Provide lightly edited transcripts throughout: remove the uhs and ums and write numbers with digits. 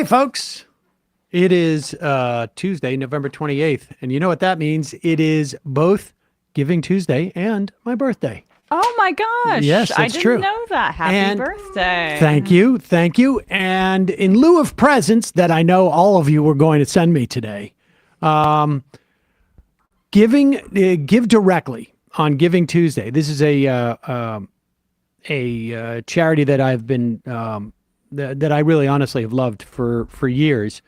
folks. It is Tuesday, November 28th. And you know what that means? It is both Giving Tuesday and my birthday. Oh, my gosh. Yes, that's I true. didn't know that. Happy birthday. Thank you. Thank you. And in lieu of presents that I know all of you were going to send me today, Give Directly on Giving Tuesday. This is a charity that I've been that I really honestly have loved for years.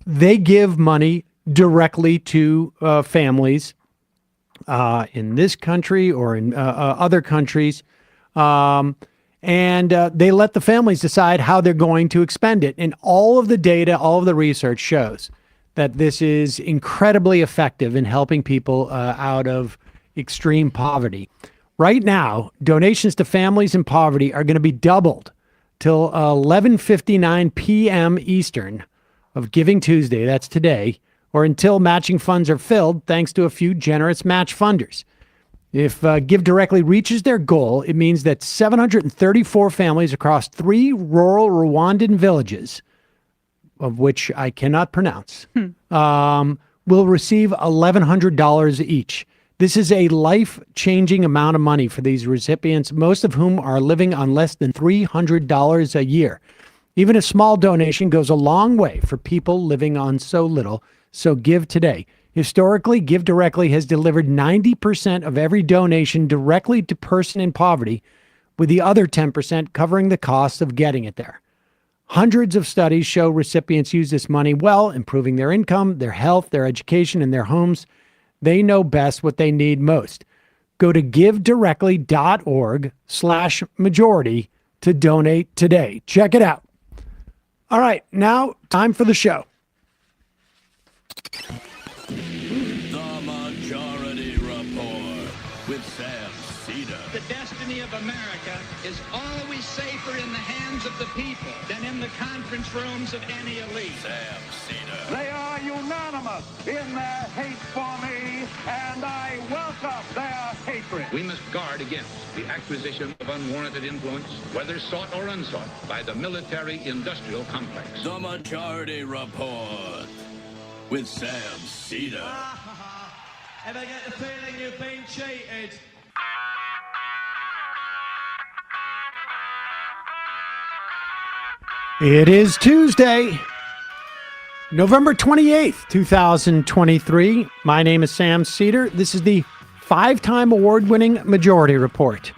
They give money directly to families in this country or in other countries, and they let the families decide how they're going to expend it. And all of the data, all of the research shows that this is incredibly effective in helping people out of extreme poverty. Right now, donations to families in poverty are going to be doubled till 11:59 p.m. Eastern of Giving Tuesday. That's today, or until matching funds are filled, thanks to a few generous match funders. If Give Directly reaches their goal, it means that 734 families across 3 rural Rwandan villages, of which I cannot pronounce, will receive $1,100 each. This is a life-changing amount of money for these recipients, most of whom are living on less than $300 a year. Even a small donation goes a long way for people living on so little, so give today. Historically, Give Directly has delivered 90% of every donation directly to person in poverty, with the other 10% covering the cost of getting it there. Hundreds of studies show recipients use this money well, improving their income, their health, their education, and their homes. They know best what they need most. Go to givedirectly.org/majority to donate today. Check it out. All right, now time for the show. The Majority Report with Sam Seder. The destiny of America is always safer in the hands of the people than in the conference rooms of any elite. Sam Seder. They are unanimous in their hate for me, and I welcome their hatred. We must guard against the acquisition of unwarranted influence, whether sought or unsought, by the military-industrial complex. The Majority Report with Sam Seder. And I get the feeling you've been cheated. It is Tuesday, November 28th, 2023. My name is Sam Seder. This is the 5-time award-winning Majority Report.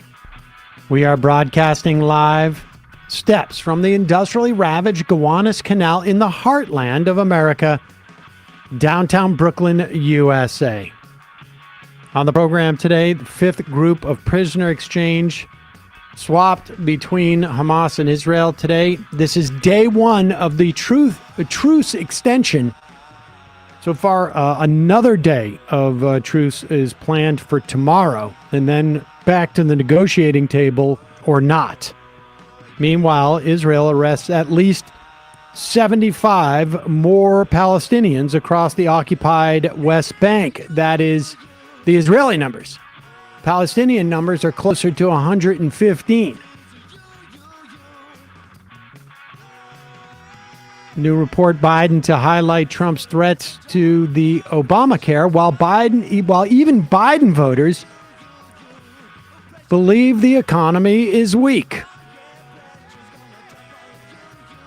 We are broadcasting live steps from the industrially ravaged Gowanus Canal in the heartland of America, downtown Brooklyn, USA. On the program today, the 5th group of prisoner exchange swapped between Hamas and Israel today. This is day 1 of the truce extension. So far, another day of truce is planned for tomorrow, and then back to the negotiating table or not. Meanwhile, Israel arrests at least 75 more Palestinians across the occupied West Bank. That is the Israeli numbers. Palestinian numbers are closer to 115. New report: Biden to highlight Trump's threats to the Obamacare, while even Biden voters believe the economy is weak.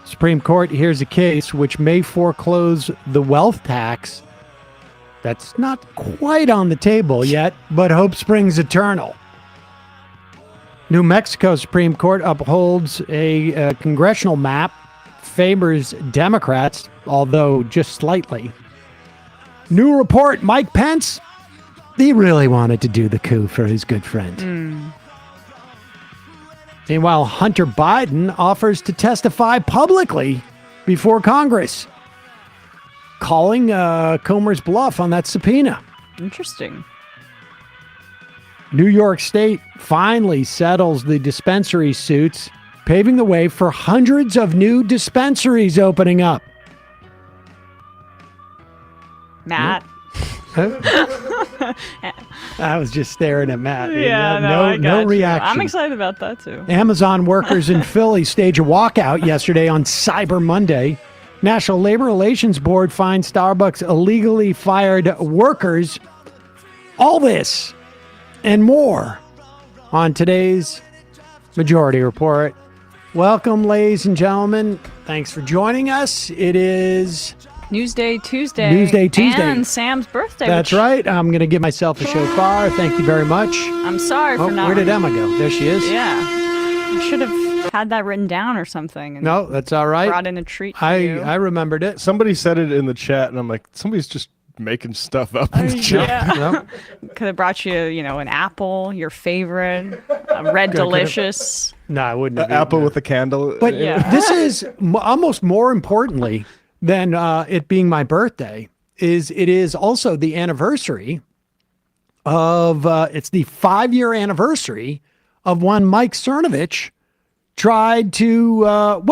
Supreme Court hears a case which may foreclose the wealth tax. That's not quite on the table yet, but hope springs eternal. New Mexico Supreme Court upholds a congressional map, favors Democrats, although just slightly. New report: Mike Pence, he really wanted to do the coup for his good friend. Meanwhile, Hunter Biden offers to testify publicly before Congress, calling Comer's bluff on that subpoena. Interesting. New York State finally settles the dispensary suits, paving the way for hundreds of new dispensaries opening up. Matt. I was just staring at Matt. Yeah, I got no you. reaction. I'm excited about that too. Amazon workers in Philly stage a walkout yesterday on Cyber Monday National Labor Relations Board finds Starbucks illegally fired workers. All this and more on today's Majority Report. Welcome, ladies and gentlemen. Thanks for joining us. It is Newsday Tuesday. Newsday Tuesday. And Sam's birthday. That's right. I'm going to give myself a shofar. Thank you very much. I'm sorry for not. Where did Emma go? There she is. Yeah. I should have had that written down or something. And No, that's all right. brought in a treat for you. I remembered it. Somebody said it in the chat, and I'm like, somebody's just making stuff up in the chat. Yeah. No, Could have brought you, an apple, your favorite, a red delicious. no, I wouldn't have. Apple eaten with a candle. But Yeah. this is almost more importantly than it being my birthday. It is also the anniversary of it's the 5-year anniversary of when Mike Cernovich tried to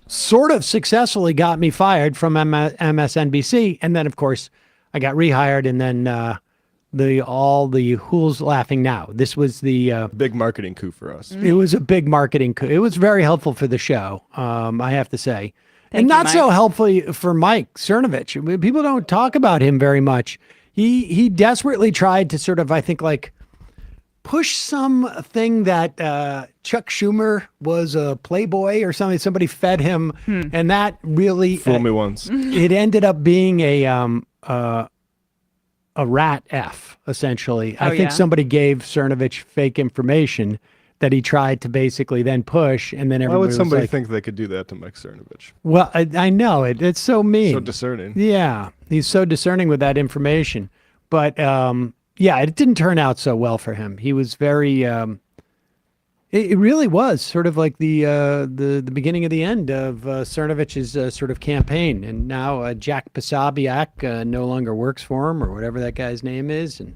sort of successfully got me fired from MSNBC, and then of course I got rehired, and then all the who's laughing now. This was the Big marketing coup for us. it was a big marketing coup. It was very helpful for the show, I have to say. Thank And you, not so Mike. helpful for Mike Cernovich. I mean, people don't talk about him very much. He desperately tried to sort of, I think, like push something that Chuck Schumer was a playboy or something. Somebody fed him, and that really Fool me once. it ended up being a rat F, essentially. I think yeah. somebody gave Cernovich fake information that he tried to basically then push, and then Why everybody would was somebody like, think they could do that to Mike Cernovich? well, I know it. It's so mean. So discerning. Yeah, he's so discerning with that information. But yeah, it didn't turn out so well for him. He was very. It really was sort of like the beginning of the end of Cernovich's sort of campaign, and now Jack Posobiec no longer works for him, or whatever that guy's name is. And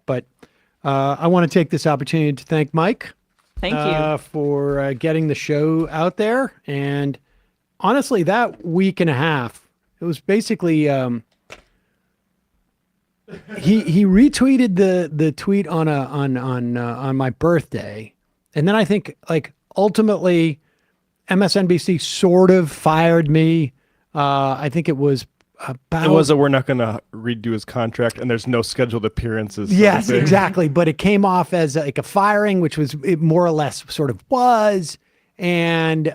but I want to take this opportunity to thank Mike. Thank you. For getting the show out there. And honestly, that week and a half, it was basically he retweeted the tweet on my birthday, and then I think like ultimately MSNBC sort of fired me. I think it was about It was we're not going to redo his contract, and there's no scheduled appearances. Yes, sort of thing. exactly. But it came off as like a firing, which was it more or less sort of was, and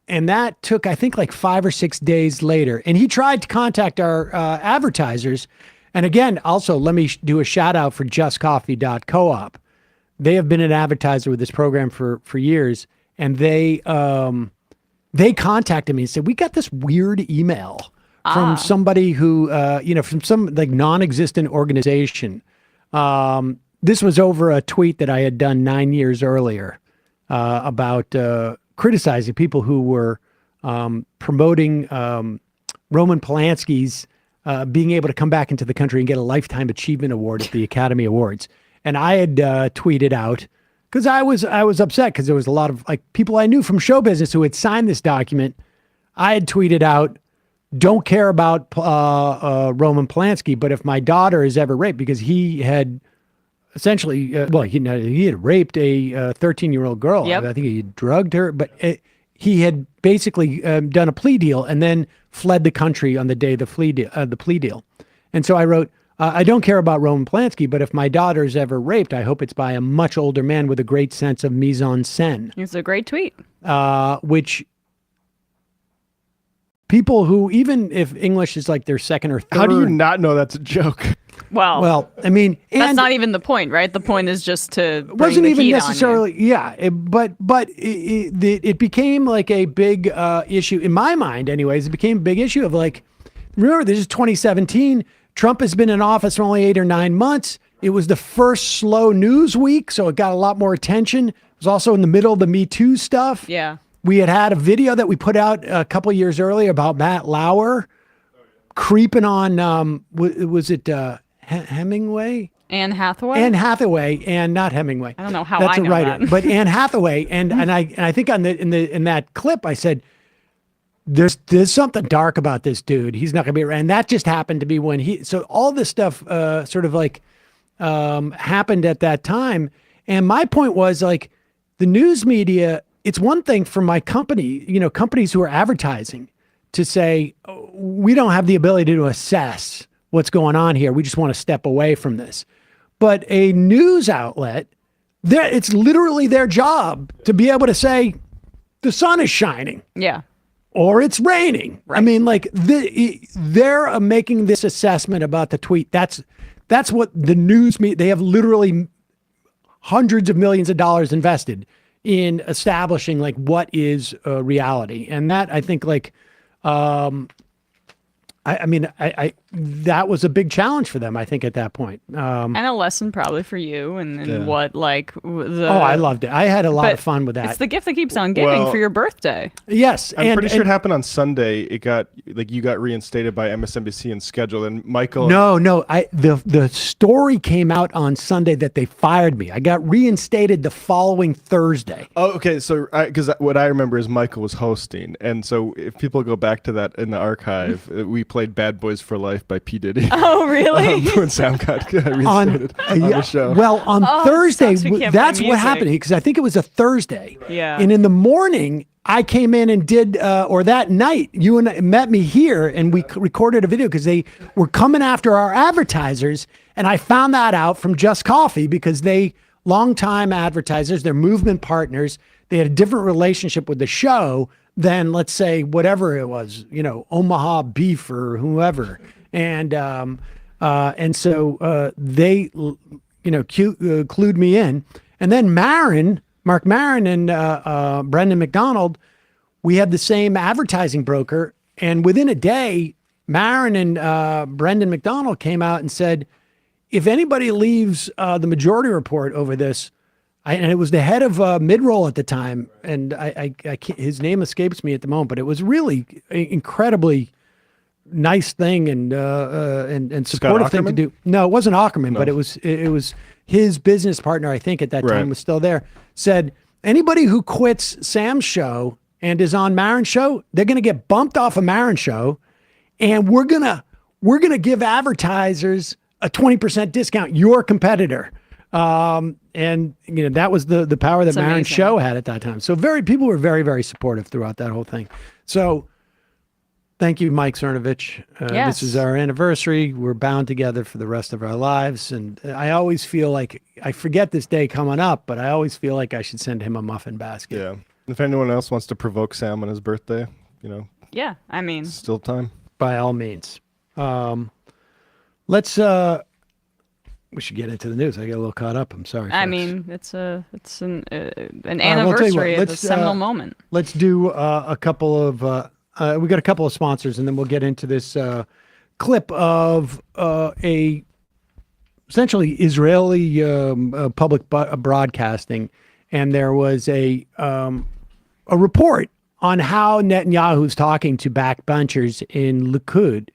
that took I think like 5 or 6 days later. And he tried to contact our advertisers, and again, also let me do a shout out for JustCoffee.coop. They have been an advertiser with this program for years, and they contacted me and said, we got this weird email from somebody who, from some like non-existent organization. This was over a tweet that I had done 9 years earlier about criticizing people who were promoting Roman Polanski's being able to come back into the country and get a Lifetime Achievement Award at the Academy Awards. And I had tweeted out, because I was upset because there was a lot of like people I knew from show business who had signed this document. I had tweeted out, "Don't care about Roman Polanski, but if my daughter is ever raped," because he had essentially, he had raped a 13-year-old girl. Yep. I think he drugged her, but he had basically done a plea deal and then fled the country on the day of the plea deal. And so I wrote, I don't care about Roman Polanski, but if my daughter is ever raped, I hope it's by a much older man with a great sense of mise en scène. It's a great tweet. Which people who, even if English is like their second or third. How do you not know that's a joke? Well, I mean, that's and not even the point, right? The point is just to bring wasn't the even heat necessarily, but it became like a big issue in my mind, anyways. It became a big issue of like, remember, this is 2017. Trump has been in office for only 8 or 9 months. It was the first slow news week, so it got a lot more attention. It was also in the middle of the Me Too stuff. Yeah. We had a video that we put out a couple years earlier about Matt Lauer creeping on, was it Hemingway? Anne Hathaway. Anne Hathaway, and not Hemingway. I don't know how That's I a know writer, that. but Anne Hathaway, and I think in that clip I said, there's something dark about this dude. He's not going to be around. And that just happened to be when so all this stuff sort of like happened at that time. And my point was like the news media it's one thing for my company, companies who are advertising to say, "Oh, we don't have the ability to assess what's going on here. We just want to step away from this." But a news outlet, it's literally their job to be able to say, the sun is shining. Yeah. Or it's raining. Right. I mean, like they're making this assessment about the tweet. That's what the news they have literally hundreds of millions of dollars invested in establishing like what is reality. And that I think like, I that was a big challenge for them, I think, at that point. And a lesson probably for you and what like the. Oh, I loved it. I had a lot of fun with that. It's the gift that keeps on giving for your birthday. Yes. I'm pretty sure it happened on Sunday. It got you got reinstated by MSNBC and scheduled, and Michael. No. The story came out on Sunday that they fired me. I got reinstated the following Thursday. Oh, okay. So, because what I remember is Michael was hosting, and so if people go back to that in the archive, we played "Bad Boys for Life" by P. Diddy. Oh, really? When Sam got reinstated on the show. Well, on Thursday, that's what music. happened, because I think it was a Thursday. Yeah. And in the morning, I came in and did, or that night, you and I met me here, and we recorded a video because they were coming after our advertisers. And I found that out from Just Coffee because longtime advertisers, they're movement partners. They had a different relationship with the show than, let's say, whatever it was, Omaha Beef or whoever. And so they, clued me in. And then Mark Maron and Brendan McDonald, we had the same advertising broker. And within a day, Maron and Brendan McDonald came out and said, if anybody leaves the Majority Report over this, and it was the head of Midroll at the time, and I can't, his name escapes me at the moment, but it was really incredibly nice thing and supportive thing to do. No, it wasn't Ackerman, but it was his business partner, I think at that time was still there, said anybody who quits Sam's show and is on Maron's show, they're going to get bumped off of Maron's show, and we're going to give advertisers a 20% discount, your competitor. And that was the power that Maron's show had at that time. So people were very, very supportive throughout that whole thing. So thank you, Mike Cernovich. Yes. This is our anniversary. We're bound together for the rest of our lives. And I always feel like I forget this day coming up, but I always feel like I should send him a muffin basket. Yeah. If anyone else wants to provoke Sam on his birthday, Yeah, I mean, still time. By all means. We should get into the news. I got a little caught up. I'm sorry. I folks. mean, it's an anniversary of a seminal moment. Let's do a couple of. We got a couple of sponsors, and then we'll get into this clip of a essentially Israeli public broadcasting, and there was a report on how Netanyahu's talking to backbenchers in Likud.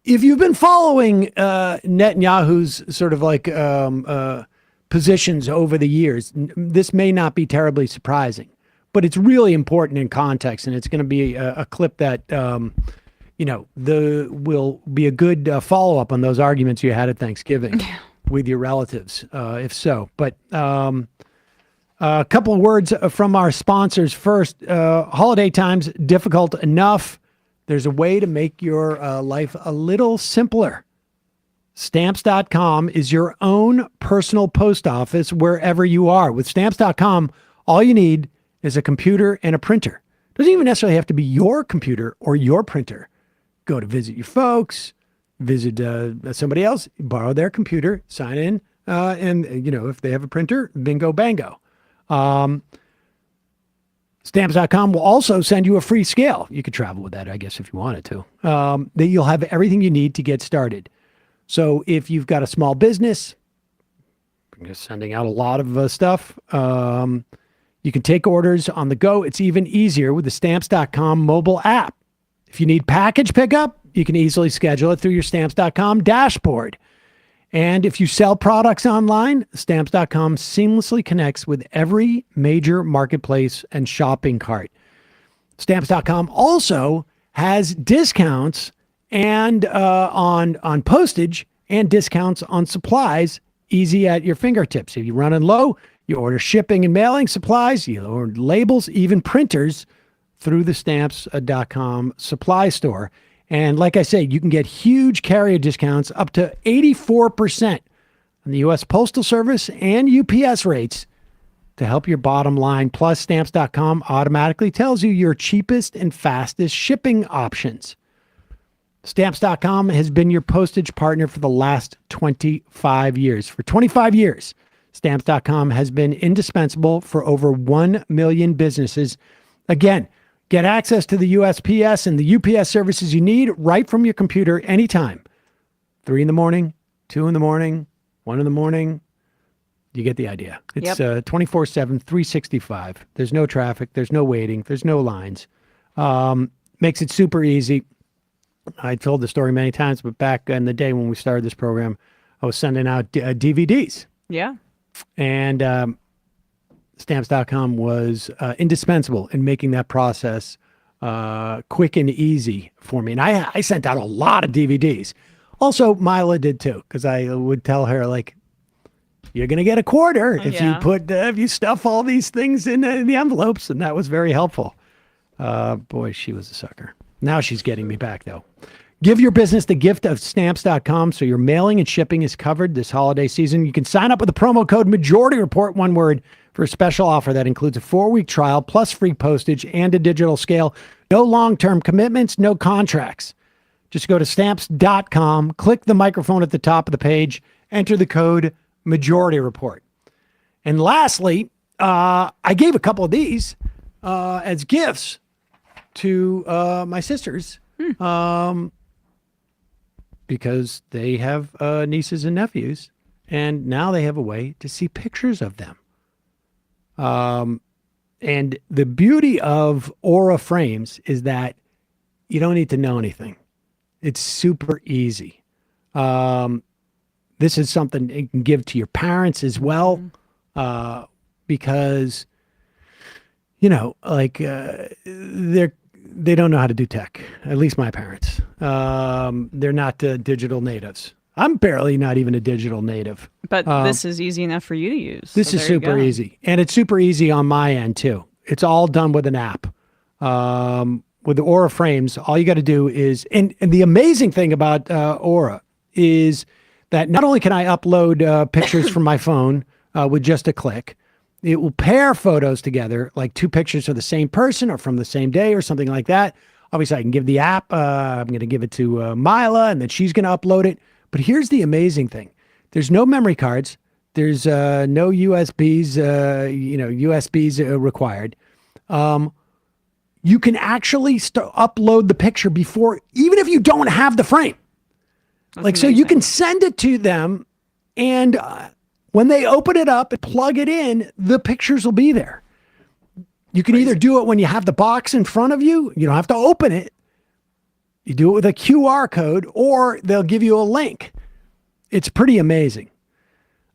If you've been following Netanyahu's sort of like positions over the years, this may not be terribly surprising, but it's really important in context, and it's going to be a clip that will be a good follow-up on those arguments you had at Thanksgiving with your relatives, if so. But a couple of words from our sponsors first. Holiday times, difficult enough. There's a way to make your life a little simpler. Stamps.com is your own personal post office wherever you are. With Stamps.com, all you need is a computer and a printer. Doesn't even necessarily have to be your computer or your printer. Go to visit your folks, visit somebody else, borrow their computer, sign in, and if they have a printer, bingo, bango. Stamps.com will also send you a free scale. You could travel with that, I guess, if you wanted to. That you'll have everything you need to get started. So if you've got a small business, you're sending out a lot of stuff, you can take orders on the go. It's even easier with the Stamps.com mobile app. If you need package pickup, you can easily schedule it through your Stamps.com dashboard. And if you sell products online, Stamps.com seamlessly connects with every major marketplace and shopping cart. Stamps.com also has discounts and on postage and discounts on supplies, easy at your fingertips. If you're running low, You order shipping and mailing supplies, you order labels, even printers through the Stamps.com supply store. And like I say, you can get huge carrier discounts up to 84% on the U.S. Postal Service and UPS rates to help your bottom line. Plus, Stamps.com automatically tells you your cheapest and fastest shipping options. Stamps.com has been your postage partner for the last 25 years. For 25 years, Stamps.com has been indispensable for over 1 million businesses. Again, get access to the USPS and the UPS services you need right from your computer anytime. 3 in the morning, 2 in the morning, 1 in the morning. You get the idea. It's 24/7, 365. There's no traffic. There's no waiting. There's no lines. Makes it super easy. I told the story many times, but back in the day when we started this program, I was sending out DVDs. Yeah. And Stamps.com was indispensable in making that process quick and easy for me. And I sent out a lot of DVDs. Also, Mila did too, because I would tell her, like, you're going to get a quarter if you stuff all these things in the envelopes. And that was very helpful. Boy, she was a sucker. Now she's getting me back, though. Give your business the gift of Stamps.com so your mailing and shipping is covered this holiday season. You can sign up with the promo code Majority Report, one word, for a special offer that includes a 4-week trial plus free postage and a digital scale. No long-term commitments, no contracts. Just go to Stamps.com, click the microphone at the top of the page, enter the code Majority Report. And lastly, I gave a couple of these as gifts to my sisters because they have nieces and nephews, and now they have a way to see pictures of them. And the beauty of Aura frames is that you don't need to know anything. It's super easy. This is something you can give to your parents as well, because, you know, like they don't know how to do tech. At least my parents. They're not digital natives. I'm barely not even a digital native. But this is easy enough for you to use. This is super easy. And it's super easy on my end, too. It's all done with an app. With the Aura frames, all you got to do is, and the amazing thing about Aura is that not only can I upload pictures from my phone with just a click, it will pair photos together, like 2 pictures of the same person or from the same day or something like that. Obviously, I can give the app, I'm going to give it to Mila, and then she's going to upload it. But here's the amazing thing. There's no memory cards. There's no USBs, USBs required. You can actually upload the picture before, even if you don't have the frame. That's like, amazing. So you can send it to them, and when they open it up and plug it in, the pictures will be there. You can either do it when you have the box in front of you. You don't have to open it. You do it with a QR code, or they'll give you a link. It's pretty amazing.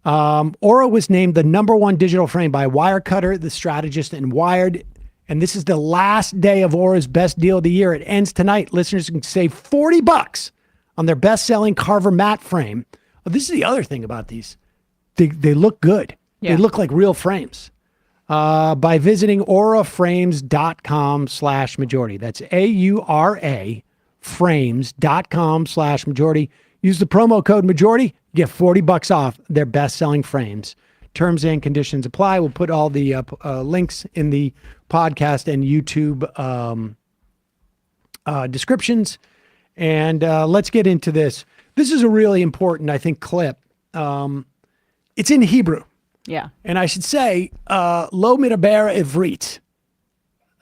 Aura was named the #1 digital frame by Wirecutter, The Strategist, and Wired. And this is the last day of Aura's best deal of the year. It ends tonight. Listeners can save $40 on their best-selling Carver matte frame. Oh, this is the other thing about these. They look good. Yeah. They look like real frames. By visiting auraframes.com/majority. That's AURA frames.com/majority. Use the promo code majority, get $40 off their best-selling frames. Terms and conditions apply. We'll put all the links in the podcast and YouTube descriptions. And let's get into this. This is a really important, I think, clip. It's in Hebrew. Yeah. And I should say, lo medaber ivrit.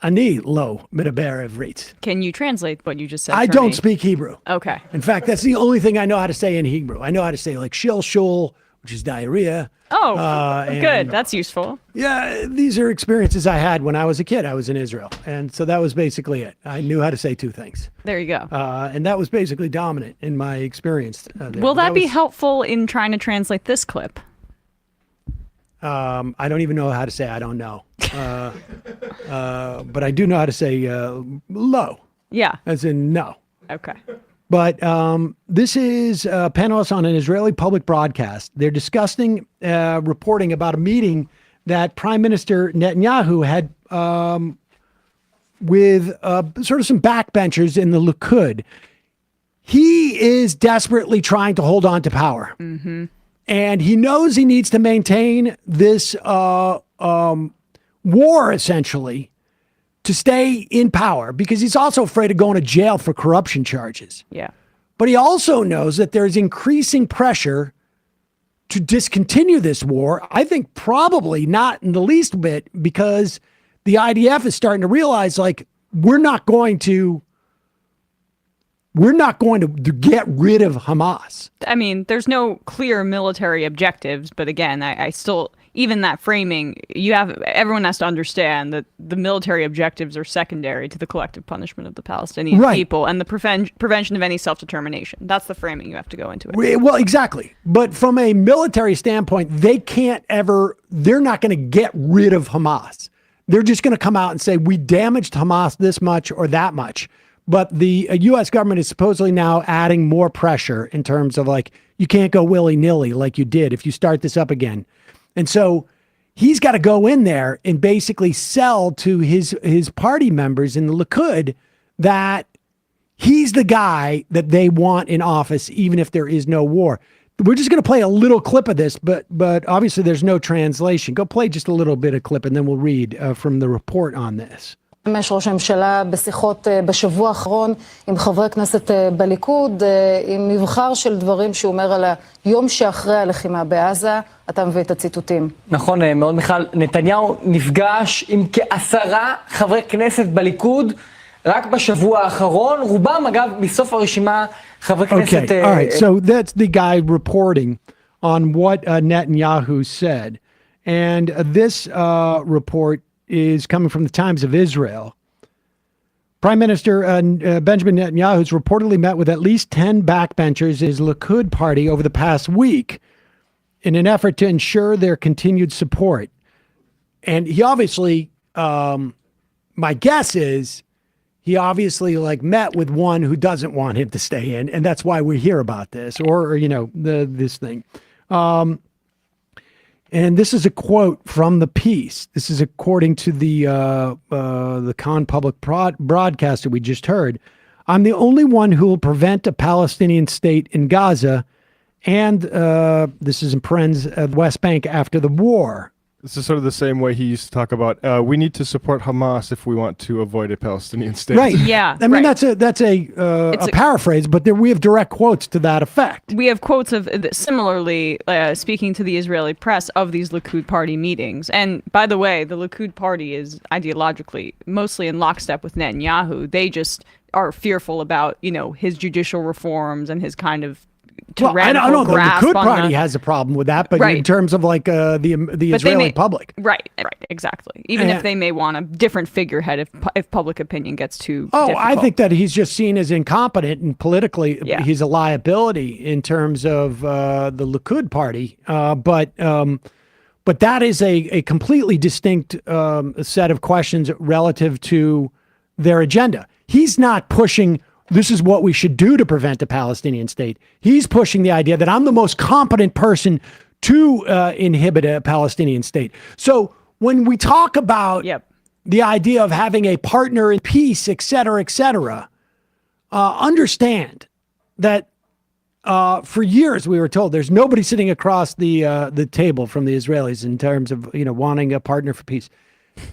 Ani lo medaber ivrit. Can you translate what you just said? I don't speak Hebrew. Okay. In fact, that's the only thing I know how to say in Hebrew. I know how to say like shil shul, which is diarrhea. Oh, good. That's useful. Yeah, these are experiences I had when I was a kid. I was in Israel. And so that was basically it. I knew how to say 2 things. There you go. And that was basically dominant in my experience. Will that be helpful in trying to translate this clip? I don't even know how to say I don't know. But I do know how to say low. Yeah. As in no. Okay. But this is panelists on an Israeli public broadcast. They're discussing, reporting about a meeting that Prime Minister Netanyahu had with sort of some backbenchers in the Likud. He is desperately trying to hold on to power. Mm-hmm. And he knows he needs to maintain this war, essentially, to stay in power, because he's also afraid of going to jail for corruption charges. Yeah. But he also knows that there's increasing pressure to discontinue this war. I think probably not in the least bit, because the IDF is starting to realize, like, we're not going to get rid of Hamas. I mean, there's no clear military objectives, but again, I still, even that framing, everyone has to understand that the military objectives are secondary to the collective punishment of the Palestinian people and the prevention of any self-determination. That's the framing you have to go into it. Well, exactly. But from a military standpoint, they're not going to get rid of Hamas. They're just going to come out and say, we damaged Hamas this much or that much. But the U.S. government is supposedly now adding more pressure in terms of, like, you can't go willy-nilly like you did if you start this up again. And so he's got to go in there and basically sell to his party members in the Likud that he's the guy that they want in office, even if there is no war. We're just going to play a little clip of this, but obviously there's no translation. Go play just a little bit of clip, and then we'll read from the report on this. ראש הממשלה בשיחות בשבוע האחרון עם חברי כנסת בליכוד, עם מבחר של דברים שהוא אומר על היום שאחרי הלחימה בעזה. אתה מביא את הציטוטים. נכון מאוד, מיכל. נתניהו נפגש עם כ10 חברי כנסת בליכוד רק בשבוע האחרון, רובם אגב מסוף הרשימה חברי כנסת. Okay, all right, so that's the guy reporting on what Netanyahu said. And this report is coming from the Times of Israel. Prime Minister Benjamin Netanyahu has reportedly met with at least 10 backbenchers in his Likud party over the past week in an effort to ensure their continued support. And he obviously, my guess is, he obviously met with one who doesn't want him to stay in, and that's why we hear about this, or this thing. And this is a quote from the piece. This is according to the Khan public broadcaster we just heard. I'm the only one who will prevent a Palestinian state in Gaza, and this is in parens, West Bank after the war. This is sort of the same way he used to talk about, we need to support Hamas if we want to avoid a Palestinian state. Right. Yeah. I mean, that's a paraphrase, but we have direct quotes to that effect. We have quotes of similarly speaking to the Israeli press of these Likud party meetings. And by the way, the Likud party is ideologically mostly in lockstep with Netanyahu. They just are fearful about, his judicial reforms and his kind of I don't know. The Likud party has a problem with that, but in terms of the Israeli public, right, exactly. Even if they may want a different figurehead, if public opinion gets too difficult. I think that he's just seen as incompetent, and politically he's a liability in terms of the Likud party. But that is a completely distinct set of questions relative to their agenda. He's not pushing, this is what we should do to prevent a Palestinian state. He's pushing the idea that I'm the most competent person to inhibit a Palestinian state. So when we talk about the idea of having a partner in peace, et cetera, understand that for years we were told there's nobody sitting across the table from the Israelis in terms of wanting a partner for peace.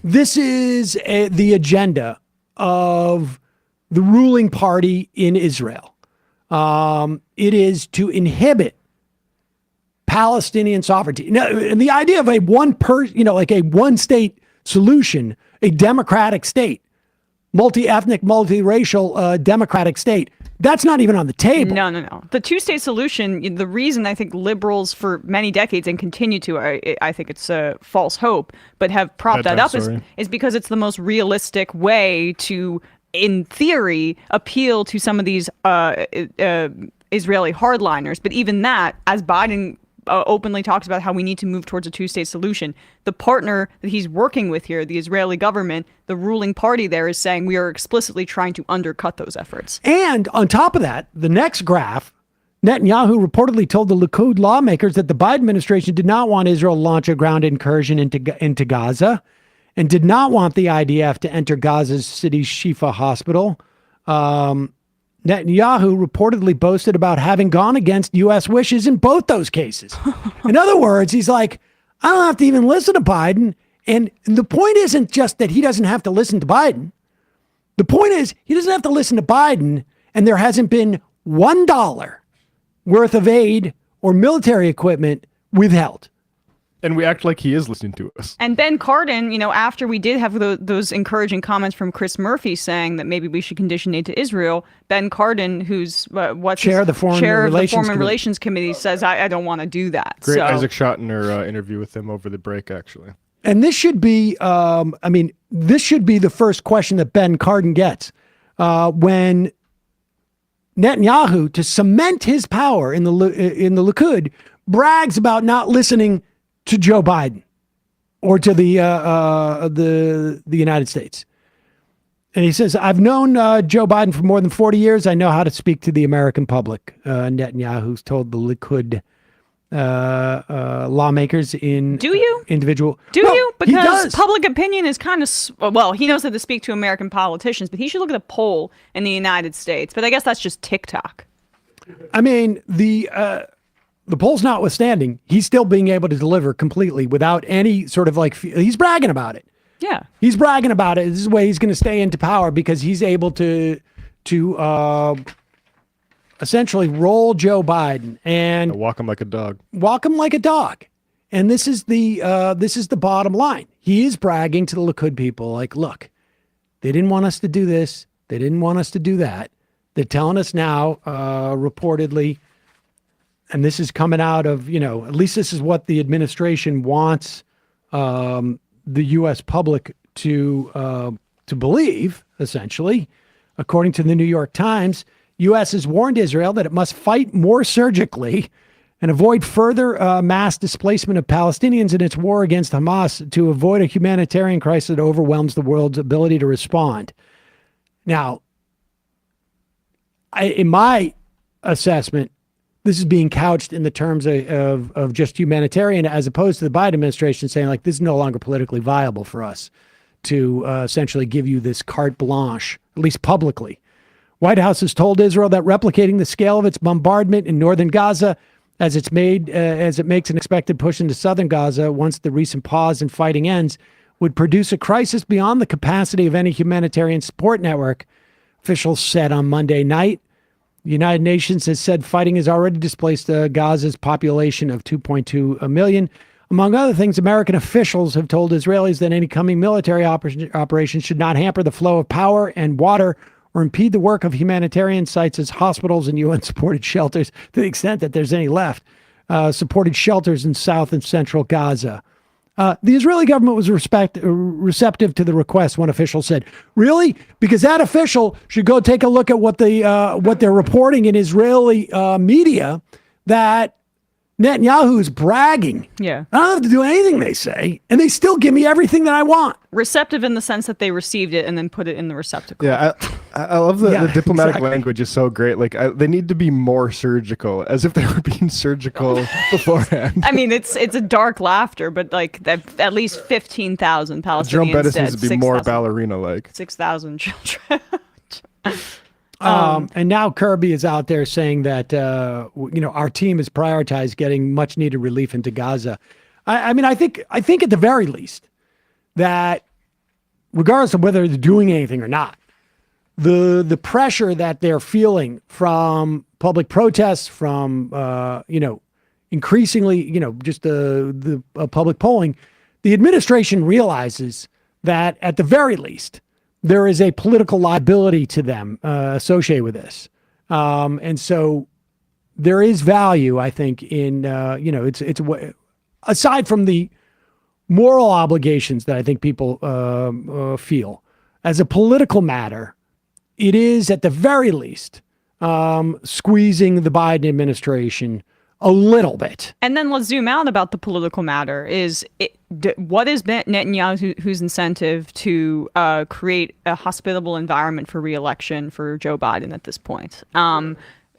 This is the agenda of the ruling party in Israel. It is to inhibit Palestinian sovereignty. Now, and the idea of a one state solution, a democratic state, multi-ethnic, multiracial democratic state, that's not even on the table. No. The two-state solution, the reason I think liberals for many decades and continue to, I think it's a false hope, but have propped that up is because it's the most realistic way to, in theory, appeal to some of these Israeli hardliners. But even that, as Biden openly talks about how we need to move towards a two-state solution, the partner that he's working with here, the Israeli government, the ruling party there, is saying we are explicitly trying to undercut those efforts. And on top of that, the next graph Netanyahu reportedly told the Likud lawmakers that the Biden administration did not want Israel to launch a ground incursion into Gaza and did not want the IDF to enter Gaza's city Shifa hospital. Netanyahu reportedly boasted about having gone against U.S. wishes in both those cases. In other words, he's like, I don't have to even listen to Biden. And the point isn't just that he doesn't have to listen to Biden. The point is he doesn't have to listen to Biden, and there hasn't been $1 worth of aid or military equipment withheld. And we act like he is listening to us. And Ben Cardin, after we did have those encouraging comments from Chris Murphy saying that maybe we should condition aid to Israel, Ben Cardin, who's chair of the Foreign Relations Committee, says, I don't want to do that. Great Isaac Schottener interview with him over the break, actually. And this should be, this should be the first question that Ben Cardin gets when Netanyahu, to cement his power in the Likud, brags about not listening to Joe Biden or to the United States. And he says, I've known Joe Biden for more than 40 years. I know how to speak to the American public. Netanyahu's told the Likud lawmakers in Do you? Individual. Do you? Because he public opinion is kind of, he knows how to speak to American politicians, but he should look at the poll in the United States. But I guess that's just TikTok. I mean, the polls notwithstanding, he's still being able to deliver completely without any sort of he's bragging about it. Yeah. He's bragging about it. This is the way he's going to stay into power because he's able to essentially roll Joe Biden and walk him like a dog. And this is the bottom line. He is bragging to the Likud people like, look, they didn't want us to do this. They didn't want us to do that. They're telling us now, reportedly, and this is coming out of, at least this is what the administration wants the U.S. public to believe, essentially. According to the New York Times, U.S. has warned Israel that it must fight more surgically and avoid further mass displacement of Palestinians in its war against Hamas to avoid a humanitarian crisis that overwhelms the world's ability to respond. Now, in my assessment, this is being couched in the terms of just humanitarian, as opposed to the Biden administration saying, this is no longer politically viable for us to essentially give you this carte blanche, at least publicly. White House has told Israel that replicating the scale of its bombardment in northern Gaza as it makes an expected push into southern Gaza once the recent pause in fighting ends would produce a crisis beyond the capacity of any humanitarian support network, officials said on Monday night. The United Nations has said fighting has already displaced Gaza's population of 2.2 million. Among other things, American officials have told Israelis that any coming military operations should not hamper the flow of power and water or impede the work of humanitarian sites as hospitals and UN-supported shelters, to the extent that there's any left, supported shelters in South and Central Gaza. The Israeli government was receptive to the request, one official said. Really? Because that official should go take a look at what they're reporting in Israeli media, that Netanyahu is bragging. Yeah. I don't have to do anything they say, and they still give me everything that I want. Receptive in the sense that they received it and then put it in the receptacle. Yeah, I love the diplomatic language is so great. They need to be more surgical, as if they were being surgical beforehand. I mean, it's a dark laughter, but at least 15,000 Palestinians Jerome Bettis dead. needs to be 6, more ballerina-like. 6,000 children. And now Kirby is out there saying that, our team has prioritized getting much needed relief into Gaza. I think at the very least that regardless of whether they're doing anything or not, the pressure that they're feeling from public protests, from, increasingly, just the public polling, the administration realizes that at the very least, there is a political liability to them associated with this. And so there is value, I think, in, it's aside from the moral obligations that I think people feel, as a political matter, it is at the very least squeezing the Biden administration a little bit. And then let's zoom out about the political matter. What is Netanyahu's incentive to create a hospitable environment for re-election for Joe Biden at this point?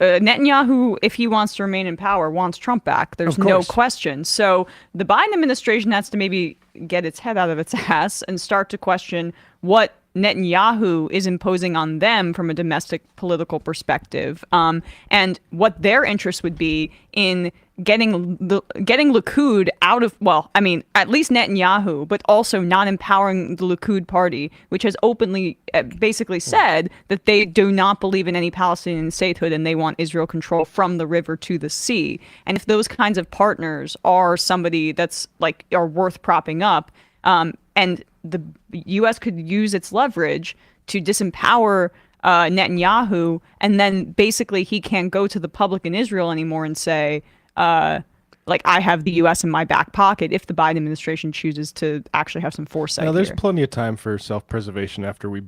Netanyahu, if he wants to remain in power, wants Trump back. There's no question. So the Biden administration has to maybe get its head out of its ass and start to question what Netanyahu is imposing on them from a domestic political perspective, and what their interest would be in getting Likud out of, well, I mean, at least Netanyahu, but also not empowering the Likud party, which has openly basically said that they do not believe in any Palestinian statehood and they want Israel control from the river to the sea. And if those kinds of partners are somebody that's like are worth propping up, and the U.S. could use its leverage to disempower Netanyahu, and then basically he can't go to the public in Israel anymore and say, like, I have the U.S. in my back pocket if the Biden administration chooses to actually have some foresight. Now, there's here. plenty of time for self-preservation after we,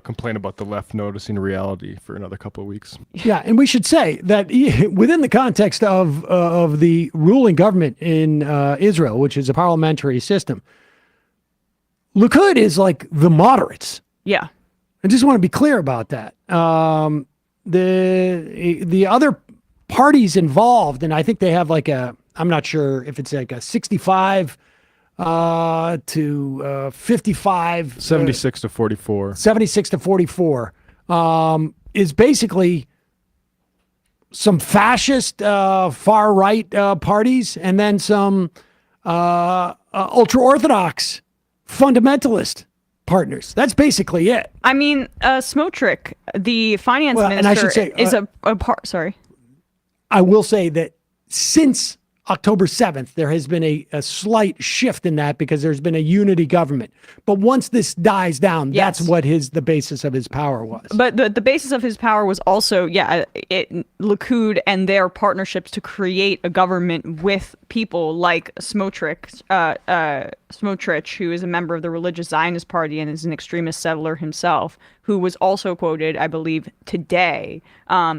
complain about the left noticing reality for another couple of weeks. Yeah, and we should say that within the context of the ruling government in Israel, which is a parliamentary system, Likud is like the moderates. Yeah. I just want to be clear about that. The other parties involved, and I think they have like I'm not sure if it's like a 65 to 55. 76 to 44. 76 to 44 is basically some fascist far-right parties and then some ultra-Orthodox fundamentalist partners. That's basically it. I mean, Smotrich, the finance minister, and I should say, is a part. Sorry. I will say that since October 7th, there has been a slight shift in that because there's been a unity government. But once this dies down, that's what the basis of his power was. But the basis of his power was also, Likud and their partnerships to create a government with people like Smotrich, who is a member of the Religious Zionist Party and is an extremist settler himself, who was also quoted, I believe, today,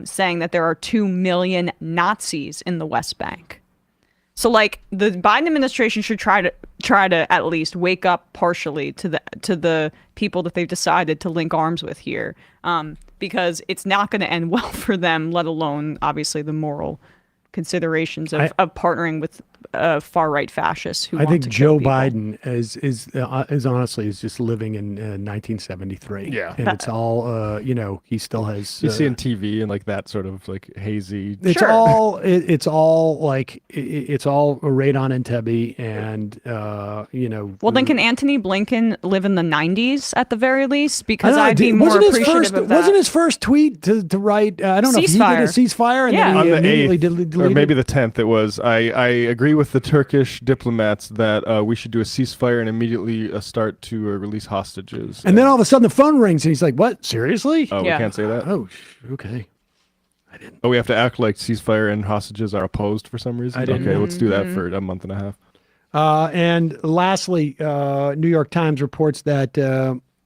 saying that there are 2 million Nazis in the West Bank. So, like, the Biden administration should try to at least wake up partially to the people that they've decided to link arms with here, because it's not going to end well for them. Let alone, obviously, the moral considerations of partnering with far-right fascists who want to kill people. Joe Biden is honestly just living in 1973. Yeah, and it's all he still has. You see in TV and like that sort of like hazy. It's all it's all like it's all Radon and Tebby and Well, then can Antony Blinken live in the 90s at at least? Because I'd be more appreciative of that. Wasn't his first tweet to write? I don't know if he did a ceasefire and then he immediately deleted. Or maybe the 10th. It was I agree with the Turkish diplomats that we should do a ceasefire and immediately start to release hostages. And then all of a sudden the phone rings and he's like, "What? Seriously? Oh, we can't say that? Oh, okay. I didn't. Oh, we have to act like ceasefire and hostages are opposed for some reason? Okay, let's do that for a month and a half. And lastly, New York Times reports that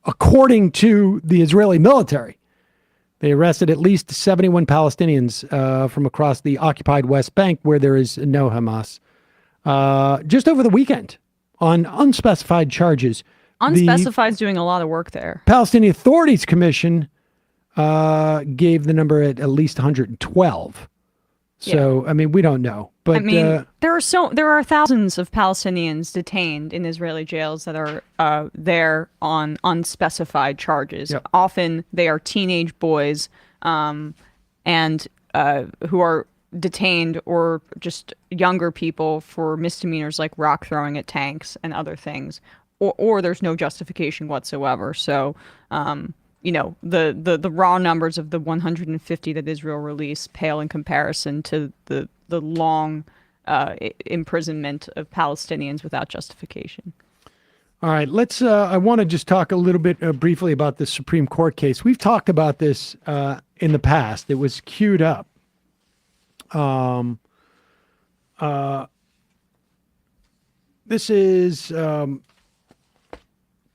according to the Israeli military, they arrested at least 71 Palestinians from across the occupied West Bank where there is no Hamas just over the weekend on unspecified charges. Unspecified is doing a lot of work there. Palestinian Authorities Commission gave the number at least 112. So, I mean, we don't know. But I mean, there are thousands of Palestinians detained in Israeli jails that are there on unspecified charges. Yep. Often they are teenage boys and who are detained, or just younger people for misdemeanors like rock throwing at tanks and other things, or there's no justification whatsoever. So, the raw numbers of the 150 that Israel released pale in comparison to the long imprisonment of Palestinians without justification. All right, let's. I want to just talk a little bit briefly about the Supreme Court case. We've talked about this in the past. It was queued up. This is the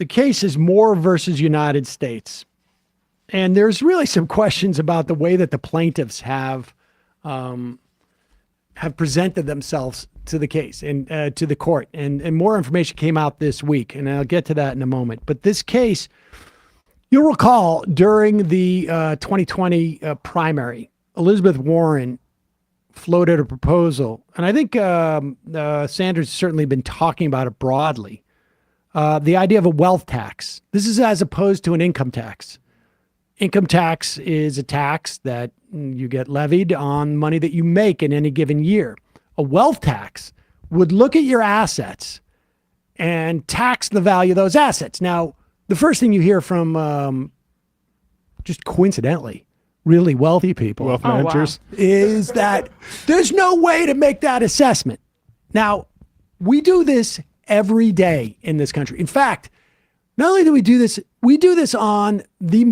case is Moore versus United States, and there's really some questions about the way that the plaintiffs have presented themselves to the case and to the court, and more information came out this week, and I'll get to that in a moment. But this case, you'll recall during the 2020 primary, Elizabeth Warren floated a proposal, and I think Sanders has certainly been talking about it broadly. The idea of a wealth tax. This is as opposed to an income tax. Income tax is a tax that you get levied on money that you make in any given year. A wealth tax would look at your assets and tax the value of those assets. Now, the first thing you hear from, just coincidentally, really wealthy people, Wealth managers, is that there's no way to make that assessment. Now, we do this every day in this country. In fact, not only do we do this on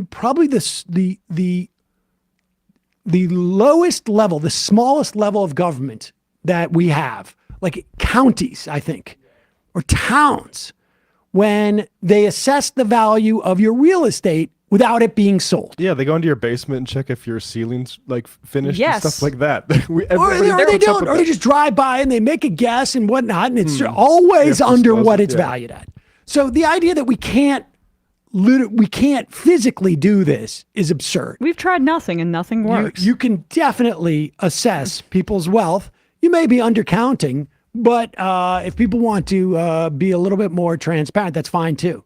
probably the lowest level, the smallest level of government that we have, like counties, I think, or towns, when they assess the value of your real estate without it being sold. Yeah, they go into your basement and check if your ceiling's like finished Yes. and stuff like that. Or they just drive by and they make a guess and whatnot, and it's always If under disclose what it, it's yeah. valued at. So the idea that we can't physically do this is absurd. We've tried nothing and nothing works. You can definitely assess people's wealth. You may be undercounting, but if people want to be a little bit more transparent, that's fine too.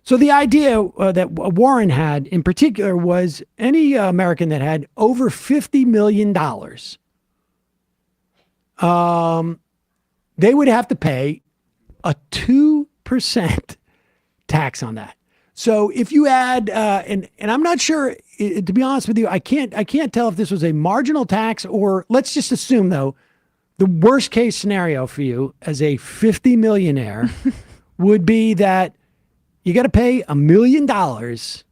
So the idea that Warren had in particular was any American that had over $50 million, they would have to pay a 2% tax on that. So if you add, and I'm not sure, to be honest with you, I can't tell if this was a marginal tax, or let's just assume though, the worst case scenario for you as a 50 millionaire would be that you got to pay $1 million. This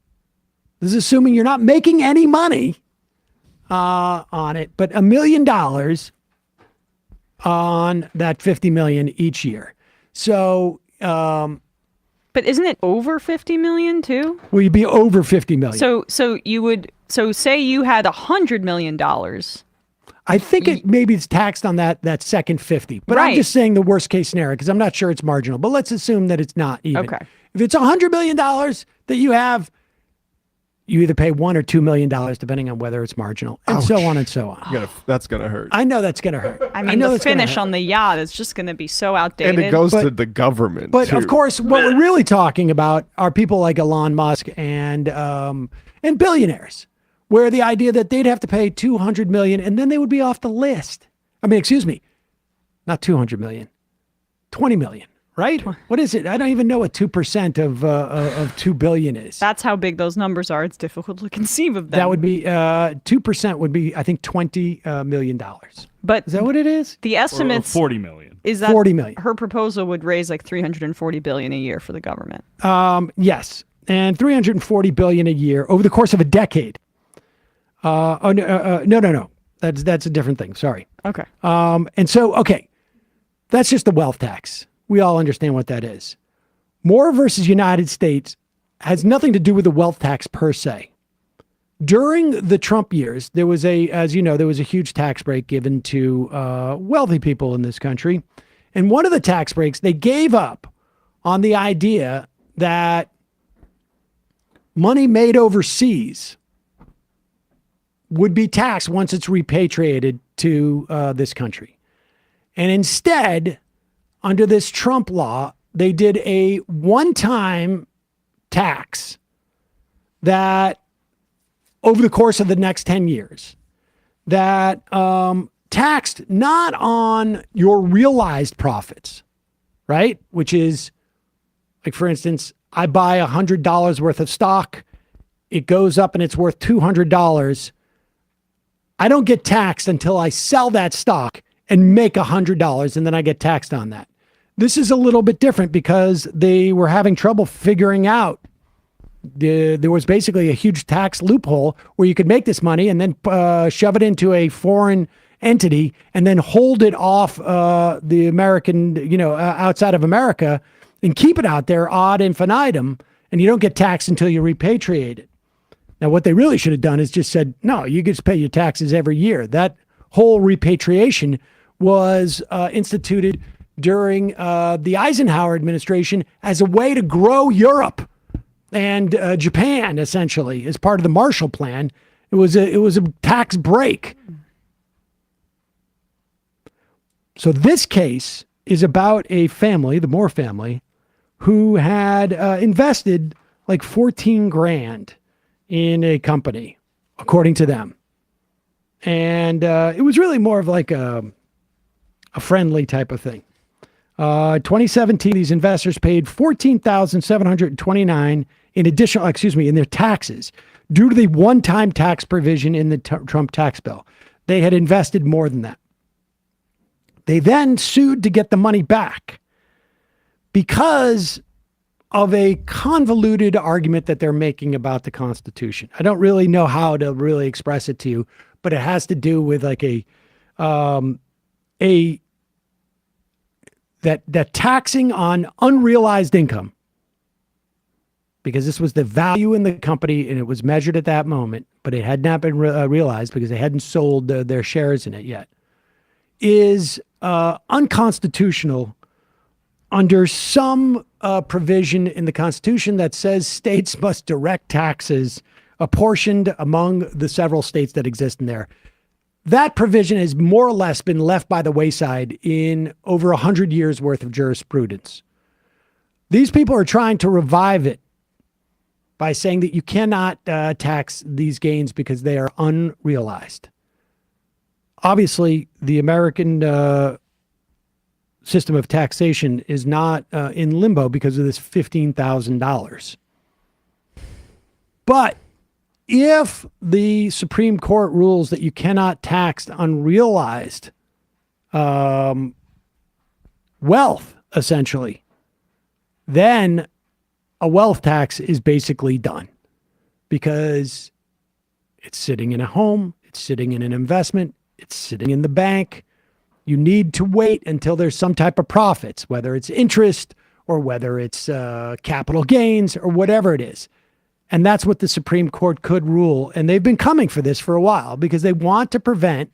is assuming you're not making any money on it, but $1 million on that 50 million each year. So, but isn't it over 50 million too? Well, you'd be over 50 million. So say you had $100 million. I think maybe it's taxed on that second 50, but Right. I'm just saying the worst case scenario because I'm not sure it's marginal, but let's assume that it's not even. Okay. If it's $100 million that you have, you either pay $1 or $2 million depending on whether it's marginal, and so on and so on. That's gonna hurt. I know that's going to hurt. I mean, know the that's gonna finish hurt. on the yacht is just going to be so outdated. And it goes to the government. But too. of course, what we're really talking about are people like Elon Musk and billionaires, where the idea that they'd have to pay 200 million and then they would be off the list. I mean, excuse me, not 200 million, 20 million, right? What is it? I don't even know what 2% of 2 billion is. That's how big those numbers are. It's difficult to conceive of them. That would be 2% would be, I think, $20 million. But Is that what it is? the estimates 40 million. is that 40 million. her proposal would raise like 340 billion a year for the government. Yes, and 340 billion a year over the course of a decade. No. That's a different thing. Sorry. Okay. And so, okay, that's just the wealth tax. We all understand what that is. Moore versus United States has nothing to do with the wealth tax per se. During the Trump years, there was as you know, there was a huge tax break given to wealthy people in this country. And one of the tax breaks, they gave up on the idea that money made overseas would be taxed once it's repatriated to this country. And instead, under this Trump law, they did a one-time tax that over the course of the next 10 years, that taxed not on your realized profits, right? Which is, like, for instance, I buy $100 worth of stock. It goes up and it's worth $200. I don't get taxed until I sell that stock and make $100, and then I get taxed on that. This is a little bit different because they were having trouble figuring out. There was basically a huge tax loophole where you could make this money and then shove it into a foreign entity and then hold it off the American, outside of America and keep it out there ad infinitum, and you don't get taxed until you repatriate it. Now, what they really should have done is just said, no, you just pay your taxes every year. That whole repatriation was instituted during the Eisenhower administration as a way to grow Europe and Japan, essentially, as part of the Marshall Plan. It was a tax break. So this case is about a family, the Moore family, who had invested like 14 grand in a company, according to them. And it was really more of like a friendly type of thing. 2017, these investors paid $14,729 in their taxes due to the one-time tax provision in the Trump tax bill. They had invested more than that. They then sued to get the money back because of a convoluted argument that they're making about the Constitution. I don't really know how to really express it to you, but it has to do with like that taxing on unrealized income, because this was the value in the company and it was measured at that moment, but it had not been realized because they hadn't sold their shares in it yet, is unconstitutional under some provision in the Constitution that says states must direct taxes apportioned among the several states that exist in there. That provision has more or less been left by the wayside in over 100 years worth of jurisprudence. These people are trying to revive it by saying that you cannot tax these gains because they are unrealized. Obviously, the American system of taxation is not in limbo because of this $15,000. But if the Supreme Court rules that you cannot tax unrealized wealth, essentially, then a wealth tax is basically done because it's sitting in a home, it's sitting in an investment, it's sitting in the bank. You need to wait until there's some type of profits, whether it's interest or whether it's capital gains or whatever it is. And that's what the Supreme Court could rule. And they've been coming for this for a while because they want to prevent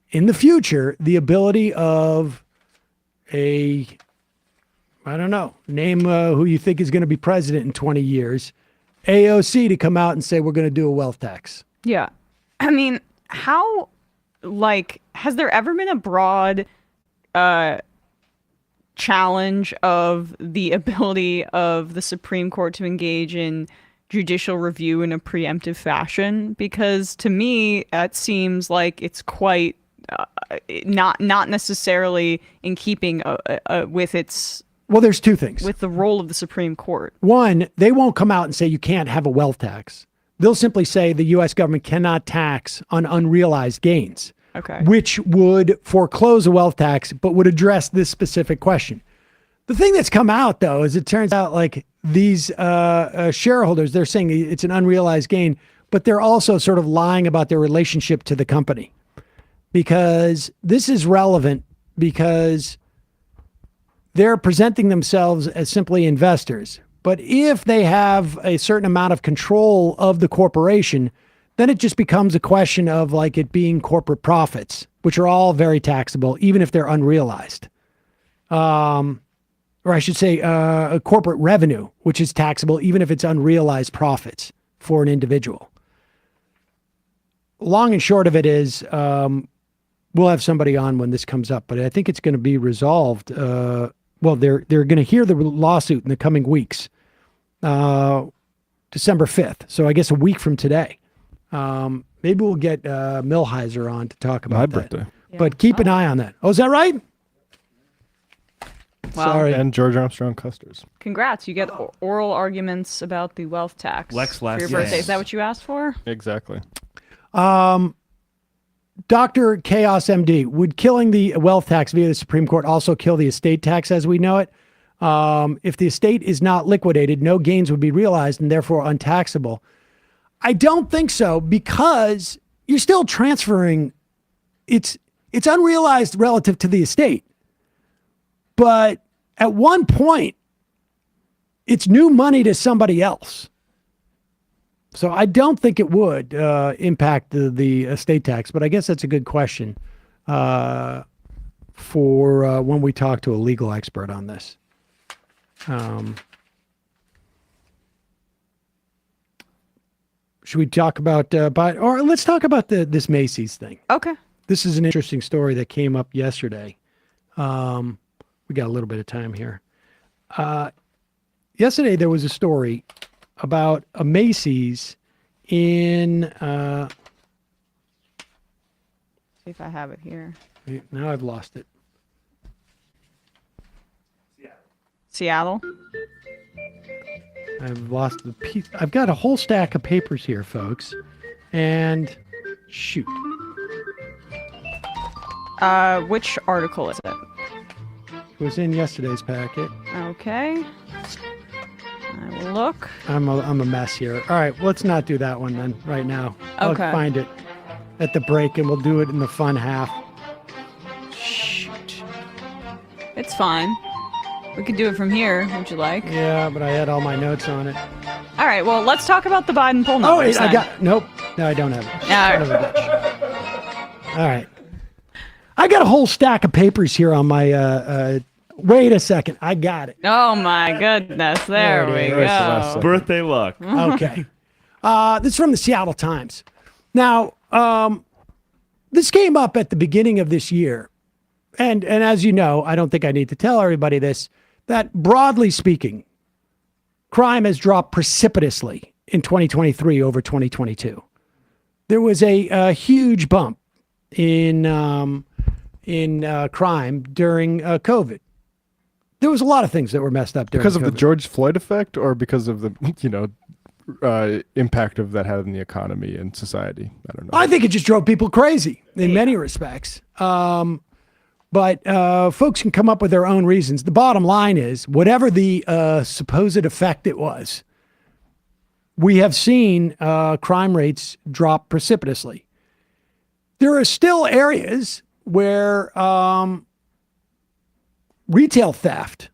in the future the ability of name who you think is going to be president in 20 years, AOC, to come out and say, we're going to do a wealth tax. Yeah. I mean, how, has there ever been a broad challenge of the ability of the Supreme Court to engage in judicial review in a preemptive fashion? Because to me, that seems like it's quite not necessarily in keeping with its... Well, there's two things. With the role of the Supreme Court. One, they won't come out and say you can't have a wealth tax. They'll simply say the U.S. government cannot tax on unrealized gains. Okay. Which would foreclose a wealth tax, but would address this specific question. The thing that's come out, though, is it turns out like these shareholders, they're saying it's an unrealized gain, but they're also sort of lying about their relationship to the company. Because this is relevant because they're presenting themselves as simply investors. But if they have a certain amount of control of the corporation, then it just becomes a question of like it being corporate profits, which are all very taxable, even if they're unrealized. Or I should say a corporate revenue, which is taxable, even if it's unrealized profits for an individual. Long and short of it is, we'll have somebody on when this comes up, but I think it's going to be resolved. They're going to hear the lawsuit in the coming weeks, December 5th. So I guess a week from today. Maybe we'll get Millhiser on to talk about My that. birthday. Yeah. But keep an eye on that. Oh, is that right? Well, Sorry. And George Armstrong Custer's. Congrats. You get oral arguments about the wealth tax Lex for last your birthday. yes. Is that what you asked for? Exactly. Dr. Chaos MD, would killing the wealth tax via the Supreme Court also kill the estate tax as we know it? If the estate is not liquidated, no gains would be realized and therefore untaxable. I don't think so, because you're still transferring. It's unrealized relative to the estate. But at one point, it's new money to somebody else. So I don't think it would impact the estate tax, but I guess that's a good question for when we talk to a legal expert on this. should we talk about, or let's talk about this Macy's thing. Okay. This is an interesting story that came up yesterday. We got a little bit of time here. Yesterday, there was a story about a Macy's in, See if I have it here. now I've lost it. Seattle. I've lost the piece. I've got a whole stack of papers here, folks. And shoot. Which article is it? It was in yesterday's packet. Okay. I will look. I'm a mess here. All right, let's not do that one then right now. Okay. I'll find it at the break and we'll do it in the fun half. Shoot. It's fine. We could do it from here. Would you like? Yeah, but I had all my notes on it. All right. Well, let's talk about the Biden poll numbers. Oh, wait, I then. got, nope. No, I don't have it. All Son of a bitch. All right. I got a whole stack of papers here on my, wait a second. I got it. Oh my goodness. There There it we is. go. Birthday luck. Okay. This is from the Seattle Times. Now, this came up at the beginning of this year. And as you know, I don't think I need to tell everybody this, that broadly speaking, crime has dropped precipitously in 2023 over 2022. There was a huge bump in crime during COVID. There was a lot of things that were messed up during Because of COVID. the George Floyd effect, or because of the impact of that had on the economy and society? I don't know. I think it just drove people crazy in many respects. But folks can come up with their own reasons. The bottom line is, whatever the supposed effect it was, we have seen crime rates drop precipitously. There are still areas where retail theft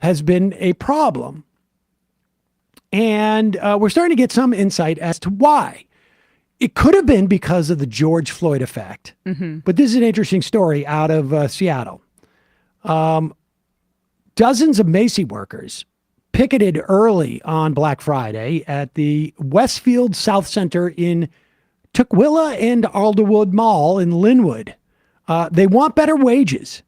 has been a problem. And we're starting to get some insight as to why. It could have been because of the George Floyd effect. But this is an interesting story out of Seattle. Dozens of Macy workers picketed early on Black Friday at the Westfield South Center in Tukwila and Alderwood Mall in Linwood. They want better wages,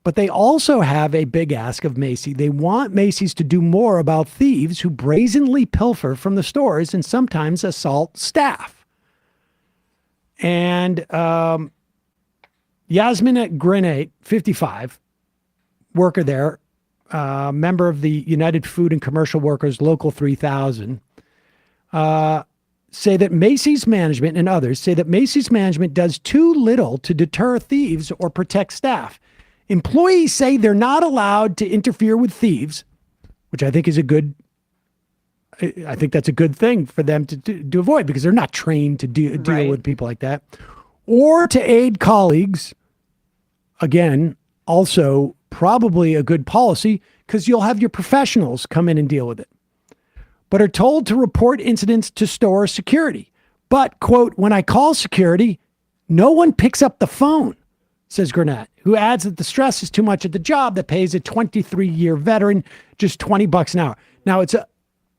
but they also have a big ask of Macy. They want Macy's to do more about thieves who brazenly pilfer from the stores and sometimes assault staff. And Yasmin Grenate, 55, worker there, member of the United Food and Commercial Workers Local 3000, say that Macy's management and others say that Macy's management does too little to deter thieves or protect staff. Employees say they're not allowed to interfere with thieves, which I think is I think that's a good thing for them to avoid, because they're not trained to deal with people like that, or to aid colleagues. Again, also probably a good policy, because you'll have your professionals come in and deal with it, but are told to report incidents to store security. But, quote, when I call security, no one picks up the phone, says Granat, who adds that the stress is too much at the job that pays a 23-year veteran just $20 an hour. Now, it's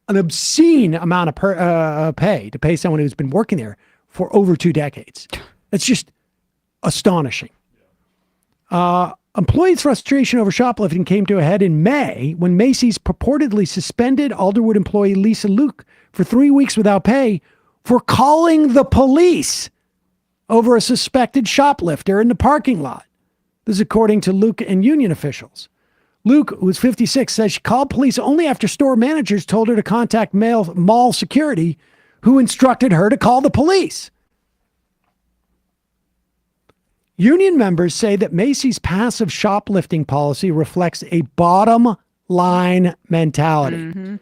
an obscene amount of pay to pay someone who's been working there for over 2 decades. It's just astonishing. Employees' frustration over shoplifting came to a head in May when Macy's purportedly suspended Alderwood employee Lisa Luke for 3 weeks without pay for calling the police over a suspected shoplifter in the parking lot. This is according to Luke and union officials. Luke, who's 56, says she called police only after store managers told her to contact mall security, who instructed her to call the police. Union members say that Macy's passive shoplifting policy reflects a bottom line mentality.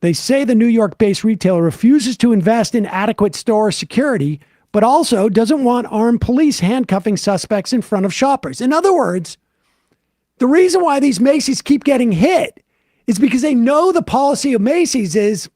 They say the New York-based retailer refuses to invest in adequate store security, but also doesn't want armed police handcuffing suspects in front of shoppers. In other words, the reason why these Macy's keep getting hit is because they know the policy of Macy's is,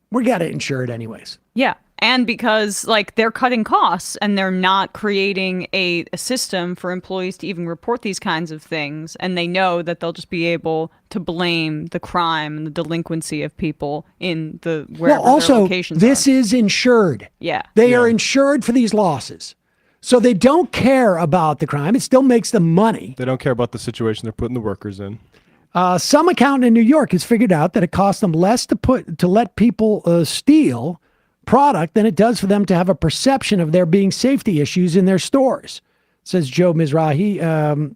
we got to insure it anyways. Yeah. And because like they're cutting costs and they're not creating a system for employees to even report these kinds of things, and they know that they'll just be able to blame the crime and the delinquency of people in the wherever well, also, their locations this are. is insured. Yeah. They are insured for these losses. So they don't care about the crime. It still makes them money. They don't care about the situation they're putting the workers in. Some accountant in New York has figured out that it costs them less to let people steal product than it does for them to have a perception of there being safety issues in their stores, says Joe Mizrahi,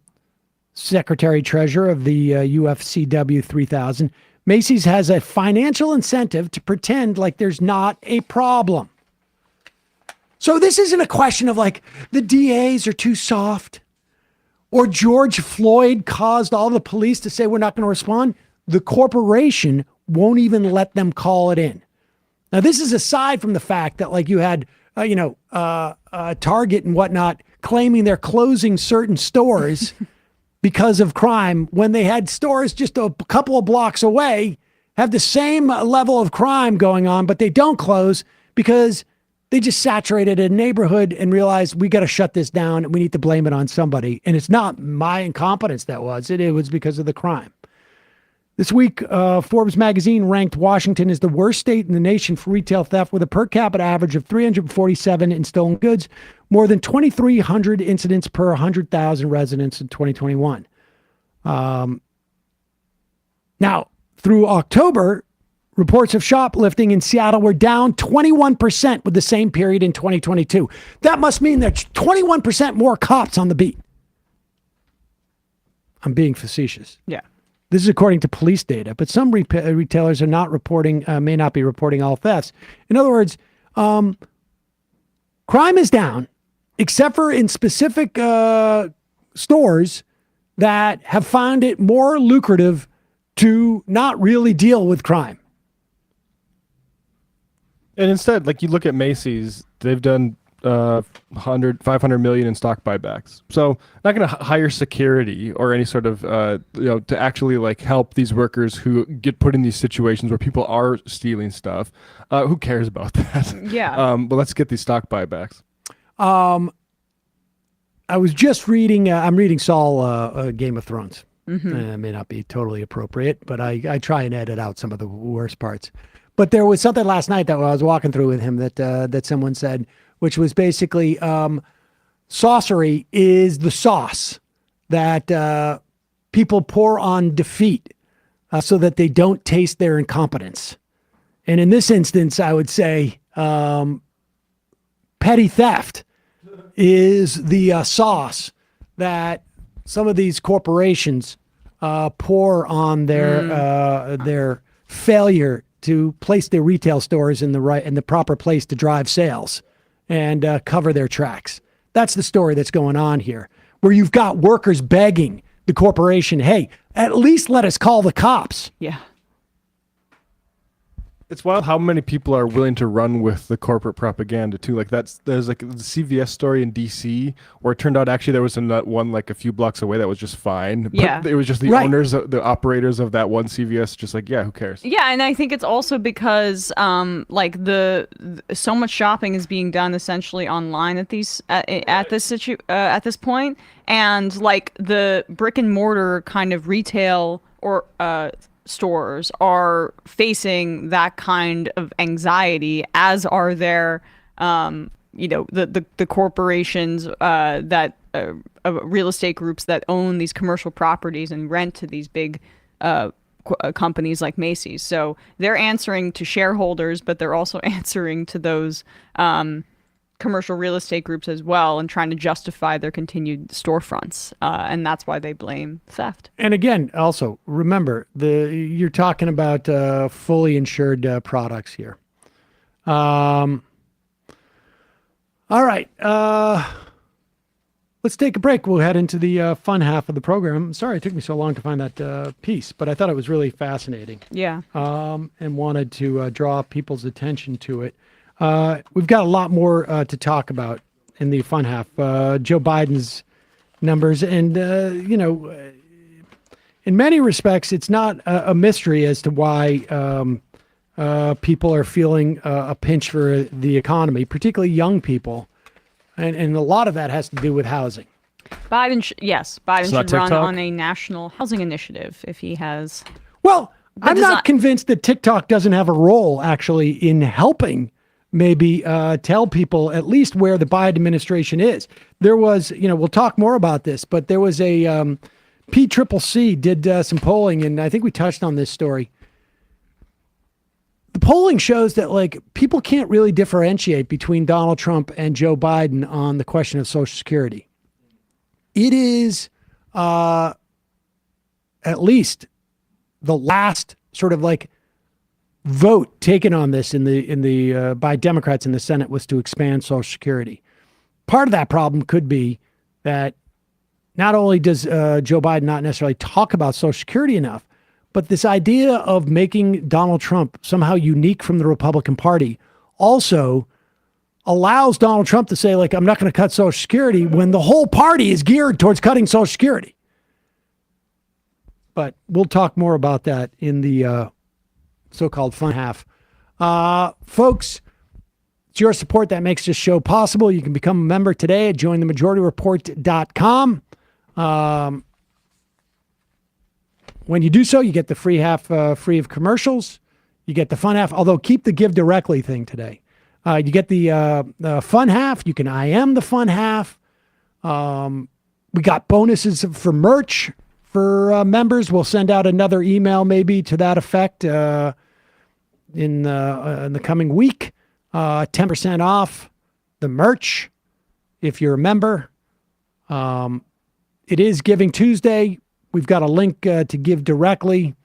Secretary Treasurer of the UFCW 3000. Macy's has a financial incentive to pretend like there's not a problem. So this isn't a question of like the DAs are too soft or George Floyd caused all the police to say we're not going to respond. The corporation won't even let them call it in. Now, this is aside from the fact that like you had, Target and whatnot claiming they're closing certain stores because of crime when they had stores just a couple of blocks away have the same level of crime going on, but they don't close because they just saturated a neighborhood and realized we got to shut this down and we need to blame it on somebody. And it's not my incompetence that was it. It was because of the crime. This week, Forbes magazine ranked Washington as the worst state in the nation for retail theft with a per capita average of 347 in stolen goods, more than 2,300 incidents per 100,000 residents in 2021. Now, through October, reports of shoplifting in Seattle were down 21% with the same period in 2022. That must mean there's 21% more cops on the beat. I'm being facetious. Yeah. This is according to police data, but some retailers are not reporting, may not be reporting all thefts. In other words, crime is down, except for in specific stores that have found it more lucrative to not really deal with crime. And instead, like you look at Macy's, they've done 500 million in stock buybacks. So not going to hire security or any sort of, to actually like help these workers who get put in these situations where people are stealing stuff. Who cares about that? Yeah. But let's get these stock buybacks. I was just reading, I'm reading Saul, Game of Thrones. It may not be totally appropriate, but I try and edit out some of the worst parts. But there was something last night that I was walking through with him that someone said, which was basically sorcery is the sauce that people pour on defeat so that they don't taste their incompetence. And in this instance, I would say petty theft is the sauce that some of these corporations pour on their failure to place their retail stores in the proper place to drive sales and cover their tracks. That's the story that's going on here, where you've got workers begging the corporation, hey, at least let us call the cops. Yeah. It's wild how many people are willing to run with the corporate propaganda too. Like there's like the CVS story in DC where it turned out actually there was one like a few blocks away that was just fine. But Yeah. it was just the owners, the operators of that one CVS, just like, yeah, who cares? Yeah, and I think it's also because like so much shopping is being done essentially online at this point, and like the brick and mortar kind of retail or stores are facing that kind of anxiety, as are their the corporations that real estate groups that own these commercial properties and rent to these big companies like Macy's. So they're answering to shareholders, but they're also answering to those commercial real estate groups as well, and trying to justify their continued storefronts. And that's why they blame theft. And again, also remember you're talking about fully insured products here. All right. Let's take a break. We'll head into the fun half of the program. Sorry it took me so long to find that piece, but I thought it was really fascinating. Yeah. And wanted to draw people's attention to it. We've got a lot more to talk about in the fun half. Joe Biden's numbers. And, in many respects, it's not a mystery as to why people are feeling a pinch for the economy, particularly young people. And a lot of that has to do with housing. Biden should run TikTok? on a national housing initiative if he has. Well, I'm does not not- convinced that TikTok doesn't have a role actually in helping maybe tell people at least where the Biden administration is. There was, we'll talk more about this, but there was a PCCC did some polling, and I think we touched on this story. The polling shows that like people can't really differentiate between Donald Trump and Joe Biden on the question of Social Security. It is at least the last sort of like vote taken on this in the by Democrats in the Senate was to expand Social Security. Part of that problem could be that not only does Joe Biden not necessarily talk about Social Security enough, but this idea of making Donald Trump somehow unique from the Republican Party also allows Donald Trump to say, like, I'm not going to cut Social Security when the whole party is geared towards cutting Social Security. But we'll talk more about that in the so-called fun half. Folks, it's your support that makes this show possible. You can become a member today at jointhemajorityreport.com. When you do so, you get the free half free of commercials. You get the fun half, although keep the give directly thing today. You get the fun half. You can IM the fun half. We got bonuses for merch for members. We'll send out another email maybe to that effect in the coming week. 10% off the merch if you're a member. It is Giving Tuesday. We've got a link to give directly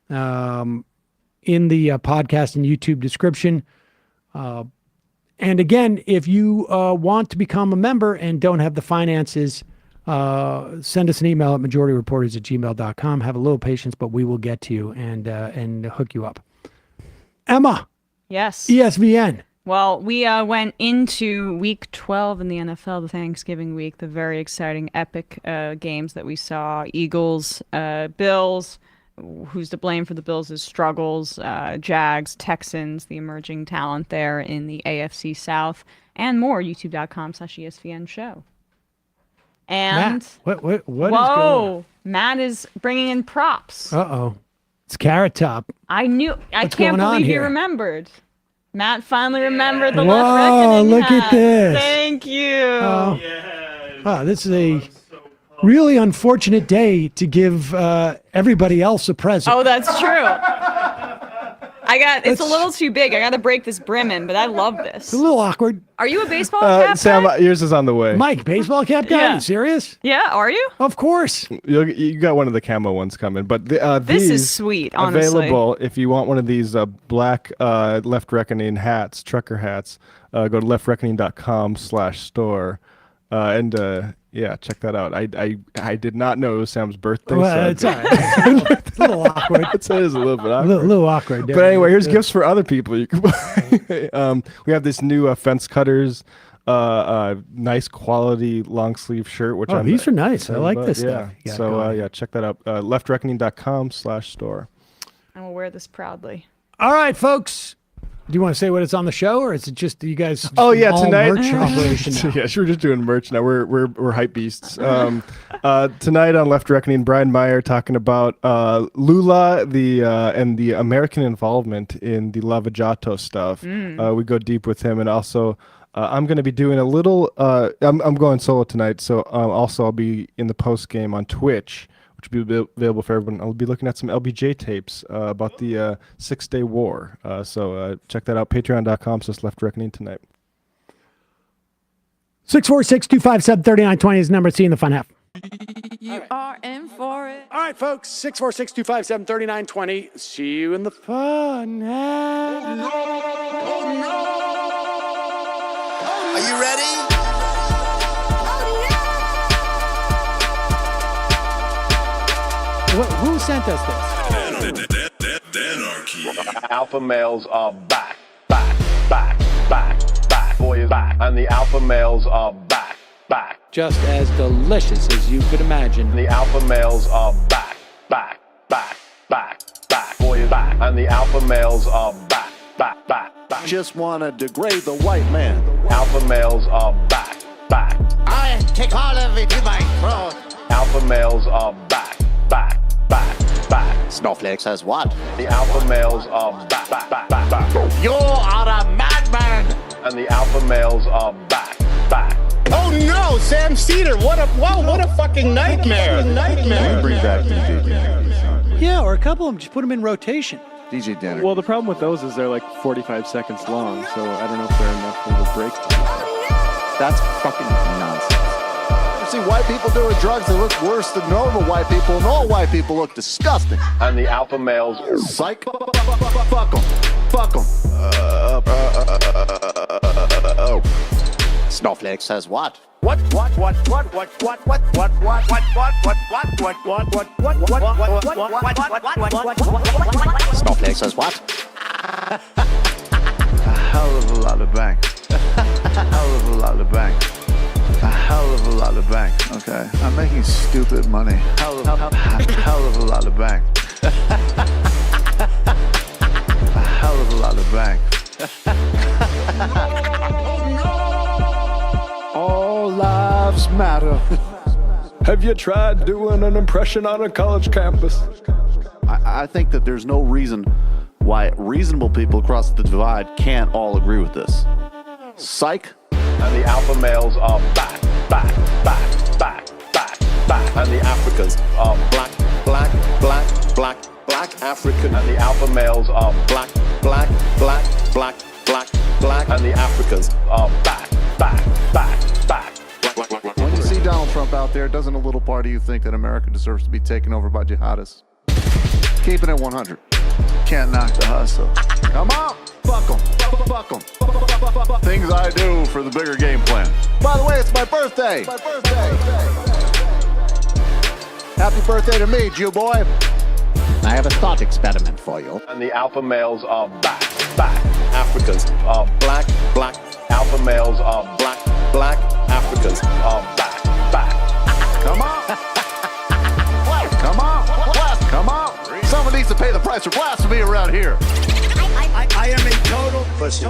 in the podcast and YouTube description. And again, if you want to become a member and don't have the finances, send us an email at majorityreporters@gmail.com. Have a little patience, but we will get to you and hook you up. Emma. Yes. ESVN. Well, we went into week 12 in the NFL, the Thanksgiving week, the very exciting, epic games that we saw. Eagles, Bills, who's to blame for the Bills' struggles, Jags, Texans, the emerging talent there in the AFC South, and more, youtube.com/ESPN show. And Matt, what is going whoa, Matt is bringing in props. on? Uh-oh. It's Carrot Top. I What's can't going on believe you here? remember. Matt finally remembered the Whoa, left reckoning look at hat. this. Thank you. Oh. Wow, this is a really unfortunate day to give everybody else a present. Oh, that's true. It's a little too big. I got to break this brim in, but I love this. It's a little awkward. Are you a baseball cap Sam, guy? yours is on the way. Mike, baseball cap guy? Yeah. You serious? Yeah, are you? Of course. You got one of the camo ones coming, but This these is sweet, honestly. available if you want one of these black Left Reckoning hats, trucker hats. Go to leftreckoning.com/store yeah, check that out. I did not know it was Sam's birthday. Well, it's so all right. It's a little awkward. it is a little bit A awkward. little awkward. But anyway, here's gifts for other people. You can buy. We have this new fence cutters, nice quality long sleeve shirt. Which these are nice. I like this yeah. stuff. you got So going. yeah, check that out. Leftreckoning.com/store. I will wear this proudly. All right, folks. Do you want to say what it's on the show, or is it just you guys? Oh yeah, all tonight. merch operation now? Yeah, we're just doing merch now. We're hype beasts. Tonight on Left Reckoning, Brian Meyer talking about Lula, and the American involvement in the Lavajato stuff. We go deep with him, and also I'm going to be doing a little. I'm going solo tonight, so also I'll be in the post game on Twitch, which will be available for everyone. I'll be looking at some LBJ tapes about the 6-Day War. So check that out. Patreon.com/Left Reckoning tonight. 646-257-3920 is the number to see in the fun half. You are in for it. All right, folks. 646-257-3920. See you in the fun half. Are you ready? Who sent us this? Alpha males are back. Boy is back. And the alpha males are back. Just as delicious as you could imagine. The alpha males are back. Boy is back. And the alpha males are back. back, back, back. Just want to degrade the white man. Alpha males are back, back. I take all of it in my throat. Alpha males are back, back, back, back. Snowflake says what? The alpha males are back, back, back, back, back. You are a madman. And the alpha males are back, back. Oh no, Sam Cedar, what a fucking nightmare. Bring back DJ. Yeah, or a couple of them, just put them in rotation. DJ Denner. Well, the problem with those is they're like 45 seconds long, so I don't know if they're enough of a break. That's fucking nonsense. You see white people doing drugs, they look worse than normal white people, and all white people look disgusting. And the alpha males Psych. Fuck them. Fuck them. Snowflake says what? Snowflake says what? A hell of a lot of bank. A hell of a lot of bank. A hell of a lot of bank. Okay, I'm making stupid money. Hell of a lot of bank. A hell of a lot of bank. All lives matter. Have you tried doing an impression on a college campus? I think that there's no reason why reasonable people across the divide can't all agree with this. Psych. and the alpha males are back, back, back, back, back, back. And the Africans are black, black, black, black, black African. And the alpha males are black, black, black, black, black, black. And the Africans are back, back, back, back. When you see Donald Trump out there, doesn't a little part of you think that America deserves to be taken over by jihadists? Keeping it 100. Can't knock the hustle. Come on, fuck 'em, fuck 'em. Things I do for the bigger game plan. By the way, it's my birthday. Happy birthday to me, Jew boy. I have a thought experiment for you. And the alpha males are back, back. Africans are black, black. Alpha males are black, black. Africans are back, back. Come on. Come on. Come on. Someone needs to pay the price for blasphemy around here. I am a total pussy.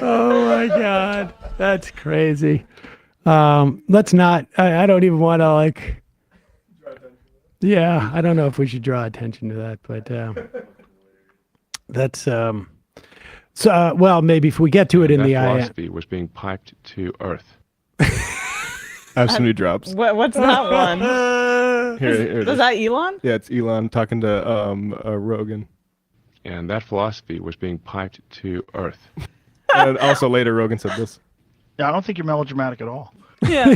Oh my God, that's crazy. Let's not. I don't even want to like. Yeah, I don't know if we should draw attention to that, but that's so. Well, maybe if we get to it in the philosophy was being piped to Earth. I have some new drops. What's that one? Here Is that Elon? Yeah, it's Elon talking to Rogan. And that philosophy was being piped to Earth. And also later, Rogan said this. Yeah, I don't think you're melodramatic at all. Yeah.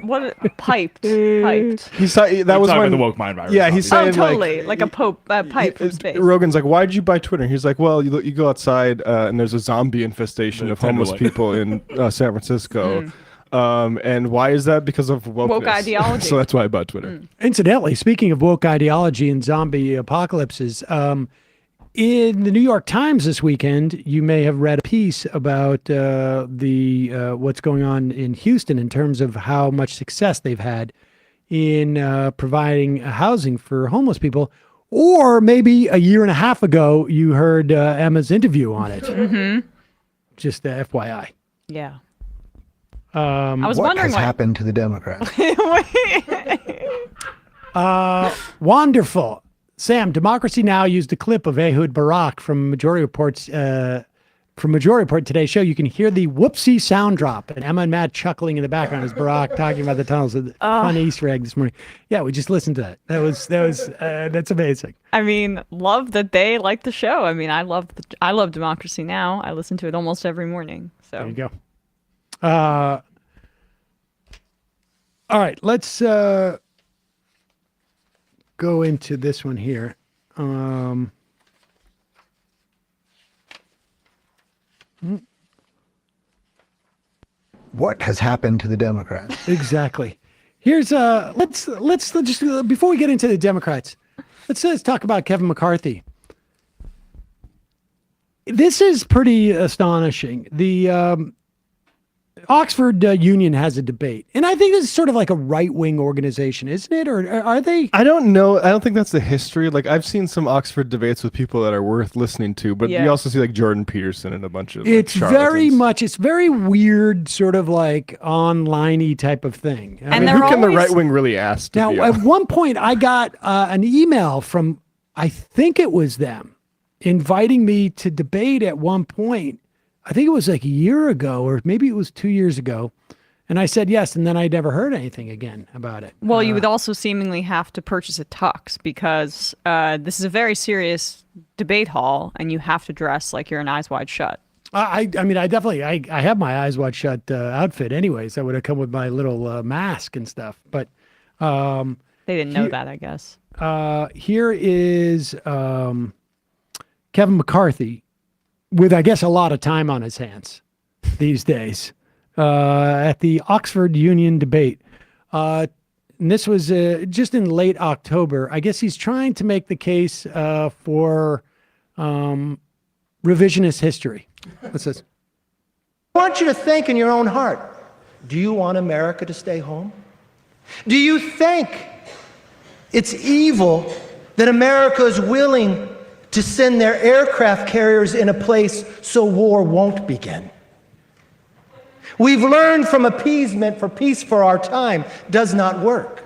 What piped? He's that was when the woke mind virus. Yeah, he's saying totally like a pipe from space. Rogan's like, why'd you buy Twitter? And he's like, well, you go outside and there's a zombie infestation of homeless people in San Francisco. And why is that? Because of wokeness. Woke ideology. So that's why I bought Twitter. Incidentally, speaking of woke ideology and zombie apocalypses, in the New York Times this weekend, you may have read a piece about the what's going on in Houston in terms of how much success they've had in providing housing for homeless people. Or maybe a year and a half ago, you heard Emma's interview on it. Mm-hmm. Just FYI. Yeah. I was wondering what has happened to the Democrats. Wonderful. Sam, Democracy Now! Used a clip of Ehud Barak from Majority Report today's show. You can hear the whoopsie sound drop and Emma and Matt chuckling in the background as Barak talking about the tunnels. Fun Easter egg this morning. Yeah, we just listened to that. That's amazing. I mean, love that they like the show. I mean, I love Democracy Now! I listen to it almost every morning. So there you go. All right, let's go into this one here. What has happened to the Democrats? Exactly. Here's let's just before we get into the Democrats, let's talk about Kevin McCarthy. This is pretty astonishing. The Oxford Union has a debate, and I think this is sort of like a right-wing organization, isn't it? Or are they? I don't know. I don't think that's the history. Like, I've seen some Oxford debates with people that are worth listening to, but you also see like Jordan Peterson and a bunch of. It's very weird, sort of like online-y type of thing. I mean, who can the right wing really ask? Now, at one point, I got an email from, I think it was them, inviting me to debate at one point. I think it was like a year ago, or maybe it was 2 years ago. And I said yes, and then I never heard anything again about it. Well, you would also seemingly have to purchase a tux because this is a very serious debate hall, and you have to dress like you're an eyes wide shut. I mean, I definitely, I have my eyes wide shut outfit anyways. I would have come with my little mask and stuff. But they didn't know that, I guess. Here is Kevin McCarthy with, I guess, a lot of time on his hands these days at the Oxford Union debate. And this was just in late October. I guess he's trying to make the case for revisionist history. What's this? I want you to think in your own heart. Do you want America to stay home? Do you think it's evil that America is willing to send their aircraft carriers in a place so war won't begin? We've learned from appeasement for peace for our time does not work.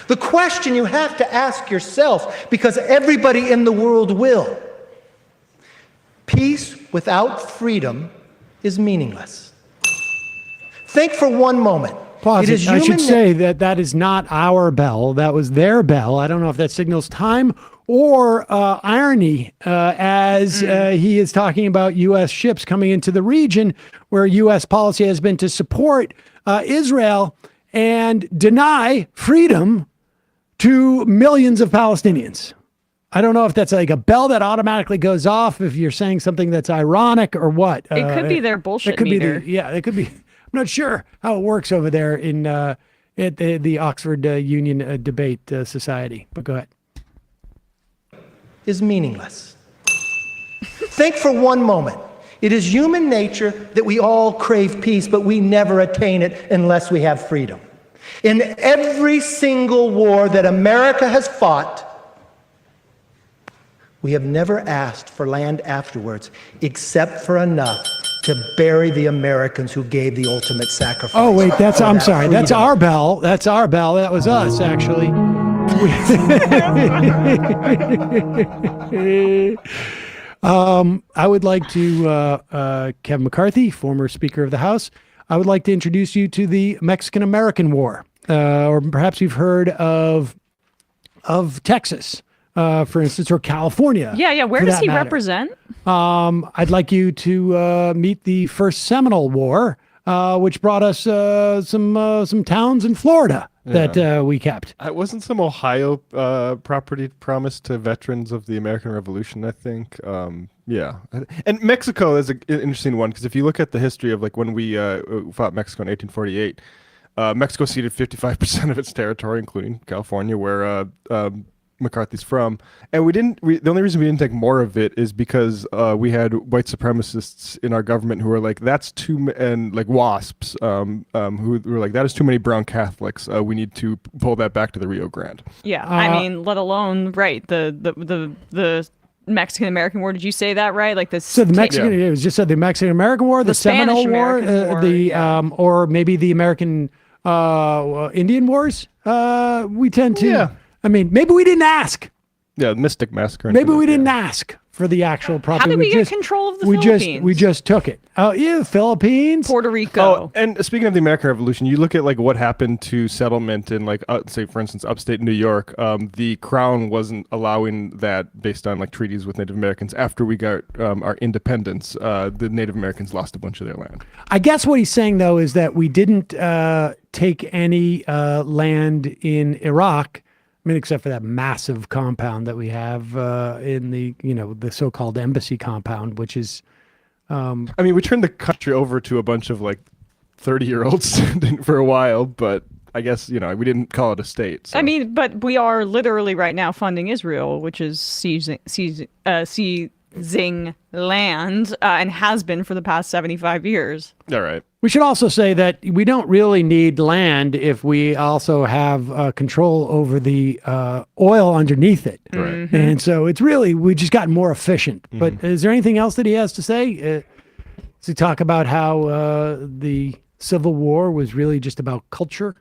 The question you have to ask yourself, because everybody in the world will, peace without freedom is meaningless. Think for one moment. Pause. I should say that is not our bell. That was their bell. I don't know if that signals time or irony as he is talking about U.S. ships coming into the region where U.S. policy has been to support Israel and deny freedom to millions of Palestinians. I don't know if that's like a bell that automatically goes off if you're saying something that's ironic or what. It could be their bullshit meter. It could be. I'm not sure how it works over there in at the Oxford Union Debate Society, but go ahead. Is meaningless. Think for one moment. It is human nature that we all crave peace, but we never attain it unless we have freedom. In every single war that America has fought, we have never asked for land afterwards, except for enough to bury the Americans who gave the ultimate sacrifice. Oh, wait, I'm sorry. That's our bell. That's our bell. That was us, actually. I would like to, Kevin McCarthy, former Speaker of the House, I would like to introduce you to the Mexican-American War. Or perhaps you've heard of Texas, for instance, or California. Yeah. Where does he represent? I'd like you to meet the First Seminole War, which brought us some towns in Florida that we kept. Wasn't some Ohio property promised to veterans of the American Revolution, I think? Yeah. And Mexico is an interesting one, because if you look at the history of like when we fought Mexico in 1848, Mexico ceded 55% of its territory, including California, where McCarthy's from, and the only reason we didn't take more of it is because we had white supremacists in our government who were like, that's too, and like WASPs, who were like, that is too many brown Catholics. We need to pull that back to the Rio Grande. Yeah, I mean, let alone the Mexican American War. Did you say that right? Like this. So the Mexican, it was just said the Mexican American War, the Seminole War, or maybe the American Indian Wars. We tend to. Yeah. I mean, maybe we didn't ask. Yeah, the Mystic Massacre. Maybe we didn't ask for the actual property. How did we get control of the Philippines? We just took it. Oh, yeah, Philippines. Puerto Rico. Oh, and speaking of the American Revolution, you look at like what happened to settlement in like, say, for instance, upstate New York. The Crown wasn't allowing that based on like treaties with Native Americans. After we got our independence, the Native Americans lost a bunch of their land. I guess what he's saying, though, is that we didn't take any land in Iraq. I mean, except for that massive compound that we have in the so-called embassy compound, which is. I mean, we turned the country over to a bunch of like 30-year-olds for a while, but I guess, we didn't call it a state. So. I mean, but we are literally right now funding Israel, which is seizing land and has been for the past 75 years. All right. We should also say that we don't really need land if we also have control over the oil underneath it. Right. And so it's really, we just gotten more efficient. But is there anything else that he has to say? Does he talk about how the Civil War was really just about culture?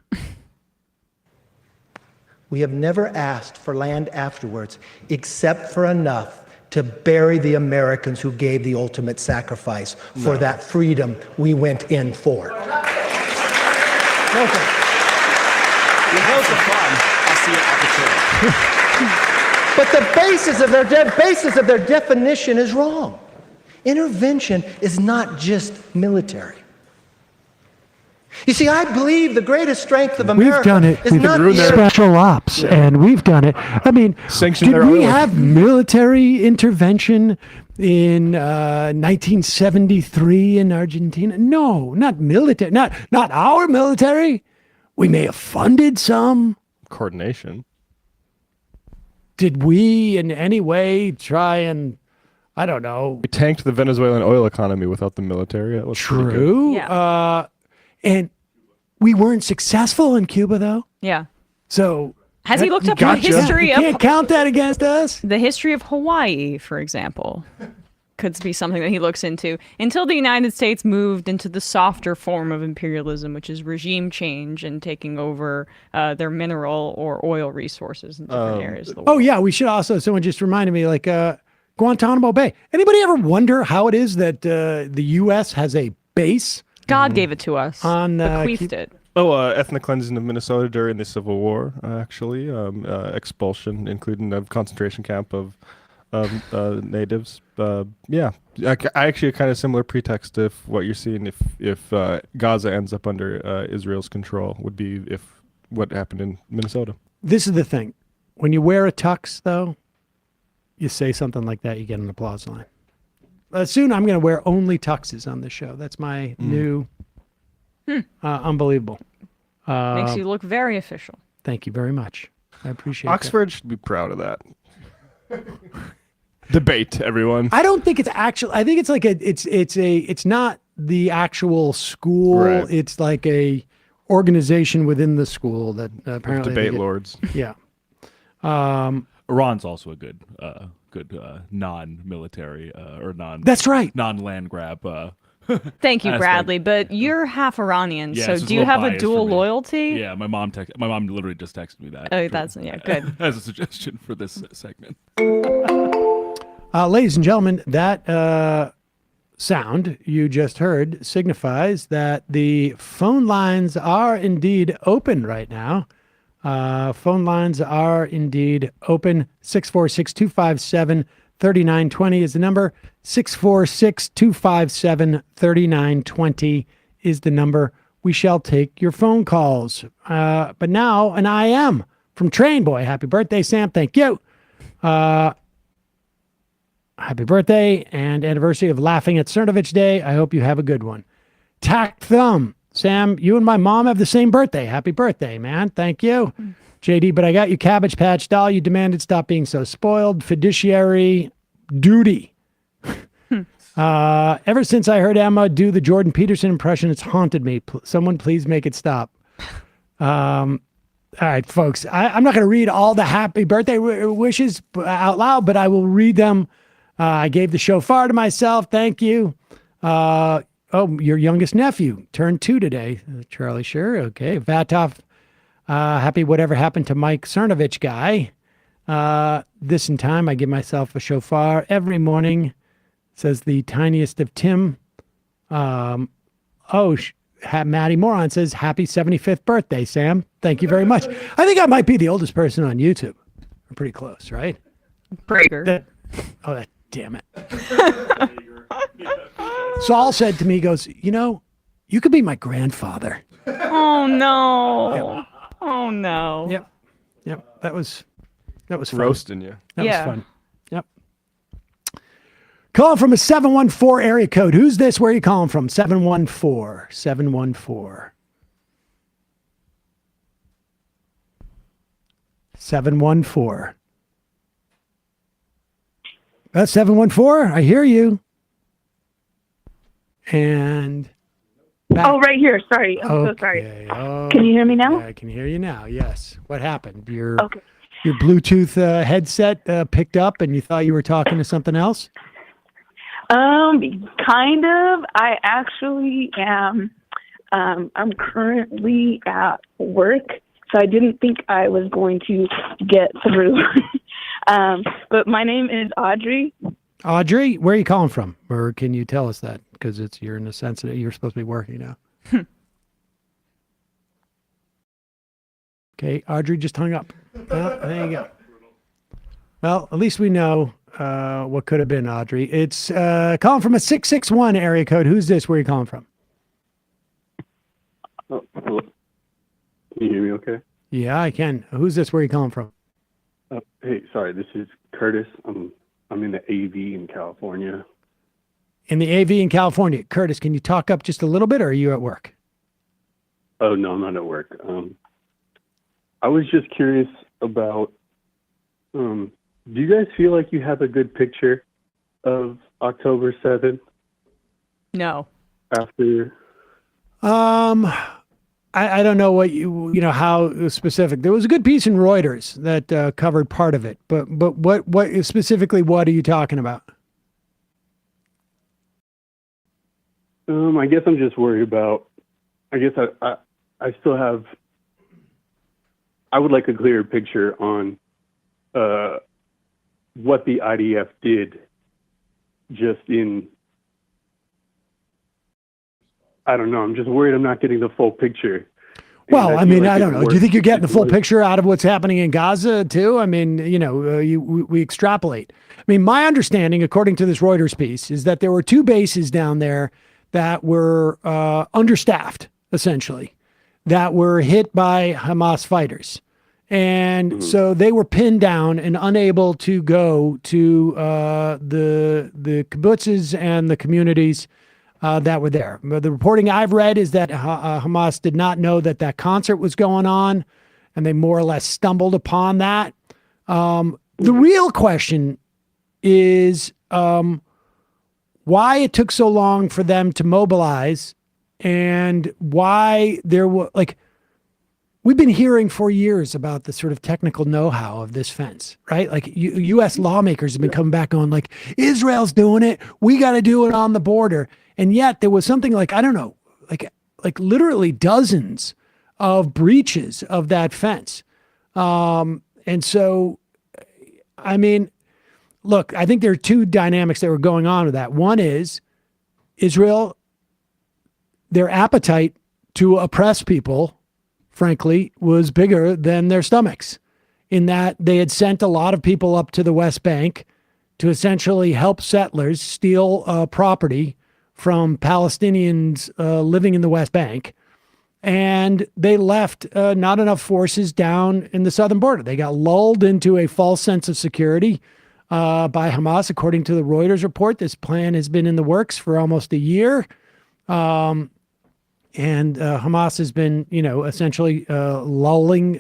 We have never asked for land afterwards, except for enough to bury the Americans who gave the ultimate sacrifice for that freedom we went in for. We hope for fun. I'll see you at the But the basis of their definition is wrong. Intervention is not just military. You see, I believe the greatest strength of America We've done it. is We've not done special ops, and we've done it. I mean, did we have military intervention in 1973 in Argentina? No, not military. Not our military. We may have funded some. Coordination. Did we in any way try and, I don't know. We tanked the Venezuelan oil economy without the military. That was pretty good. True. Yeah. And we weren't successful in Cuba, though. Yeah. So has he looked up the history of? Can't count that against us. The history of Hawaii, for example, could be something that he looks into. Until the United States moved into the softer form of imperialism, which is regime change and taking over their mineral or oil resources in different areas of the world. Oh yeah, we should also. Someone just reminded me, like Guantanamo Bay. Anybody ever wonder how it is that the U.S. has a base? God gave it to us. Bequeathed it. Ethnic cleansing of Minnesota during the Civil War, actually. Expulsion, including a concentration camp of natives. Yeah, I actually a kind of similar pretext if what you're seeing if Gaza ends up under Israel's control would be if what happened in Minnesota. This is the thing. When you wear a tux, though, you say something like that, you get an applause line. Soon I'm going to wear only tuxes on this show. That's my new unbelievable. Makes you look very official. Thank you very much. I appreciate Oxford should be proud of that. Debate, everyone. I don't think it's actually. I think it's like it's not the actual school. Right. It's like a organization within the school that apparently debate lords. Yeah. Iran's also a good non-military or non. That's right. Non-land grab. Thank you, aspect. Bradley. But you're half Iranian, Yeah, so it's do you have a biased dual for me. loyalty? Yeah, my mom literally just texted me that. Oh, that's good. As a suggestion for this segment. Ladies and gentlemen, that sound you just heard signifies that the phone lines are indeed open right now. Phone lines are indeed open. 646-257-3920 is the number. 646-257-3920 is the number. We shall take your phone calls. But now, an IM from Train Boy. Happy birthday, Sam. Thank you. Happy birthday and anniversary of Laughing at Cernovich Day. I hope you have a good one. Tack Thumb. Sam, you and my mom have the same birthday. Happy birthday, man. Thank you. JD, but I got you Cabbage Patch Doll. You demanded stop being so spoiled. Fiduciary duty. Ever since I heard Emma do the Jordan Peterson impression, it's haunted me. Someone please make it stop. All right, folks. I'm not going to read all the happy birthday wishes out loud, but I will read them. I gave the shofar to myself. Thank you. Your youngest nephew turned 2 today. Charlie Sure. Okay. Vatov. Happy whatever happened to Mike Cernovich guy. This in time, I give myself a shofar every morning. Says the tiniest of Tim. Maddie Moron says, happy 75th birthday, Sam. Thank you very much. I think I might be the oldest person on YouTube. We're pretty close, right? Breaker. Damn it. Saul said to me, he goes, you could be my grandfather. Oh, no. Yep. Oh, no. Yep. That was fun. Roasting you. That was fun. Yep. Calling from a 714 area code. Who's this? Where are you calling from? 714. 714. 714, I hear you. And back. Oh, right here. Sorry. I'm so sorry. Can you hear me now? Yeah, I can hear you now. Yes. What happened? Your Okay. Bluetooth headset picked up and you thought you were talking to something else? Kind of. I actually am. I'm currently at work, so I didn't think I was going to get through. But my name is Audrey. Audrey, where are you calling from? Or can you tell us that? Because you're in a sense that you're supposed to be working now. Okay, Audrey just hung up. Well, there you go. Well, at least we know what could have been, Audrey. It's calling from a 661 area code. Who's this? Where are you calling from? Oh, hello. Can you hear me okay? Yeah, I can. Who's this? Where are you calling from? Hey, sorry, this is Curtis. I'm in the AV in California. In the AV in California. Curtis, can you talk up just a little bit, or are you at work? Oh, no, I'm not at work. I was just curious about, do you guys feel like you have a good picture of October 7th? No. After? I don't know what how specific. There was a good piece in Reuters that covered part of it, but what specifically, what are you talking about? I guess I'm just worried about, I guess I still have, I would like a clearer picture on what the IDF did just in, I don't know, I'm just worried I'm not getting the full picture. Well, I mean, I don't know. Do you think you're getting the full picture out of what's happening in Gaza too? I mean, we extrapolate. I mean, my understanding, according to this Reuters piece, is that there were 2 bases down there that were understaffed, essentially, that were hit by Hamas fighters. And so they were pinned down and unable to go to the kibbutzes and the communities that were there. The reporting I've read is that Hamas did not know that concert was going on, and they more or less stumbled upon that. The real question is why it took so long for them to mobilize, and why there were, we've been hearing for years about the sort of technical know-how of this fence, right? Like U.S. lawmakers have been coming back on, like, Israel's doing it, we got to do it on the border. And yet there was something like, I don't know, like literally dozens of breaches of that fence. And so, I mean, look, I think there are 2 dynamics that were going on with that. One is Israel, their appetite to oppress people, frankly, was bigger than their stomachs, in that they had sent a lot of people up to the West Bank to essentially help settlers steal property from Palestinians living in the West Bank. And they left not enough forces down in the southern border. They got lulled into a false sense of security by Hamas. According to the Reuters report, this plan has been in the works for almost a year. And Hamas has been, essentially lulling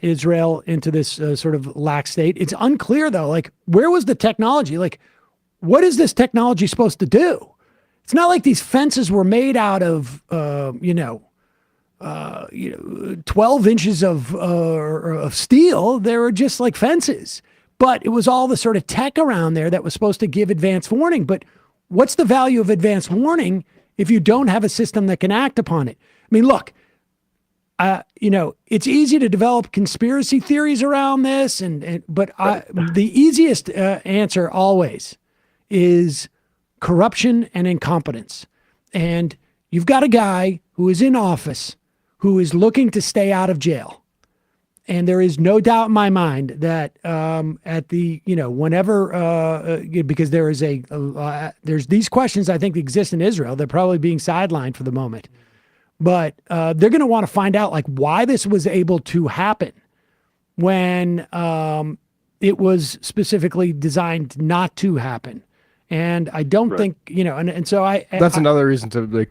Israel into this sort of lax state. It's unclear, though, like, where was the technology? Like, what is this technology supposed to do? It's not like these fences were made out of, 12 inches of steel. They were just like fences. But it was all the sort of tech around there that was supposed to give advance warning. But what's the value of advance warning if you don't have a system that can act upon it? I mean, look, it's easy to develop conspiracy theories around this, but the easiest answer always is corruption and incompetence. And you've got a guy who is in office who is looking to stay out of jail. And there is no doubt in my mind that at the, whenever, because there is there's these questions I think exist in Israel. They're probably being sidelined for the moment. But they're going to want to find out, like, why this was able to happen when it was specifically designed not to happen. And I don't think, and so That's another reason to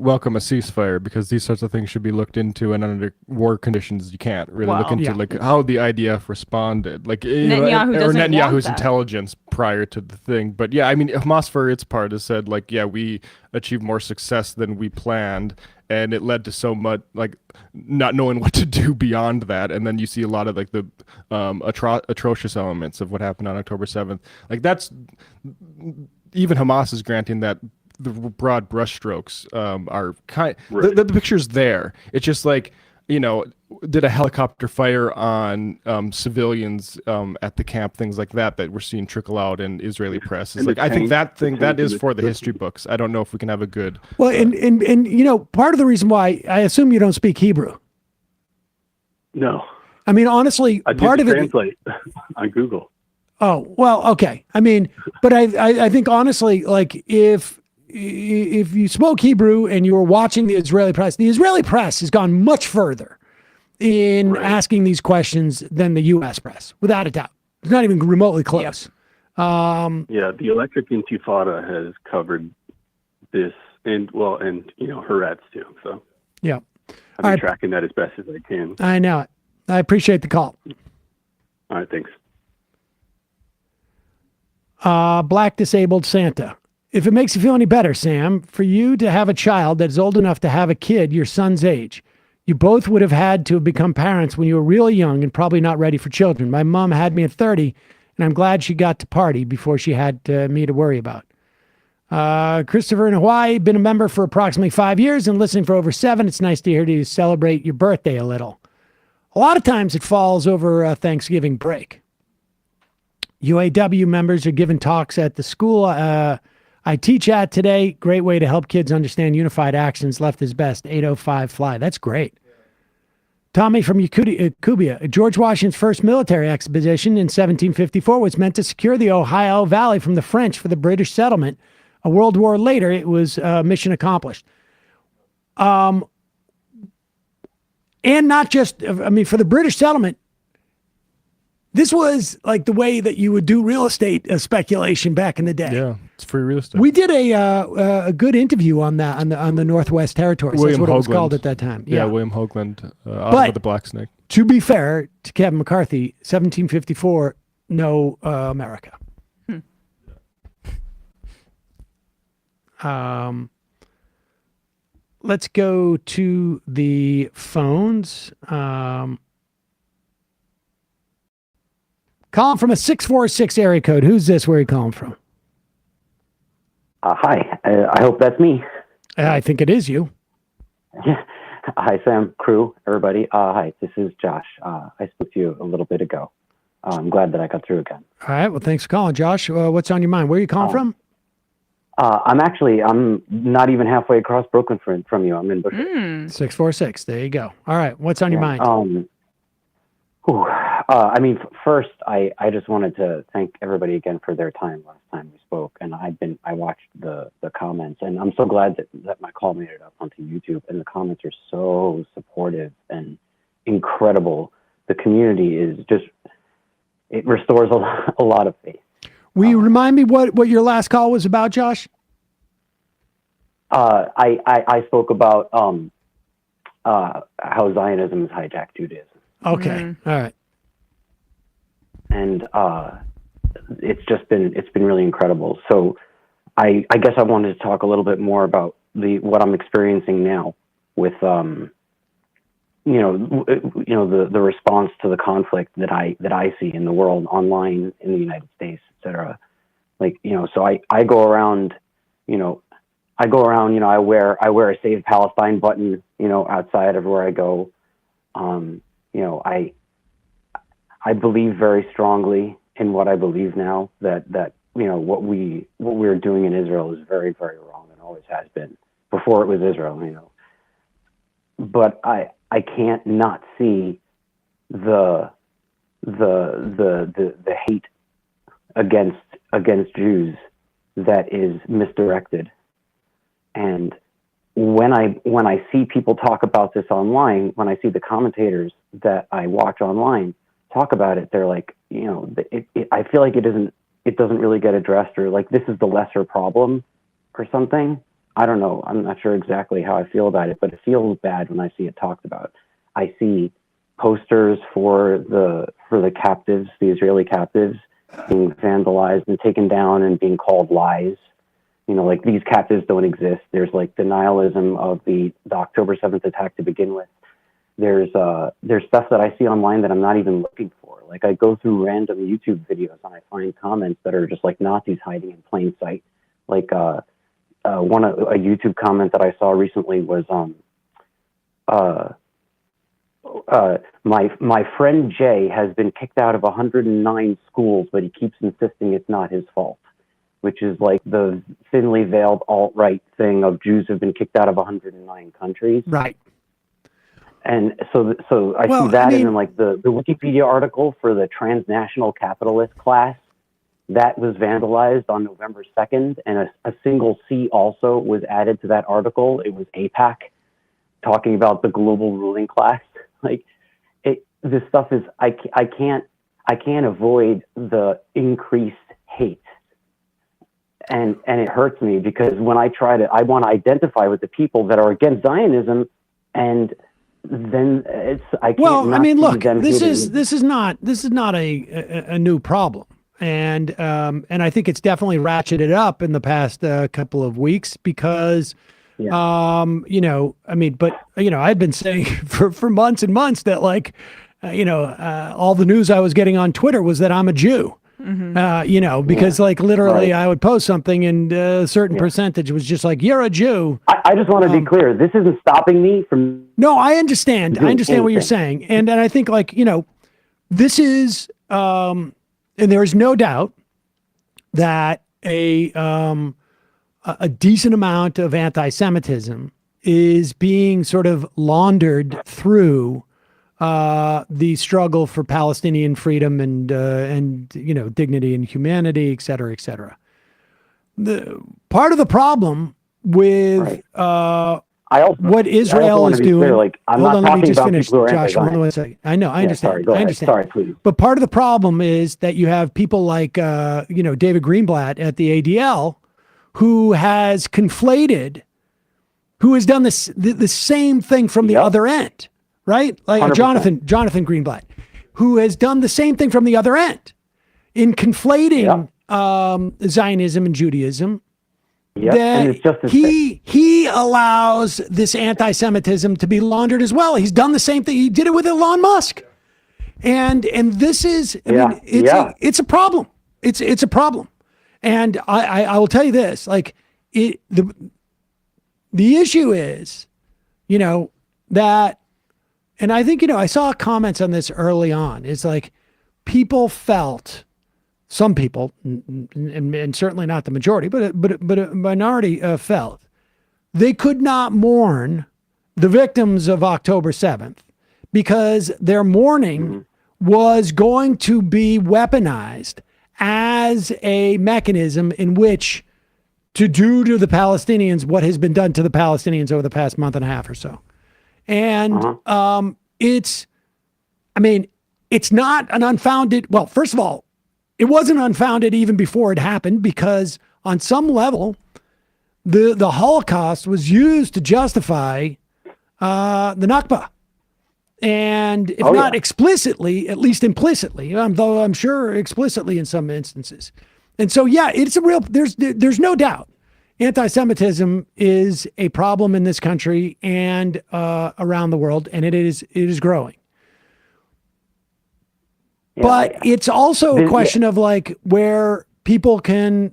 welcome a ceasefire, because these sorts of things should be looked into, and under war conditions you can't really look into how the IDF responded, or Netanyahu's intelligence prior to the thing. But yeah, I mean, Hamas for its part has said we achieved more success than we planned, and it led to so much not knowing what to do beyond that. And then you see a lot of the atrocious elements of what happened on October 7th. That's even Hamas is granting that the broad brushstrokes are kind. The picture's there. It's just did a helicopter fire on civilians at the camp, things like that we're seeing trickle out in Israeli press. It's I think that is for the history books. I don't know if we can have a good. Well, and part of the reason why, I assume you don't speak Hebrew. No. I mean, honestly, part of translate on Google. Oh, well, okay. I mean, but I think honestly, if you spoke Hebrew and you were watching the Israeli press has gone much further in asking these questions than the U.S. press, without a doubt. It's not even remotely close. The Electric Intifada has covered this, and Haaretz too. So yeah, I've been tracking that as best as I can. I know it. I appreciate the call. All right, thanks. Black disabled Santa. If it makes you feel any better, Sam, for you to have a child that is old enough to have a kid your son's age, you both would have had to have become parents when you were really young and probably not ready for children. My mom had me at 30, and I'm glad she got to party before she had me to worry about. Christopher in Hawaii, been a member for approximately 5 years and listening for over 7. It's nice to hear you celebrate your birthday a little. A lot of times it falls over Thanksgiving break. UAW members are giving talks at the school I teach at today. Great way to help kids understand unified actions. Left is best. 805 fly. That's great. Tommy from Cubia. George Washington's first military expedition in 1754 was meant to secure the Ohio Valley from the French for the British settlement. A world war later, it was mission accomplished. And not just, for the British settlement, this was the way that you would do real estate speculation back in the day. Yeah, it's free real estate. We did a good interview on that on the Northwest Territories. That's what it was called at that time. Yeah, William Hoagland, with the Black Snake. To be fair to Kevin McCarthy, 1754, no America. Let's go to the phones. Calling from a 646 area code. Who's this? Where are you calling from? Hi. I hope that's me. I think it is you. Hi, Sam, crew, everybody. Hi, this is Josh. I spoke to you a little bit ago. I'm glad that I got through again. All right. Well, thanks for calling, Josh. What's on your mind? Where are you calling from? I'm not even halfway across Brooklyn from you. I'm in Bushwick. 646. There you go. All right. What's on your mind? First, I just wanted to thank everybody again for their time last time we spoke, and I watched the comments, and I'm so glad that my call made it up onto YouTube, and the comments are so supportive and incredible. The community is it restores a lot of faith. Will you remind me what your last call was about, Josh? I spoke about how Zionism has hijacked Judaism. Okay. All right. And it's been really incredible. So I guess I wanted to talk a little bit more about what I'm experiencing now with the response to the conflict that I see in the world, online, in the United States, etc. So I go around, I wear a Save Palestine button, outside everywhere I go. I believe very strongly in what I believe now, that what we're doing in Israel is very, very wrong and always has been before it was Israel, But I can't not see the hate against Jews that is misdirected. And when I see people talk about this online, when I see the commentators that I watch online talk about it, they're like, I feel like it isn't it doesn't really get addressed, or like this is the lesser problem or something. I don't know. I'm not sure exactly how I feel about it, but it feels bad when I see it talked about. I see posters for the captives, the Israeli captives, being vandalized and taken down and being called lies. You know, like these captives don't exist. There's like denialism of the October 7th attack to begin with. There's stuff that I see online that I'm not even looking for. Like I go through random YouTube videos and I find comments that are just like Nazis hiding in plain sight. Like a YouTube comment that I saw recently was my friend Jay has been kicked out of 109 schools, but he keeps insisting it's not his fault, which is like the thinly veiled alt-right thing of Jews have been kicked out of 109 countries. Right. And so I see that, and then like the Wikipedia article for the transnational capitalist class, that was vandalized on November 2nd, and a single C also was added to that article. It was APAC, talking about the global ruling class. Like, this stuff is, I can't avoid the increased hate. And it hurts me because when I want to identify with the people that are against Zionism, and then I can't. Well, I mean, see look, them this hitting. is not a new problem. And I think it's definitely ratcheted up in the past couple of weeks because, you know, I mean, but, you know, I'd been saying for months and months that like, all the news I was getting on Twitter was that I'm a Jew, you know, because like literally I would post something and a certain percentage was just like, you're a Jew. I just want to be clear. This isn't stopping me from. No, I understand. I understand what you're anything. saying. And I think like, you know, this is, and there is no doubt that a decent amount of anti-Semitism is being sort of laundered through the struggle for Palestinian freedom and you know, dignity and humanity, et cetera, et cetera. The part of the problem with what Israel is doing. Clear, like, I'm hold not on, let me talking just about finish, people who are Josh. Hold on anti-Zionist. one second. I know, I understand. Sorry, go I ahead. understand. Sorry, please. But part of the problem is that you have people like you know, David Greenblatt at the ADL, who has conflated, who has done this the same thing from the other end, right? Like 100%. Jonathan Greenblatt, who has done the same thing from the other end in conflating Zionism and Judaism. Yep. And it's just as he allows this anti-Semitism to be laundered as well. He's done the same thing. He did it with Elon Musk, and this is, I mean, it's a problem. It's a problem, and I will tell you this: like the issue is, you know, that, and I think, you know, I saw comments on this early on. It's like people felt. Some people, and certainly not the majority, but a minority felt they could not mourn the victims of October 7th because their mourning was going to be weaponized as a mechanism in which to do to the Palestinians what has been done to the Palestinians over the past month and a half or so. And it's not an unfounded, well, first of all, it wasn't unfounded even before it happened, because on some level, the Holocaust was used to justify the Nakba. And if not explicitly, at least implicitly, though I'm sure explicitly in some instances. And so, yeah, it's a real, there's no doubt anti-Semitism is a problem in this country and around the world, and it is growing. But it's also a question of like where people can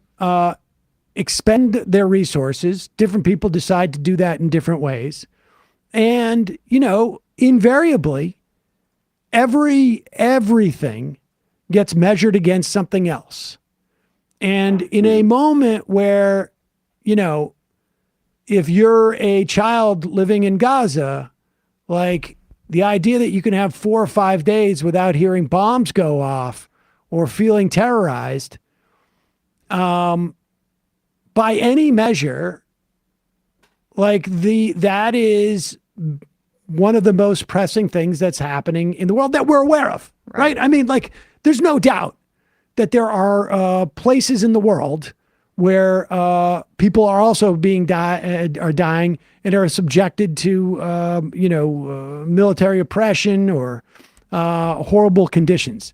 expend their resources. Different people decide to do that in different ways. And, you know, invariably, everything gets measured against something else. And in a moment where, you know, if you're a child living in Gaza, like, the idea that you can have 4 or 5 days without hearing bombs go off or feeling terrorized, by any measure, like that is one of the most pressing things that's happening in the world that we're aware of, right? I mean, like, there's no doubt that there are places in the world where people are also are dying and are subjected to military oppression or horrible conditions.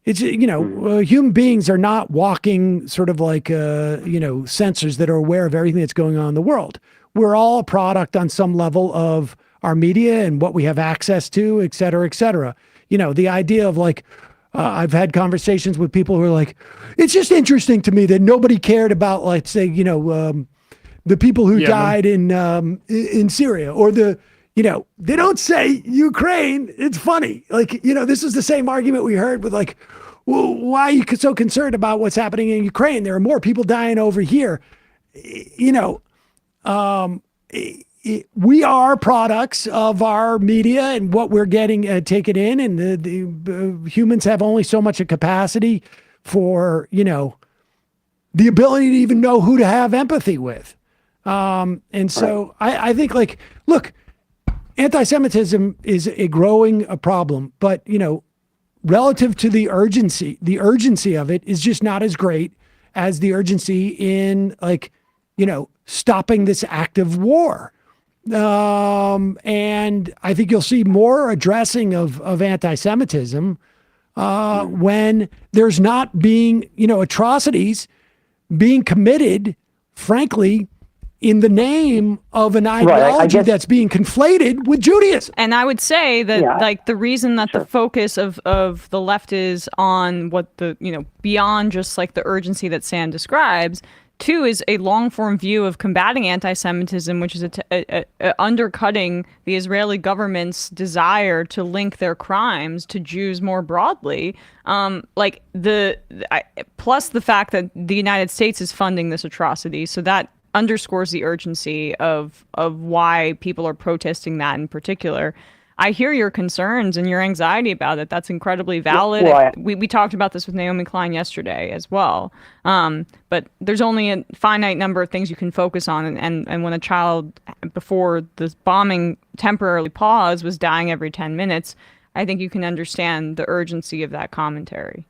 It's human beings are not walking sort of like sensors that are aware of everything that's going on in the world. We're all a product on some level of our media and what we have access to, et cetera, et cetera. The idea of like, I've had conversations with people who are like, it's just interesting to me that nobody cared about, like, say, the people who died in Syria, or they don't say Ukraine. It's funny. Like, this is the same argument we heard with like, well, why are you so concerned about what's happening in Ukraine? There are more people dying over here. We are products of our media and what we're getting taken in, and the humans have only so much a capacity for the ability to even know who to have empathy with. And so I think, like, look, anti-Semitism is a growing problem, but relative to the urgency of it is just not as great as the urgency in, like, stopping this active war. And I think you'll see more addressing of anti-Semitism when there's not being, atrocities being committed, frankly, in the name of an ideology that's being conflated with Judaism. And I would say that, like, the reason that the focus of the left is on what beyond just like the urgency that Sam describes, two is a long-form view of combating anti-Semitism, which is undercutting the Israeli government's desire to link their crimes to Jews more broadly. Plus the fact that the United States is funding this atrocity, so that underscores the urgency of why people are protesting that in particular. I hear your concerns and your anxiety about it. That's incredibly valid. We talked about this with Naomi Klein yesterday as well. But there's only a finite number of things you can focus on. And when a child, before this bombing temporarily paused, was dying every 10 minutes, I think you can understand the urgency of that commentary.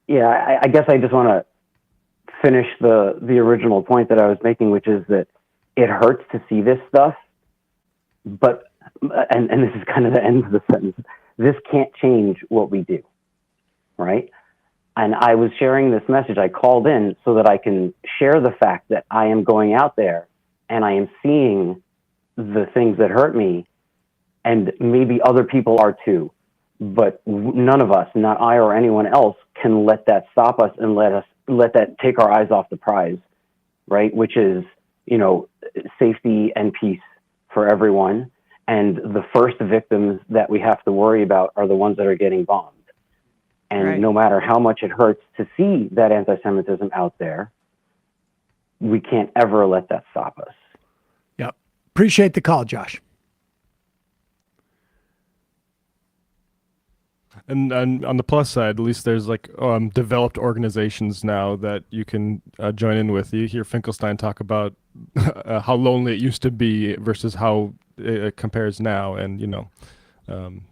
Yeah, I guess I just want to finish the original point that I was making, which is that it hurts to see this stuff, but and this is kind of the end of the sentence, this can't change what we do, right? And I was sharing this message. I called in so that I can share the fact that I am going out there and I am seeing the things that hurt me, and maybe other people are too, but none of us, not I or anyone else, can let that stop us and let that take our eyes off the prize, right? Which is, safety and peace for everyone. And the first victims that we have to worry about are the ones that are getting bombed. And no matter how much it hurts to see that anti-Semitism out there, we can't ever let that stop us. Yep. Appreciate the call, Josh. And on the plus side, at least there's like developed organizations now that you can join in with. You hear Finkelstein talk about how lonely it used to be versus how it compares now, and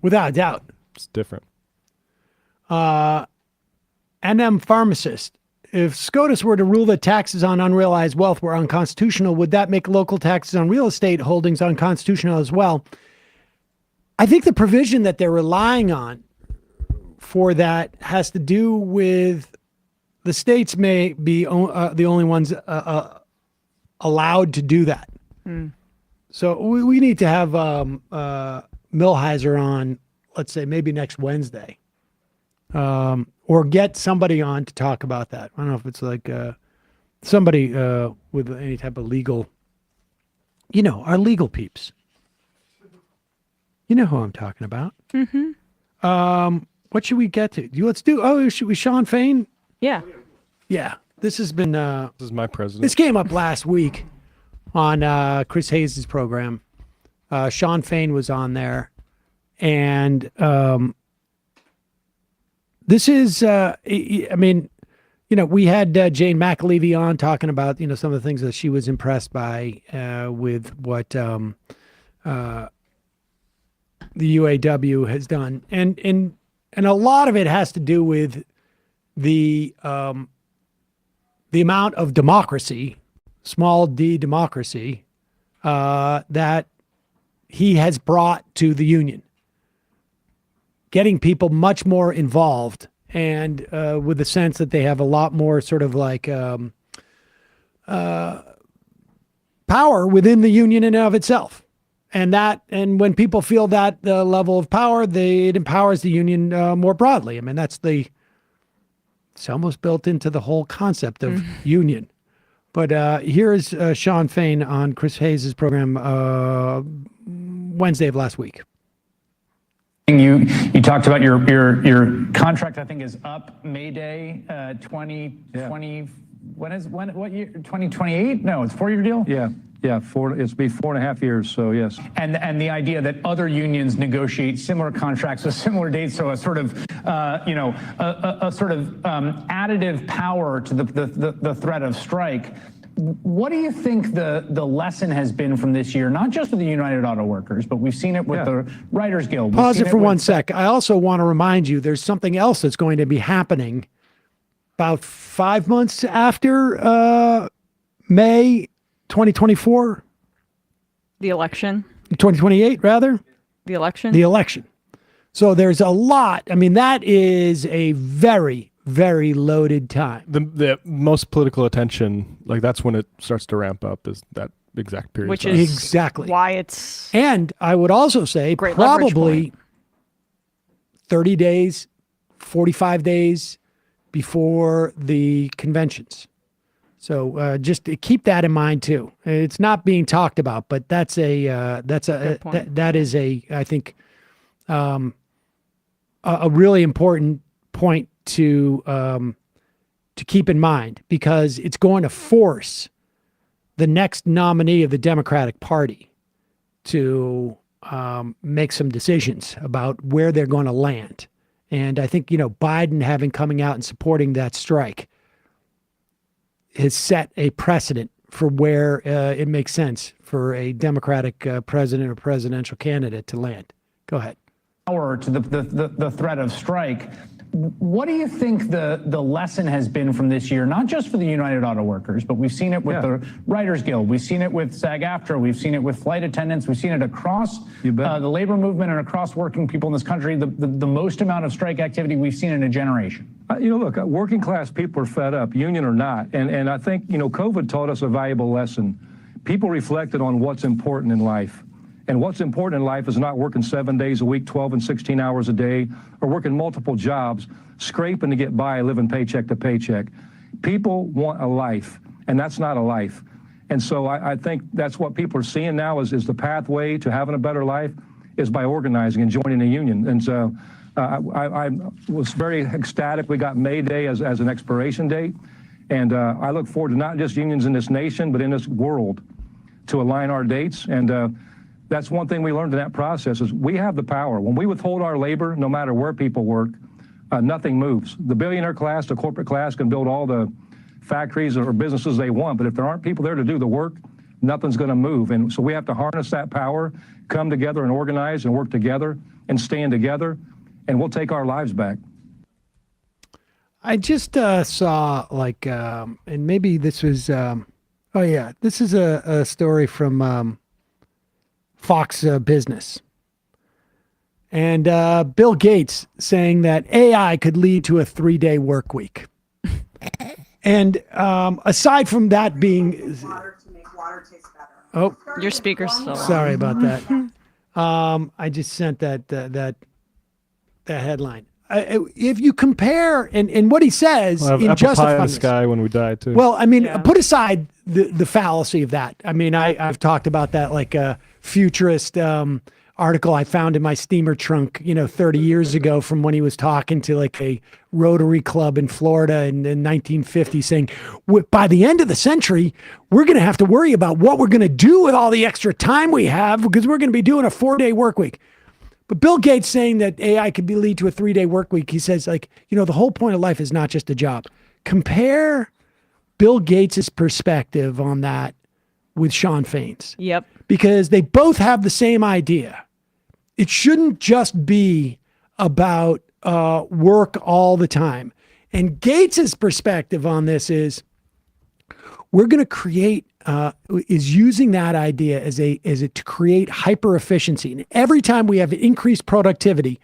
without a doubt, it's different. NM Pharmacist, if SCOTUS were to rule that taxes on unrealized wealth were unconstitutional, would that make local taxes on real estate holdings unconstitutional as well? I think the provision that they're relying on for that has to do with the states may be the only ones allowed to do that. So we need to have Millhiser on, let's say maybe next Wednesday, or get somebody on to talk about that. I don't know if it's like somebody with any type of legal, our legal peeps. You know who I'm talking about. Mm-hmm. What should we get to? Let's do. Should we Sean Fain? Yeah. Yeah. This has been. This is my president. This came up last week on Chris Hayes' program. Sean Fain was on there, and this is. I mean, we had Jane McAlevey on talking about some of the things that she was impressed by with what the UAW has done, and a lot of it has to do with the amount of democracy, small d democracy, that he has brought to the union, getting people much more involved and with the sense that they have a lot more sort of like power within the union in and of itself. And when people feel that level of power, it empowers the union more broadly. I mean, it's almost built into the whole concept of union. But here is Sean Fain on Chris Hayes' program Wednesday of last week. You talked about your contract, I think, is up May Day 2020. What year? 2028? No, it's a 4-year deal? Yeah. It's be 4.5 years. So yes. And the idea that other unions negotiate similar contracts with similar dates, so a sort of additive power to the threat of strike. What do you think the lesson has been from this year, not just with the United Auto Workers, but we've seen it with the Writers Guild. Pause it for 1 sec. I also want to remind you there's something else that's going to be happening about 5 months after May 2024. The election. 2028, rather. The election. The election. So there's a lot. I mean, that is a very, very loaded time. The most political attention, like that's when it starts to ramp up, is that exact period. Which is exactly why it's. And I would also say probably 30 days, 45 days before the conventions. So just to keep that in mind too. It's not being talked about, but that is I think a really important point to keep in mind, because it's going to force the next nominee of the Democratic Party to make some decisions about where they're going to land. And I think, Biden coming out and supporting that strike has set a precedent for where it makes sense for a Democratic president or presidential candidate to land. Go ahead. Power to the threat of strike. What do you think the lesson has been from this year, not just for the United Auto Workers, but we've seen it with the Writers Guild, we've seen it with SAG-AFTRA, we've seen it with flight attendants, we've seen it across the labor movement and across working people in this country, the most amount of strike activity we've seen in a generation. Look, working class people are fed up, union or not. And I think, COVID taught us a valuable lesson. People reflected on what's important in life. And what's important in life is not working 7 days a week, 12 and 16 hours a day, or working multiple jobs, scraping to get by, living paycheck to paycheck. People want a life, and that's not a life. And so I think that's what people are seeing now is the pathway to having a better life is by organizing and joining a union. And so I was very ecstatic we got May Day as an expiration date. And I look forward to not just unions in this nation, but in this world to align our dates. And that's one thing we learned in that process is we have the power. When we withhold our labor, no matter where people work, nothing moves. The billionaire class, the corporate class can build all the factories or businesses they want, but if there aren't people there to do the work, nothing's going to move. And so we have to harness that power, come together and organize and work together and stand together, and we'll take our lives back. I just saw and maybe this was, this is a story from Fox Business. And Bill Gates saying that AI could lead to a 3-day work week. And aside from that being... Oh, your speaker's still on. Sorry about that. I just sent that headline. If you compare, and what he says in justifying the sky when we die too. Well, I mean, put aside the fallacy of that. I mean, I've talked about that like a futurist article I found in my steamer trunk, 30 years ago from when he was talking to like a Rotary Club in Florida in 1950, saying, by the end of the century, we're going to have to worry about what we're going to do with all the extra time we have because we're going to be doing a 4-day work week. But Bill Gates saying that AI could lead to a 3-day work week, he says, the whole point of life is not just a job. Compare Bill Gates's perspective on that with Sean Fain's. Yep. Because they both have the same idea. It shouldn't just be about work all the time. And Gates's perspective on this is we're going to create, is using that idea as a to create hyper efficiency. And every time we have increased productivity,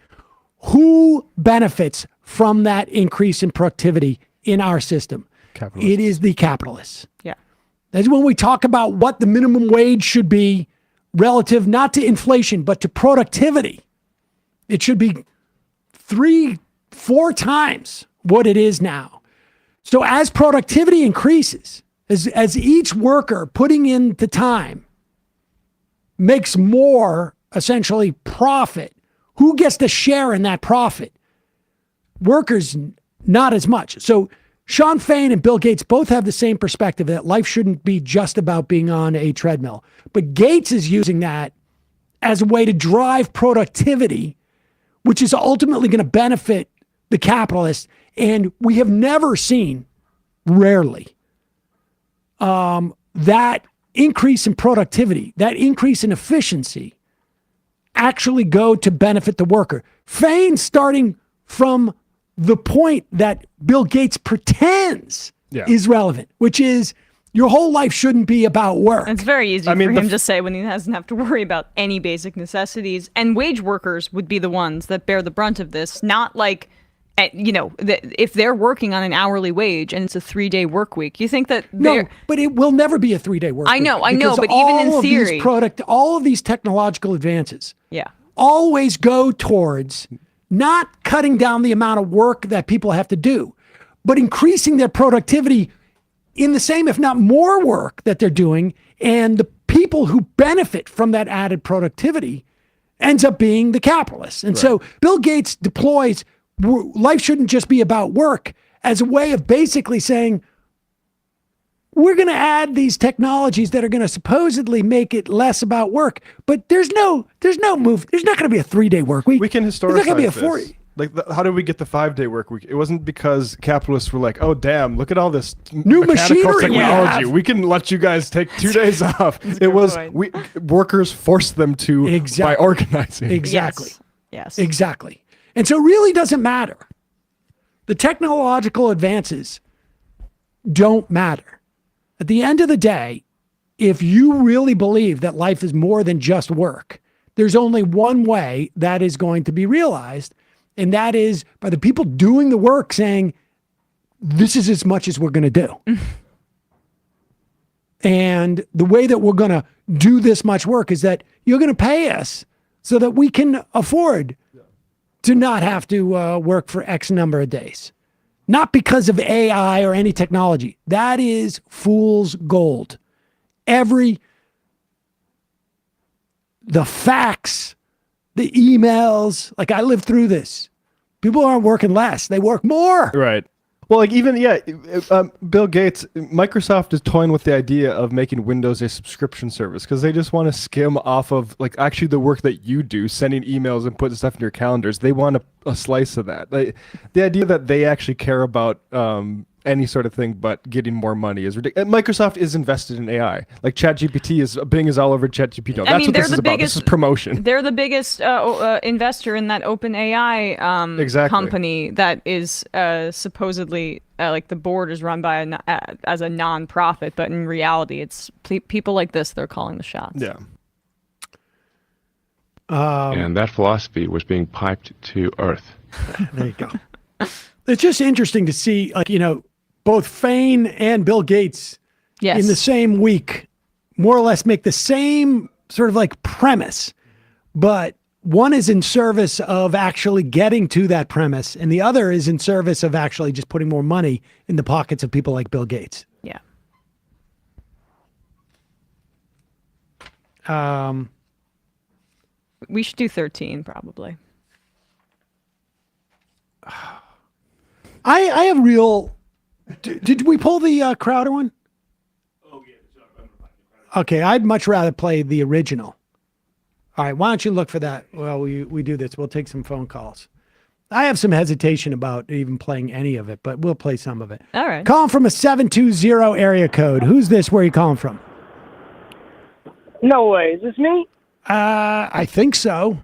who benefits from that increase in productivity in our system? It is the capitalists. Yeah. That's when we talk about what the minimum wage should be relative, not to inflation, but to productivity. It should be 3-4 times what it is now. So as productivity increases, as each worker putting in the time makes more, essentially, profit, who gets to share in that profit? Workers, not as much. So Sean Fain and Bill Gates both have the same perspective that life shouldn't be just about being on a treadmill. But Gates is using that as a way to drive productivity, which is ultimately going to benefit the capitalists. And we have never seen, rarely, that increase in productivity, that increase in efficiency actually go to benefit the worker. Fain starting from the point that Bill Gates pretends is relevant, which is your whole life shouldn't be about work. It's very easy for him to say when he doesn't have to worry about any basic necessities. And wage workers would be the ones that bear the brunt of this, not like, if they're working on an hourly wage and it's a 3-day work week, you think that no, but it will never be a 3-day work week. I know, but even in theory, all of these technological advances, yeah, always go towards not cutting down the amount of work that people have to do, but increasing their productivity in the same, if not more work that they're doing. And the people who benefit from that added productivity ends up being the capitalists. And so Bill Gates deploys life shouldn't just be about work as a way of basically saying, we're going to add these technologies that are going to supposedly make it less about work, but there's no move. There's not going to be a 3-day work week. We can historicize There's not going to be a 4. Like, how did we get the 5-day work week? It wasn't because capitalists were like, oh, damn, look at all this new mechanical machinery technology. We can let you guys take 2 days off. It was workers forced them to by organizing. Exactly. Yes. Exactly. And so it really doesn't matter. The technological advances don't matter. At the end of the day, if you really believe that life is more than just work, there's only one way that is going to be realized, and that is by the people doing the work saying, this is as much as we're going to do. And the way that we're going to do this much work is that you're going to pay us so that we can afford to not have to work for X number of days. Not because of AI or any technology. That is fool's gold. The facts, the emails, like I lived through this. People aren't working less. They work more. Right. Well, like even, Bill Gates, Microsoft is toying with the idea of making Windows a subscription service because they just want to skim off of like actually the work that you do, sending emails and putting stuff in your calendars. They want a slice of that. Like, the idea that they actually care about any sort of thing but getting more money is ridiculous. Microsoft is invested in AI. Like ChatGPT Bing is all over ChatGPT. That's what this is about. This is promotion. They're the biggest investor in that OpenAI company that is supposedly like the board is run by as a non-profit, but in reality, it's people like this. They're calling the shots. Yeah. And that philosophy was being piped to Earth. There you go. It's just interesting to see, both Fain and Bill Gates in the same week, more or less make the same sort of like premise, but one is in service of actually getting to that premise, and the other is in service of actually just putting more money in the pockets of people like Bill Gates. Yeah. We should do 13 probably. I have real. Did we pull the Crowder one? Oh yeah. Okay, I'd much rather play the original. All right, why don't you look for that? Well, we do this. We'll take some phone calls. I have some hesitation about even playing any of it, but we'll play some of it. All right. Calling from a 720 area code. Who's this? Where are you calling from? No way. Is this me? I think so.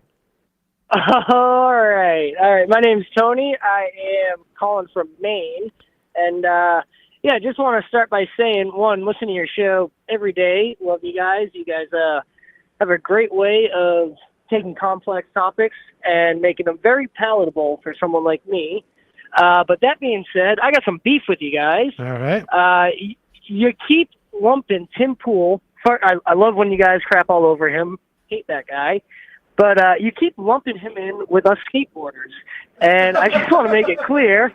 All right. My name's Tony. I am calling from Maine. And, yeah, just want to start by saying, one, listen to your show every day. Love you guys. You guys have a great way of taking complex topics and making them very palatable for someone like me. But that being said, I got some beef with you guys. All right. You keep lumping Tim Pool. I love when you guys crap all over him. Hate that guy. But you keep lumping him in with us skateboarders. And I just want to make it clear,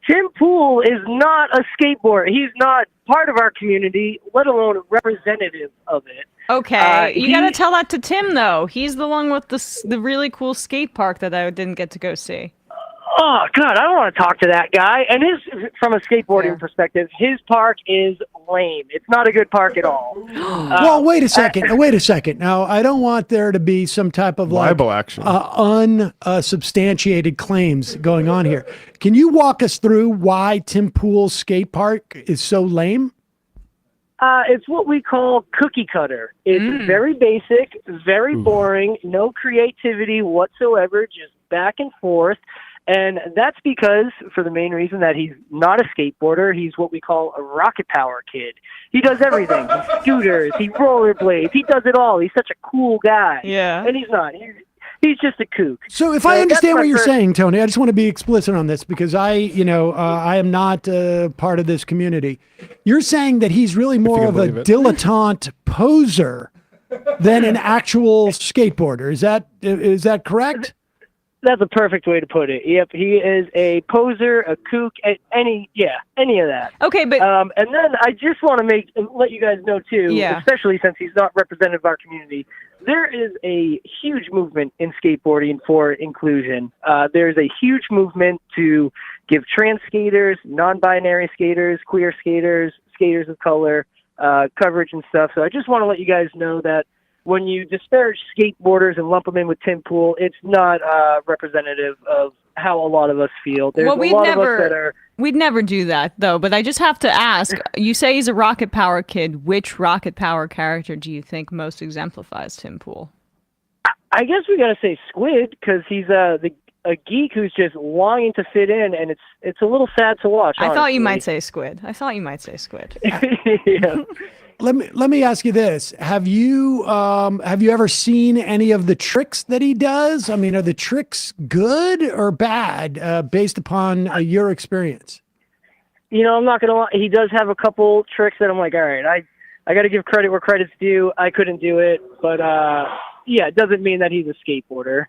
Tim Pool is not a skateboarder. He's not part of our community, let alone a representative of it. Okay, you got to tell that to Tim, though. He's the one with the really cool skate park that I didn't get to go see. Oh, God, I don't want to talk to that guy. And from a skateboarding perspective, his park is lame. It's not a good park at all. Well, wait a second. Wait a second. Now, I don't want there to be some type of libel action, unsubstantiated claims going on here. Can you walk us through why Tim Pool's skate park is so lame? It's what we call cookie cutter. It's very basic, very boring, no creativity whatsoever, just back and forth. And that's because, for the main reason that he's not a skateboarder, he's what we call a rocket power kid. He does everything. He scooters, he rollerblades, he does it all. He's such a cool guy. Yeah. And he's not. He's just a kook. So if I understand what you're saying, Tony, I just want to be explicit on this because I am not part of this community. You're saying that he's really more of a dilettante poser than an actual skateboarder. Is that correct? That's a perfect way to put it. Yep, he is a poser, a kook, any of that. Okay, but and then I just want to let you guys know too, especially since he's not representative of our community. There is a huge movement in skateboarding for inclusion. There's a huge movement to give trans skaters, non-binary skaters, queer skaters, skaters of color coverage and stuff. So I just want to let you guys know that when you disparage skateboarders and lump them in with Tim Pool, it's not representative of how a lot of us feel. There's a lot of us that are... We'd never do that, though, but I just have to ask, you say he's a Rocket Power kid. Which Rocket Power character do you think most exemplifies Tim Pool? I guess we got to say Squid, because he's a geek who's just longing to fit in, and it's a little sad to watch, I thought you honestly. might say Squid. Yeah. Let me ask you this: Have you ever seen any of the tricks that he does? I mean, are the tricks good or bad based upon your experience? You know, I'm not gonna lie. He does have a couple tricks that I'm like, all right, I got to give credit where credit's due. I couldn't do it, but yeah, it doesn't mean that he's a skateboarder.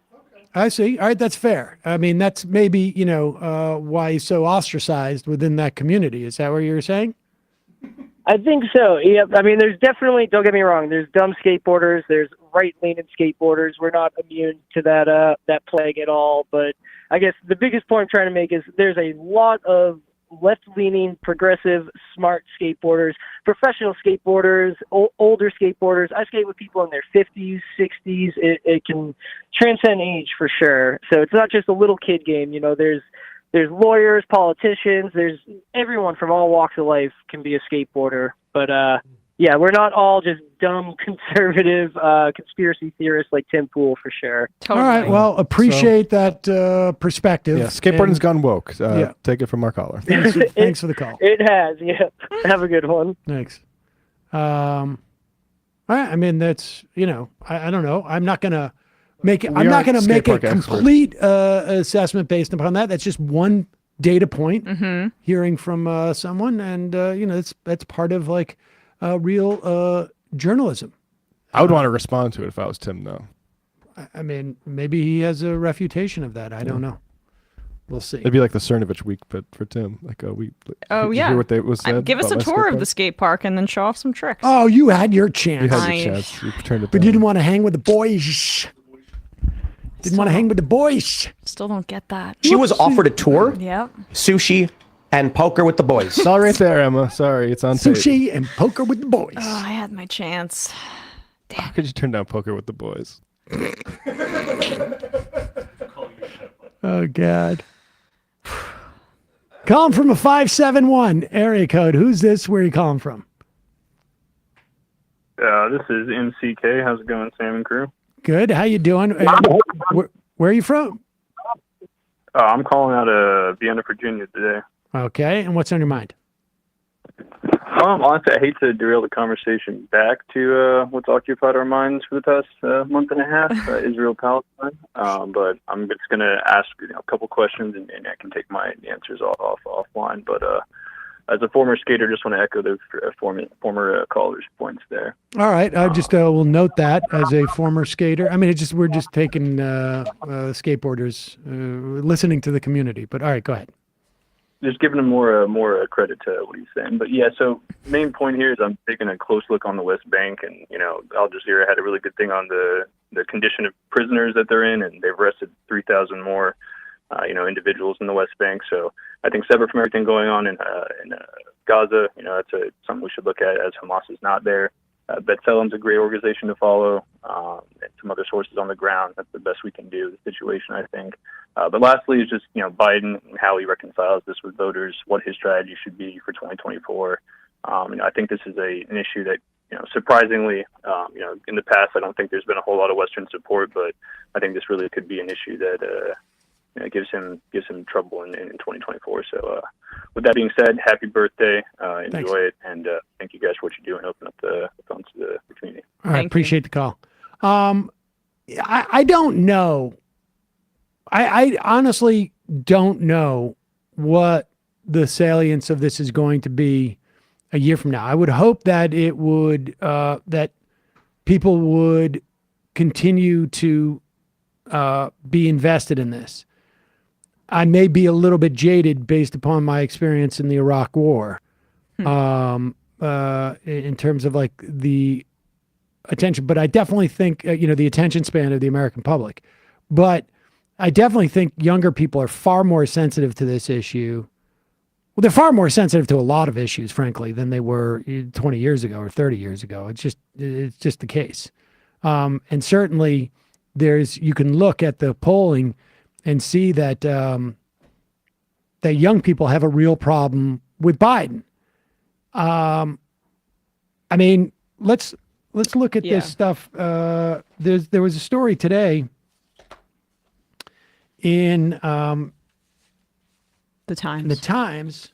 I see. All right, that's fair. I mean, that's maybe why he's so ostracized within that community. Is that what you're saying? I think so. Yeah. I mean, there's definitely, don't get me wrong, there's dumb skateboarders, there's right-leaning skateboarders. We're not immune to that plague at all. But I guess the biggest point I'm trying to make is there's a lot of left-leaning, progressive, smart skateboarders, professional skateboarders, older skateboarders. I skate with people in their 50s, 60s. It can transcend age for sure. So it's not just a little kid game. You know, there's lawyers, politicians, there's everyone from all walks of life can be a skateboarder. But yeah, we're not all just dumb conservative conspiracy theorists like Tim Pool for sure. Totally. All right, well, appreciate that perspective. Yeah, skateboarding's gone woke. Take it from our caller. Thanks for the call. It has, yeah. Have a good one. Thanks. All right, I mean, that's, I don't know. I'm not going to make a complete assessment based upon that. That's just one data point, hearing from someone, and that's part of like real journalism. I would want to respond to it if I was Tim, though. I mean, maybe he has a refutation of that. I don't know. We'll see. It'd be like the Cernovich week, but for Tim, like a week. Oh yeah. Hear what they was said give us a tour of the skate park and then show off some tricks. Oh, you had your chance. You had your chance. You turned it down. But you didn't want to hang with the boys. Didn't want to hang with the boys. Still don't get that. She was offered a tour. Yep. Sushi and poker with the boys. It's all right there, Emma. Sorry, it's on tape. Sushi and poker with the boys. Oh, I had my chance. How could you turn down poker with the boys? Oh, God. Calling from a 571 area code. Who's this? Where are you calling from? This is MCK. How's it going, Sam and crew? Good. How you doing? Where are you from? I'm calling out of Vienna, Virginia today. Okay, and what's on your mind? Honestly, I hate to derail the conversation back to what's occupied our minds for the past month and a half, Israel-Palestine. But I'm just going to ask a couple questions, and I can take my answers offline. But as a former skater, just want to echo the former caller's points there. All right, I just will note that as a former skater. I mean, we're just taking skateboarders, listening to the community. But all right, go ahead. Just giving him more credit to what he's saying. But yeah, so main point here is I'm taking a close look on the West Bank, and Al Jazeera had a really good thing on the condition of prisoners that they're in, and they've arrested 3,000 more individuals in the West Bank. So I think separate from everything going on in Gaza, that's something we should look at as Hamas is not there. B'Tselem's a great organization to follow, and some other sources on the ground. That's the best we can do with the situation, I think. But lastly is just, Biden and how he reconciles this with voters, what his strategy should be for 2024. I think this is an issue that, surprisingly, in the past, I don't think there's been a whole lot of Western support, but I think this really could be an issue that gives him trouble in 2024. So with that being said, happy birthday. Enjoy Thanks. it. And thank you guys for what you do and open up the phones to the community. All right, appreciate the call. I don't know. I honestly don't know what the salience of this is going to be a year from now. I would hope that it would that people would continue to be invested in this. I may be a little bit jaded based upon my experience in the Iraq War, in terms of like the attention. But I definitely think the attention span of the American public. But I definitely think younger people are far more sensitive to this issue. Well, they're far more sensitive to a lot of issues, frankly, than they were 20 years ago or 30 years ago. It's just the case. And certainly you can look at the polling and see that that young people have a real problem with Biden. I mean, let's look at this stuff. There was a story today in the Times. The Times.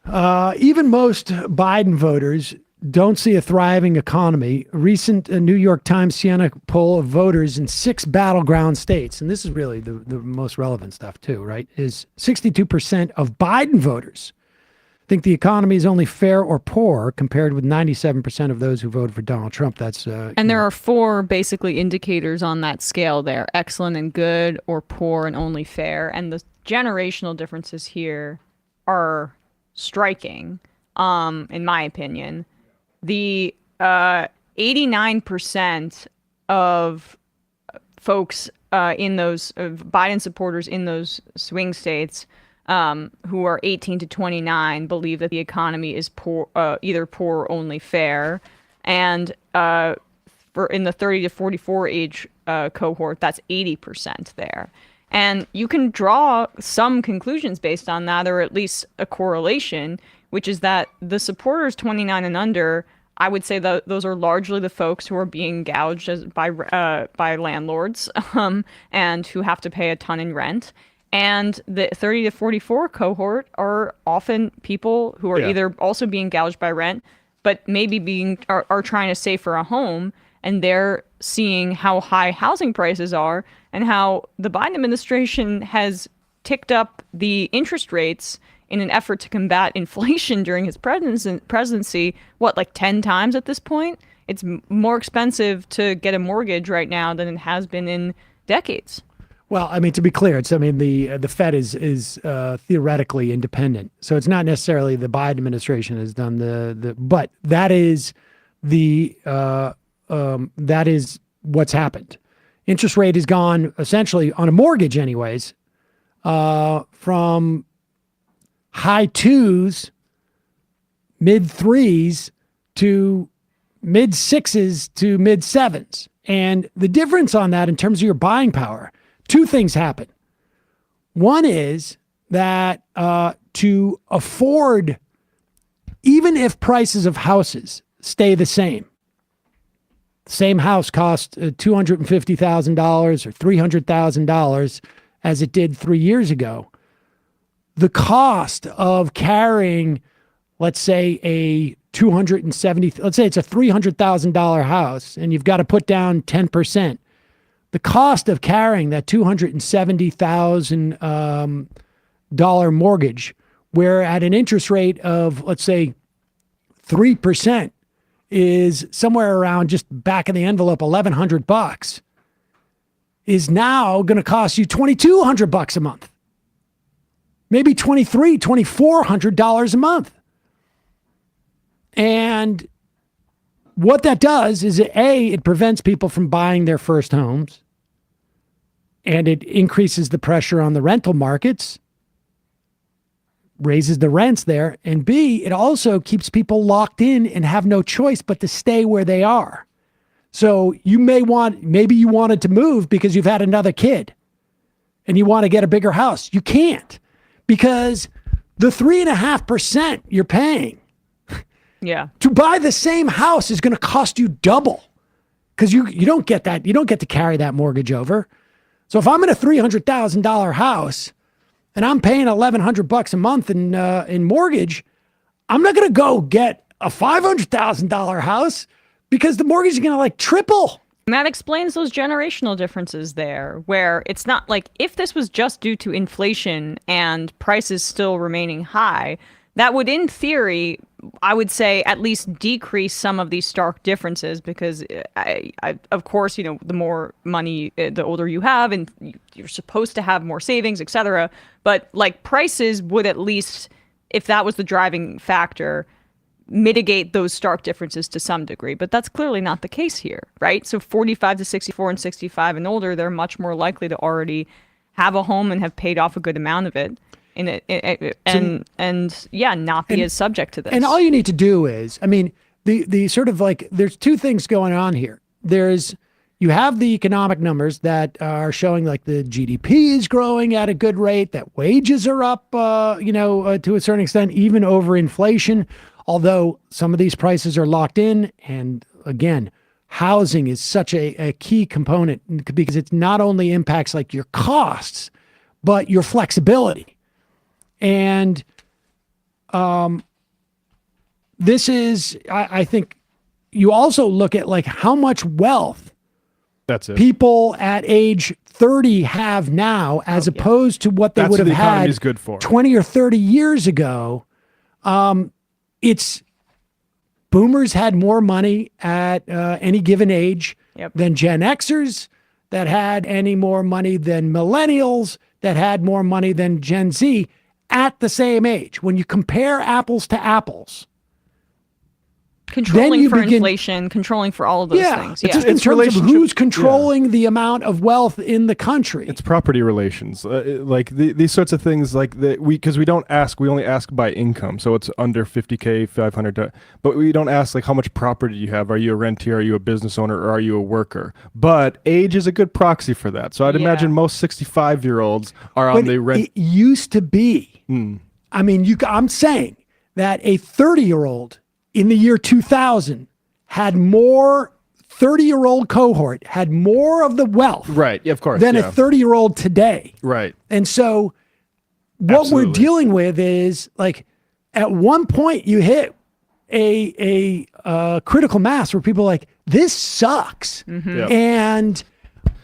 Even most Biden voters don't see a thriving economy. A recent New York Times Siena poll of voters in 6 battleground states, and this is really the most relevant stuff too, right, is 62% of Biden voters think the economy is only fair or poor, compared with 97% of those who voted for Donald Trump. That's and there are 4 basically indicators on that scale there: excellent and good, or poor and only fair. And the generational differences here are striking, in my opinion. The 89% of folks in those Biden supporters in those swing states who are 18 to 29 believe that the economy is poor, either poor or only fair. And for in the 30 to 44 age cohort, that's 80% there. And you can draw some conclusions based on that, or at least a correlation, which is that the supporters 29 and under, I would say those are largely the folks who are being gouged by landlords and who have to pay a ton in rent. And the 30 to 44 cohort are often people who are either also being gouged by rent, but maybe are trying to save for a home, and they're seeing how high housing prices are and how the Biden administration has ticked up the interest rates in an effort to combat inflation during his presidency, like 10 times at this point? It's more expensive to get a mortgage right now than it has been in decades. Well, I mean, to be clear, the Fed is theoretically independent, so it's not necessarily the Biden administration has done but that is that is what's happened. Interest rate has gone essentially on a mortgage, anyways, from high 2s, mid 3s to mid 6s to mid 7s, and the difference on that in terms of your buying power. 2 things happen. One is that to afford, even if prices of houses stay the same, same house cost $250,000 or $300,000 as it did 3 years ago. The cost of carrying, let's say let's say it's a $300,000 house and you've got to put down 10%. The cost of carrying that $270,000 mortgage, where at an interest rate of, let's say, 3%, is somewhere around, just back of the envelope, $1,100, is now going to cost you $2,200 a month. Maybe $2,400 a month. And what that does is, it prevents people from buying their first homes, and it increases the pressure on the rental markets, raises the rents there, and B, it also keeps people locked in and have no choice but to stay where they are. So maybe you wanted to move because you've had another kid and you want to get a bigger house. You can't, because the 3.5% you're paying to buy the same house is going to cost you double, because you don't get that. You don't get to carry that mortgage over. So if I'm in a $300,000 house and I'm paying $1,100 a month in mortgage, I'm not going to go get a $500,000 house, because the mortgage is going to triple. And that explains those generational differences there, where it's not like, if this was just due to inflation and prices still remaining high, that would, in theory, I would say, at least decrease some of these stark differences, because of course, the more money, the older you have, and you're supposed to have more savings, etc. But prices would, at least, if that was the driving factor, mitigate those stark differences to some degree. But that's clearly not the case here, right? So 45 to 64 and 65 and older, they're much more likely to already have a home and have paid off a good amount of it. Not be as subject to this. And all you need to do is, the sort of there's two things going on here. You have the economic numbers that are showing the GDP is growing at a good rate, that wages are up, to a certain extent, even over inflation, although some of these prices are locked in. And again, housing is such a key component, because it not only impacts your costs, but your flexibility. And this is, I think, you also look at how much wealth people at age 30 have now, as opposed to what they would have had good for 20 or 30 years ago. It's boomers had more money at any given age than Gen Xers, that had any more money than millennials, that had more money than Gen Z at the same age. When you compare apples to apples, controlling for inflation, controlling for all of those things. It's in terms of who's controlling the amount of wealth in the country. It's property relations, these sorts of things. Because we don't ask, we only ask by income. So it's under 50K, 500. But we don't ask how much property you have. Are you a rentier? Are you a business owner? Or are you a worker? But age is a good proxy for that. So I'd imagine most 65-year-olds are on the rent. It used to be. I'm saying that a 30-year-old in the year 2000 had more, 30-year-old cohort had more of the wealth, right? Of course, than a 30-year-old today, right? And so, what we're dealing with is at one point you hit a critical mass where people are this sucks, and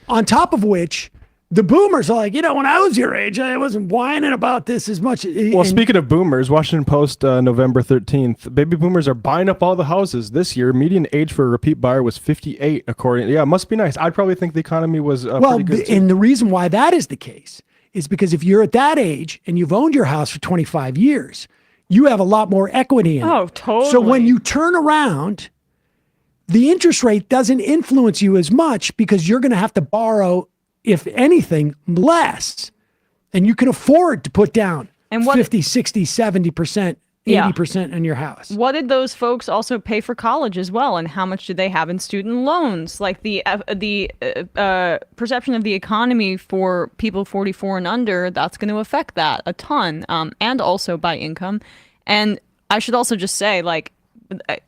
on top of which, the boomers are when I was your age, I wasn't whining about this as much. Well, speaking of boomers, Washington Post, November 13th, baby boomers are buying up all the houses this year. Median age for a repeat buyer was 58, according. Yeah, it must be nice. I'd probably think the economy was pretty good too. And the reason why that is the case is because if you're at that age and you've owned your house for 25 years, you have a lot more equity in it. Oh, totally. So when you turn around, the interest rate doesn't influence you as much, because you're going to have to borrow, if anything, less. And you can afford to put down 50, 60, 70%, 80% in your house. What did those folks also pay for college as well? And how much did they have in student loans? The perception of the economy for people 44 and under, that's going to affect that a ton, and also by income. And I should also just say,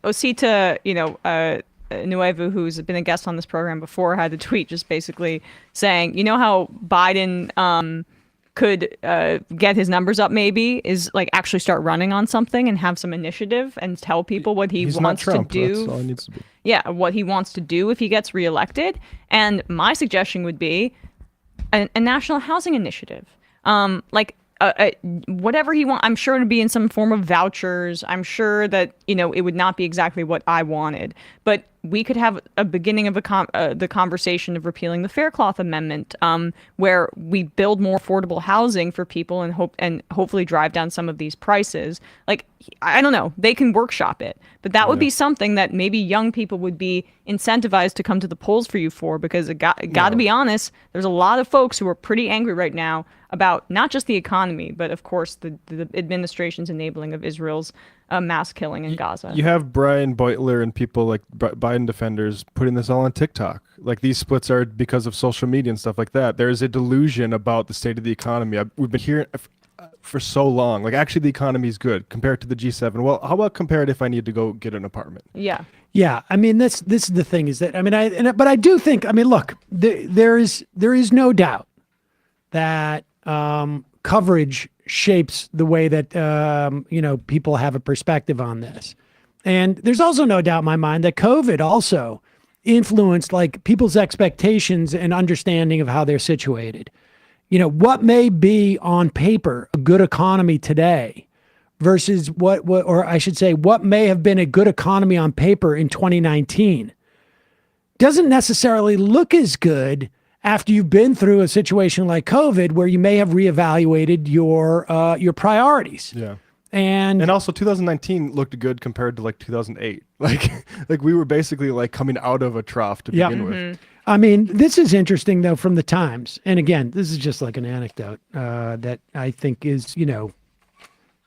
Osita, Nuevo, who's been a guest on this program before, had a tweet just basically saying, you know how Biden could get his numbers up, maybe, is like actually start running on something and have some initiative and tell people what He's wants not Trump. to do. That's all he needs to be. Yeah, what he wants to do if he gets reelected. And my suggestion would be a national housing initiative. Whatever he wants. I'm sure it would be in some form of vouchers. I'm sure that, it would not be exactly what I wanted. But we could have a beginning of the conversation of repealing the Faircloth Amendment, where we build more affordable housing for people and hopefully drive down some of these prices. Like, I don't know, they can workshop it, but that would be something that maybe young people would be incentivized to come to the polls for you for, because it got to be honest, there's a lot of folks who are pretty angry right now about not just the economy, but of course the administration's enabling of Israel's mass killing in Gaza. You have Brian Beutler and people like Biden defenders putting this all on TikTok. Like, these splits are because of social media and stuff like that. There is a delusion about the state of the economy. We've been hearing for so long. Like, actually, the economy is good compared to the G7. Well, how about compared if I need to go get an apartment? Yeah. Yeah, I mean, this is the thing, is that, I mean, but I do think, I mean, look, there is no doubt that coverage shapes the way that people have a perspective on this. And there's also no doubt in my mind that COVID also influenced like people's expectations and understanding of how they're situated. What may be on paper a good economy today versus what may have been a good economy on paper in 2019 doesn't necessarily look as good after you've been through a situation like COVID, where you may have reevaluated your priorities. Yeah. And also 2019 looked good compared to like 2008. Like we were basically like coming out of a trough to begin with. I mean, this is interesting though from the Times. And again, this is just like an anecdote that I think is,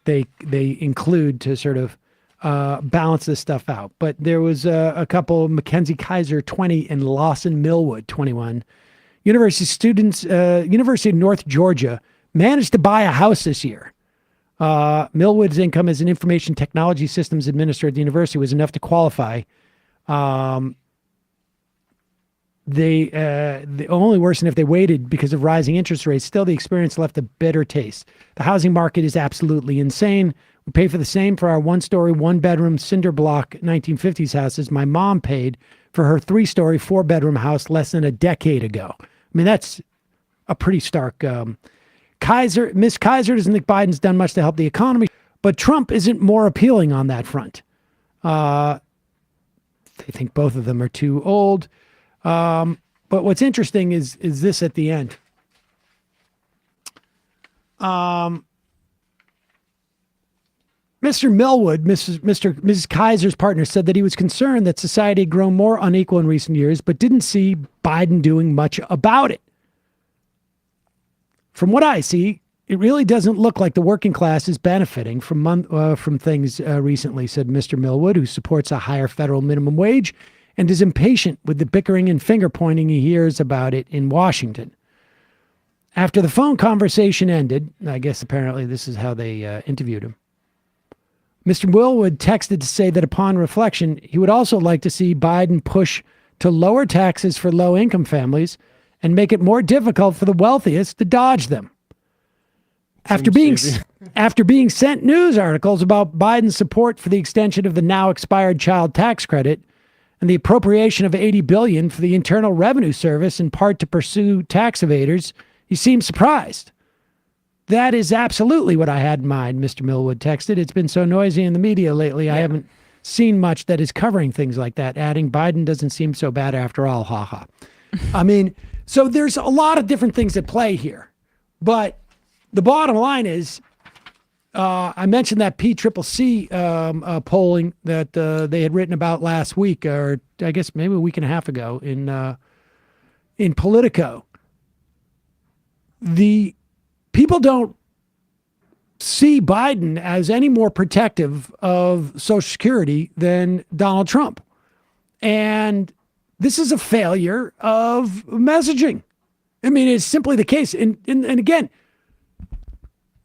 they include to sort of balance this stuff out. But there was a couple, Mackenzie Kaiser, 20, and Lawson Millwood, 21. University students, University of North Georgia, managed to buy a house this year. Millwood's income as an information technology systems administrator at the university was enough to qualify. They only worsened if they waited because of rising interest rates. Still, the experience left a bitter taste. The housing market is absolutely insane. We pay for the same for our one-story, one-bedroom cinder block 1950s houses my mom paid for her 3-story, 4-bedroom house less than a decade ago. I mean, that's a pretty stark. Miss Kaiser doesn't think Biden's done much to help the economy, but Trump isn't more appealing on that front. They think both of them are too old. But what's interesting is this at the end. Mr. Millwood, Mrs. Kaiser's partner, said that he was concerned that society had grown more unequal in recent years, but didn't see Biden doing much about it. From what I see, it really doesn't look like the working class is benefiting from things recently, said Mr. Millwood, who supports a higher federal minimum wage and is impatient with the bickering and finger-pointing he hears about it in Washington. After the phone conversation ended, I guess apparently this is how they interviewed him, Mr. Millwood texted to say that upon reflection, he would also like to see Biden push to lower taxes for low-income families and make it more difficult for the wealthiest to dodge them. After being sent news articles about Biden's support for the extension of the now expired child tax credit and the appropriation of $80 billion for the Internal Revenue Service, in part to pursue tax evaders, he seemed surprised. That is absolutely what I had in mind, Mr. Millwood texted. It's been so noisy in the media lately, I haven't seen much that is covering things like that, adding, Biden doesn't seem so bad after all, haha. I mean, so there's a lot of different things at play here. But the bottom line is, I mentioned that PCCC polling that they had written about last week, or I guess maybe a week and a half ago in Politico. The people don't see Biden as any more protective of Social Security than Donald Trump. And this is a failure of messaging. I mean, it's simply the case. And again,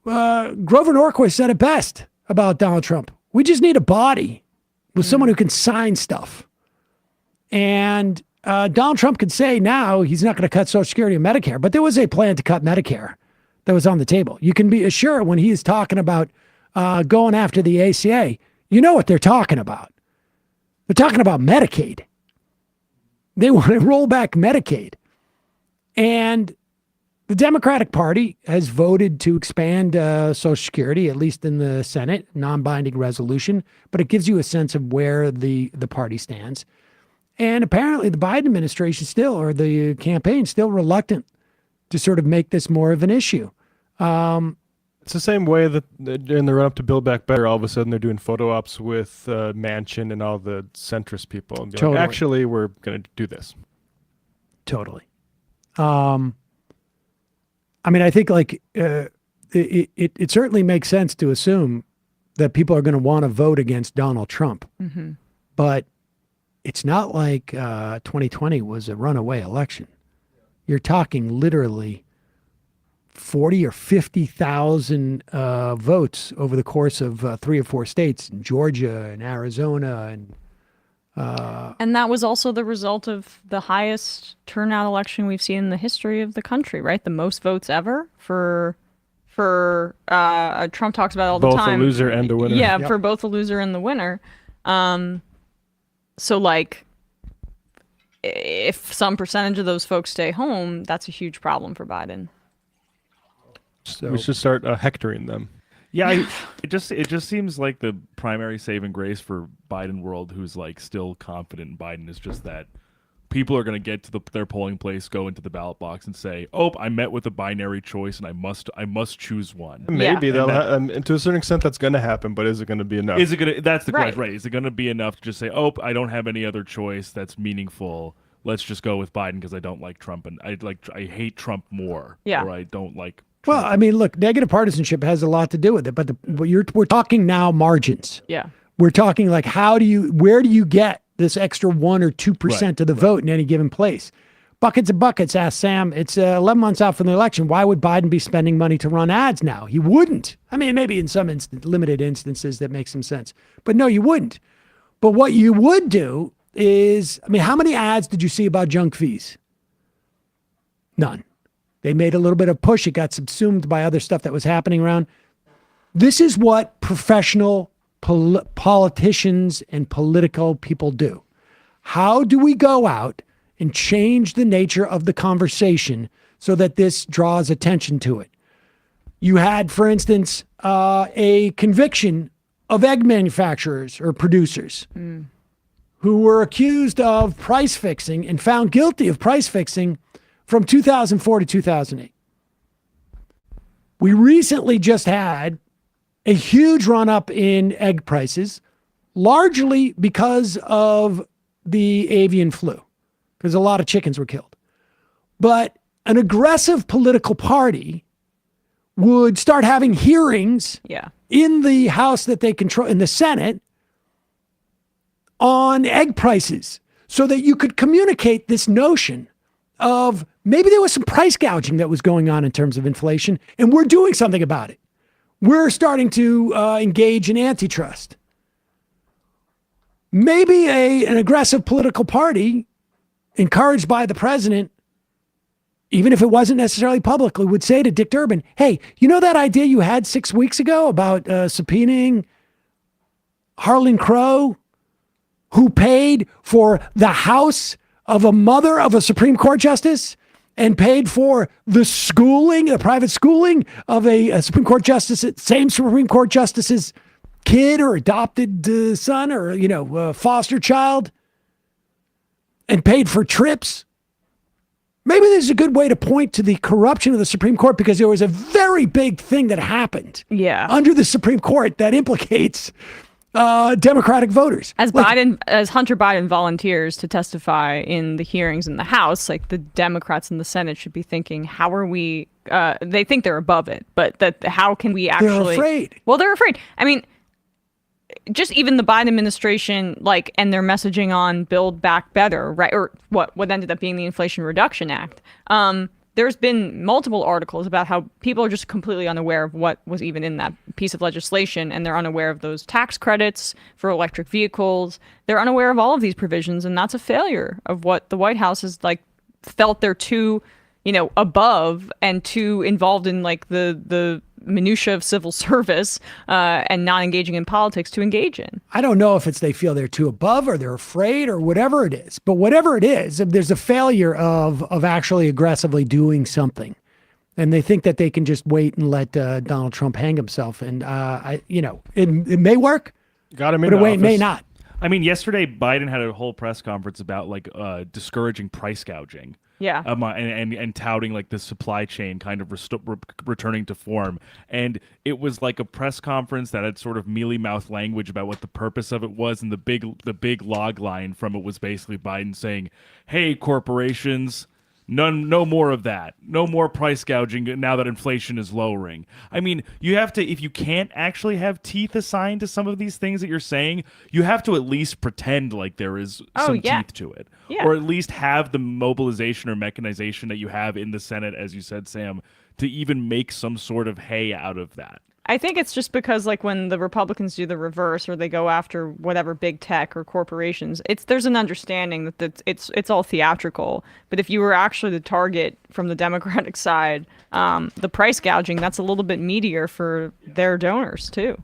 Grover Norquist said it best about Donald Trump. We just need a body with someone who can sign stuff. And Donald Trump could say now he's not going to cut Social Security and Medicare, but there was a plan to cut Medicare that was on the table. You can be assured when he is talking about going after the ACA, you know what they're talking about. They're talking about Medicaid. They want to roll back Medicaid. And the Democratic Party has voted to expand Social Security, at least in the Senate, non-binding resolution, but it gives you a sense of where the party stands. And apparently the Biden administration still, or the campaign, still reluctant to sort of make this more of an issue. It's the same way that in the run-up to Build Back Better, all of a sudden they're doing photo ops with Manchin and all the centrist people. And Totally. like, actually, we're going to do this. Totally. I mean, I think like it certainly makes sense to assume that people are going to want to vote against Donald Trump. Mm-hmm. But it's not like 2020 was a runaway election. You're talking literally 40 or 50,000 votes over the course of 3 or 4 states, Georgia and Arizona. And that was also the result of the highest turnout election we've seen in the history of the country, right? The most votes ever for Trump talks about it all the Both time. Both a loser and a winner. Yeah, Yep. for both the loser and the winner. So like, if some percentage of those folks stay home, that's a huge problem for Biden. So we should start hectoring them. Yeah, it just seems like the primary saving grace for Biden world, who's like still confident in Biden, is just that people are going to get to their polling place, go into the ballot box, and say, "Oh, I met with a binary choice, and I must choose one." Maybe And and to a certain extent that's going to happen, but is it going to be enough? Is it going to? That's the Right. question, right? Is it going to be enough to just say, "Oh, I don't have any other choice that's meaningful. Let's just go with Biden because I don't like Trump, and I hate Trump more, Yeah. or I don't like." Well, I mean, look, negative partisanship has a lot to do with it, but we're talking now margins. Yeah. We're talking like where do you get this extra 1 or 2% of the vote in any given place? Buckets of buckets, asked Sam. It's 11 months out from the election. Why would Biden be spending money to run ads now? He wouldn't. I mean, maybe in some limited instances that makes some sense, but no, you wouldn't. But what you would do is, I mean, how many ads did you see about junk fees? None. They made a little bit of push. It got subsumed by other stuff that was happening around. This is what professional politicians and political people do. How do we go out and change the nature of the conversation so that this draws attention to it? You had, for instance, a conviction of egg manufacturers or producers who were accused of price fixing and found guilty of price fixing from 2004 to 2008. We recently just had a huge run up in egg prices, largely because of the avian flu, because a lot of chickens were killed. But an aggressive political party would start having hearings in the House that they control, in the Senate, on egg prices so that you could communicate this notion of maybe there was some price gouging that was going on in terms of inflation, and we're doing something about it. We're starting to engage in antitrust. Maybe an aggressive political party, encouraged by the president, even if it wasn't necessarily publicly, would say to Dick Durbin, hey, you know that idea you had 6 weeks ago about subpoenaing Harlan Crow, who paid for the house of a mother of a Supreme Court justice and paid for the schooling, the private schooling of a Supreme Court justice, same Supreme Court justice's kid or adopted son or, foster child, and paid for trips? Maybe this is a good way to point to the corruption of the Supreme Court, because there was a very big thing that happened under the Supreme Court that implicates Democratic voters. As Hunter Biden volunteers to testify in the hearings in the House, like the Democrats in the Senate should be thinking, how are we, they think they're above it, but how can we actually. They're afraid. Well, they're afraid. I mean, just even the Biden administration, and their messaging on Build Back Better, right? Or what ended up being the Inflation Reduction Act. there's been multiple articles about how people are just completely unaware of what was even in that piece of legislation, and they're unaware of those tax credits for electric vehicles. They're unaware of all of these provisions, and that's a failure of what the White House has felt they're too, above and too involved in the minutia of civil service and not engaging in politics to engage in. I don't know if it's they feel they're too above or they're afraid or whatever it is, but whatever it is, there's a failure of actually aggressively doing something. And they think that they can just wait and let Donald Trump hang himself. And, it may work, Got him but it may not. I mean, yesterday Biden had a whole press conference about discouraging price gouging. Yeah. And touting the supply chain kind of returning to form. And it was like a press conference that had sort of mealy-mouthed language about what the purpose of it was, and the big log line from it was basically Biden saying, "Hey, corporations, no more of that. No more price gouging now that inflation is lowering." I mean, you have to, if you can't actually have teeth assigned to some of these things that you're saying, you have to at least pretend like there is some teeth to it. Yeah. Or at least have the mobilization or mechanization that you have in the Senate, as you said, Sam, to even make some sort of hay out of that. I think it's just because when the Republicans do the reverse, or they go after whatever big tech or corporations, there's an understanding that it's all theatrical. But if you were actually the target from the Democratic side, the price gouging, that's a little bit meatier for their donors too.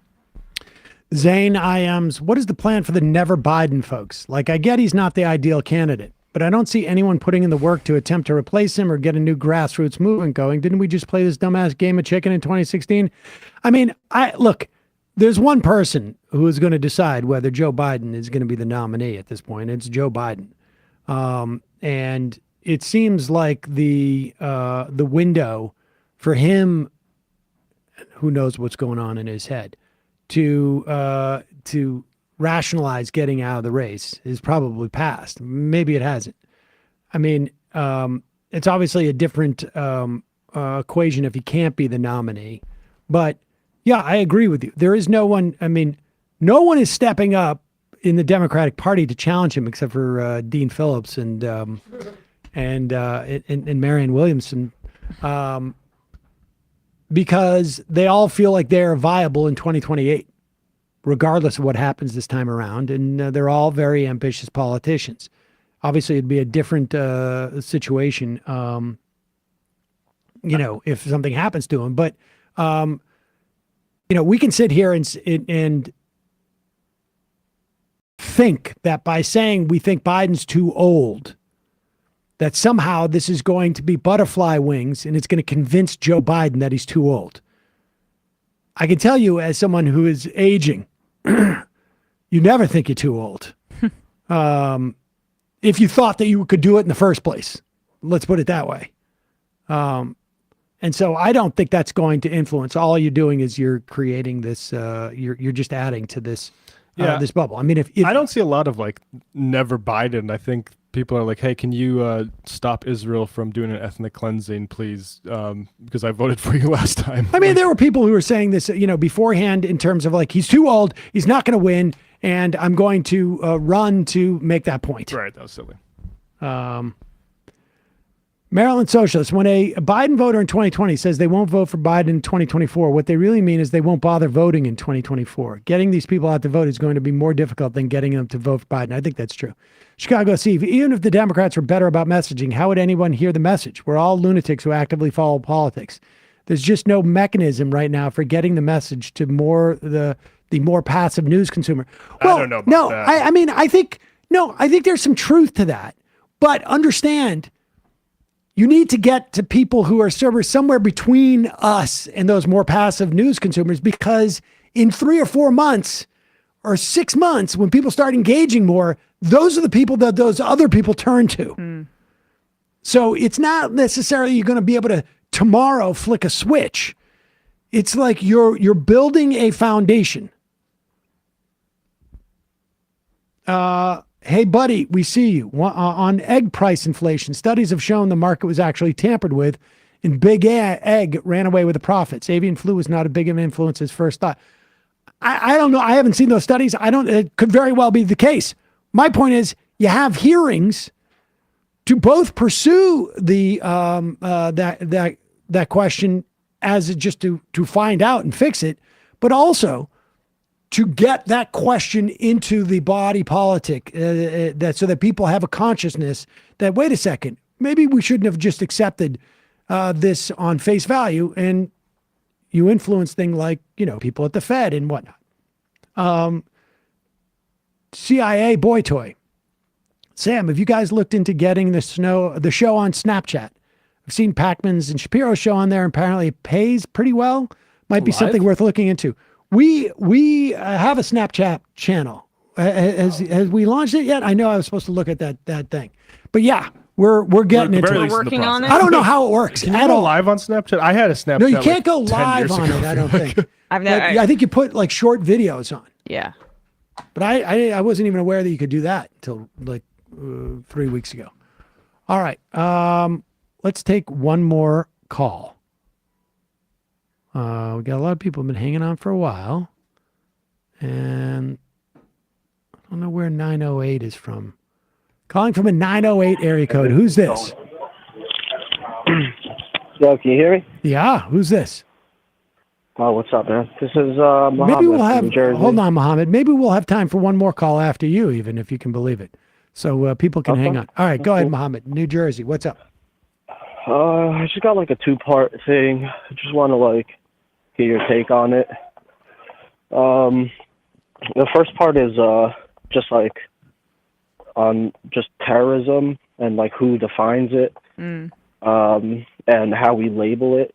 Zane IMs, what is the plan for the Never Biden folks? I get he's not the ideal candidate, but I don't see anyone putting in the work to attempt to replace him or get a new grassroots movement going. Didn't we just play this dumbass game of chicken in 2016? I mean, look, there's one person who is going to decide whether Joe Biden is going to be the nominee at this point. It's Joe Biden. And it seems like the window for him, who knows what's going on in his head, to rationalize getting out of the race is probably past. Maybe it hasn't. I mean, it's obviously a different equation if he can't be the nominee. But yeah, I agree with you. There is no one. I mean, no one is stepping up in the Democratic Party to challenge him except for Dean Phillips and Marianne Williamson, because they all feel like they're viable in 2028. Regardless of what happens this time around. And they're all very ambitious politicians. Obviously, it'd be a different situation, if something happens to him. But, we can sit here and think that by saying we think Biden's too old, that somehow this is going to be butterfly wings and it's going to convince Joe Biden that he's too old. I can tell you, as someone who is aging, you never think you're too old. If you thought that you could do it in the first place, let's put it that way. And so I don't think that's going to influence. All you're doing is you're creating this, you're just adding to this, this bubble. I mean, if I don't see a lot of never Biden. I think people are like, hey, can you stop Israel from doing an ethnic cleansing, please? Because I voted for you last time. I mean, there were people who were saying this, beforehand in terms of he's too old, he's not going to win, and I'm going to run to make that point. Right, that was silly. Maryland Socialist, when a Biden voter in 2020 says they won't vote for Biden in 2024, what they really mean is they won't bother voting in 2024. Getting these people out to vote is going to be more difficult than getting them to vote for Biden. I think that's true. Chicago Steve, even if the Democrats were better about messaging, how would anyone hear the message? We're all lunatics who actively follow politics. There's just no mechanism right now for getting the message to the more passive news consumer. Well, I don't know about that. I think there's some truth to that. But understand, you need to get to people who are somewhere between us and those more passive news consumers, because in 3 or 4 months or 6 months, when people start engaging more, those are the people that those other people turn to. So it's not necessarily you're going to be able to tomorrow flick a switch. It's like you're building a foundation. Hey, buddy, we see you. On egg price inflation, studies have shown the market was actually tampered with, and Big Egg ran away with the profits. Avian flu was not a big of an influence as first thought. I don't know. I haven't seen those studies. It could very well be the case. My point is, you have hearings to both pursue the that question as just to find out and fix it, but also to get that question into the body politic, that so that people have a consciousness that, wait a second, maybe we shouldn't have just accepted this on face value, and you influence things like, people at the Fed and whatnot. CIA boy toy. Sam, have you guys looked into getting the show on Snapchat? I've seen Pacman's and Shapiro's show on there, and apparently it pays pretty well. Might be something worth looking into. We have a Snapchat channel. Has we launched it yet? I know I was supposed to look at that thing, but yeah, we're getting into it. We're working on it. I don't know how it works. Can you go live on Snapchat? I had a Snapchat. No, you can't go 10 live years on ago. it. I don't think. I think you put like short videos on. Yeah. But I wasn't even aware that you could do that until like 3 weeks ago. All right. Let's take one more call. We got a lot of people who've been hanging on for a while. And I don't know where 908 is from. Calling from a 908 area code. Who's this? Yo, can you hear me? Yeah, who's this? Oh, what's up, man? This is Mohammed Maybe we'll have, from New Jersey. hold on, Mohammed. Maybe we'll have time for one more call after you, even if you can believe it. So people can hang on. All right, go ahead, Mohammed. New Jersey, what's up? I just got like a two-part thing. I just want to get your take on it. The first part is just on just terrorism and who defines it, and how we label it.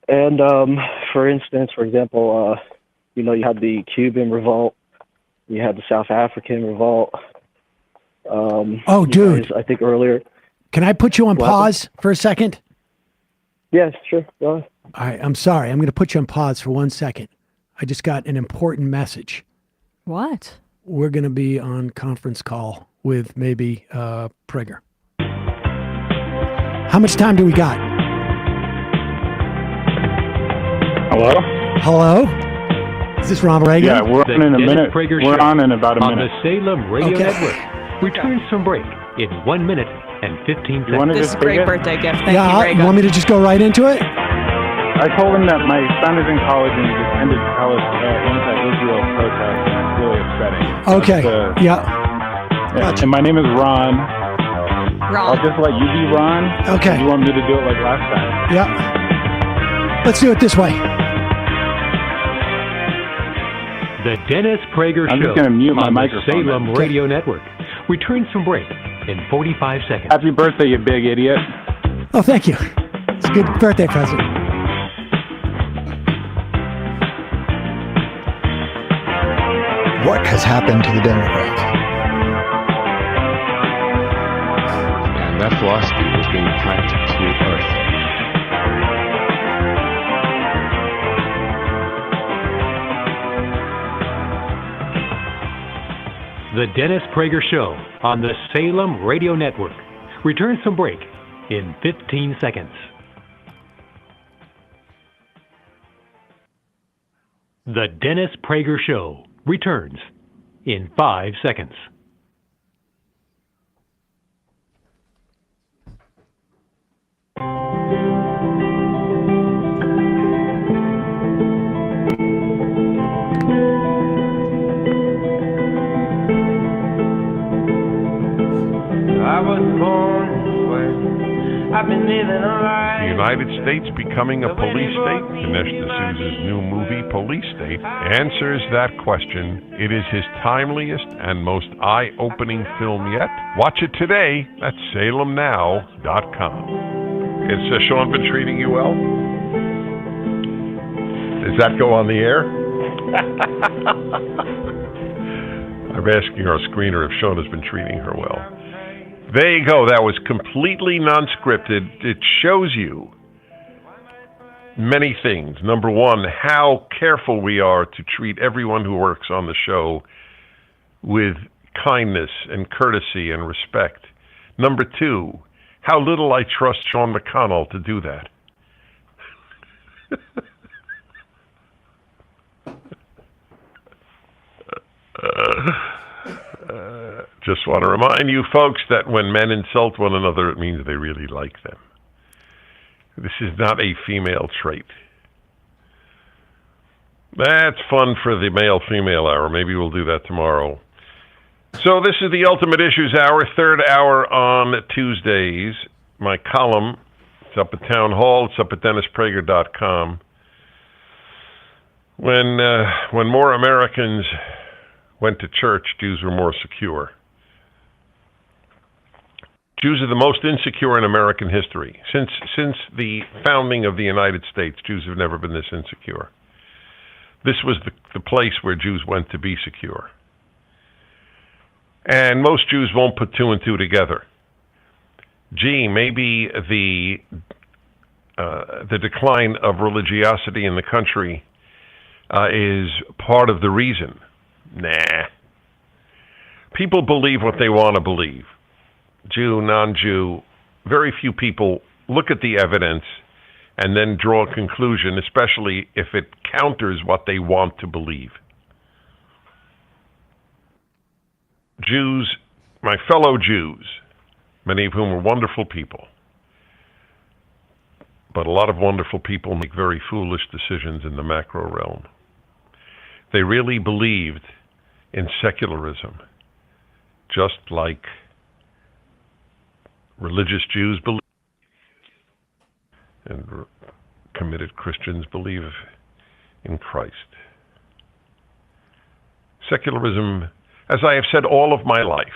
And for example, you had the Cuban revolt, you had the South African revolt. Oh, dude! I think earlier. Can I put you on pause for a second? Yes, sure. Go ahead. All right, I'm sorry. I'm going to put you on pause for 1 second. I just got an important message. What? We're going to be on conference call with maybe Prager. How much time do we got? Hello? Hello? Is this Ron Reagan? Yeah, we're on in a minute. We're on in about a on minute. the Salem Radio Network. Returns from break in 1 minute and 15 seconds. This is a great birthday gift. Thank you, Reagan. You want me to just go right into it? I told him that my son is in college and he's attended to tell us anti-Israel protests, and it's really upsetting. Okay. Yeah. Gotcha. And my name is Ron. Ron. I'll just let you be Ron. Okay. You want me to do it like last time? Yeah. Let's do it this way. The Dennis Prager I'm Show just going to mute my on microphone. the Salem Radio Network returns from break in 45 seconds. Happy birthday, you big idiot. Oh, thank you. It's a good birthday present. What has happened to the Democrats? And that philosophy was being piped to earth. The Dennis Prager Show on the Salem Radio Network returns from break in 15 seconds. The Dennis Prager Show returns in 5 seconds. I was born this way. I've been living a life. The United States becoming a police state? Dinesh D'Souza's new movie, Police State, answers that question. It is his timeliest and most eye-opening film yet. Watch it today at salemnow.com. Has Sean been treating you well? Does that go on the air? I'm asking our screener if Sean has been treating her well. There you go. That was completely non-scripted. It shows you many things. Number one, how careful we are to treat everyone who works on the show with kindness and courtesy and respect. Number two, how little I trust Sean McConnell to do that. Just want to remind you folks that when men insult one another, it means they really like them. This is not a female trait. That's fun for the male-female hour. Maybe we'll do that tomorrow. So this is the Ultimate Issues Hour, third hour on Tuesdays. My column, it's up at Town Hall. It's up at DennisPrager.com. When more Americans went to church, Jews were more secure. Jews are the most insecure in American history. Since the founding of the United States, Jews have never been this insecure. This was the place where Jews went to be secure. And most Jews won't put two and two together. Gee, maybe the decline of religiosity in the country is part of the reason. Nah. People believe what they want to believe. Jew, non-Jew, very few people look at the evidence and then draw a conclusion, especially if it counters what they want to believe. Jews, my fellow Jews, many of whom are wonderful people, but a lot of wonderful people make very foolish decisions in the macro realm. They really believed in secularism, just like religious Jews believe, and committed Christians believe in Christ. Secularism, as I have said all of my life,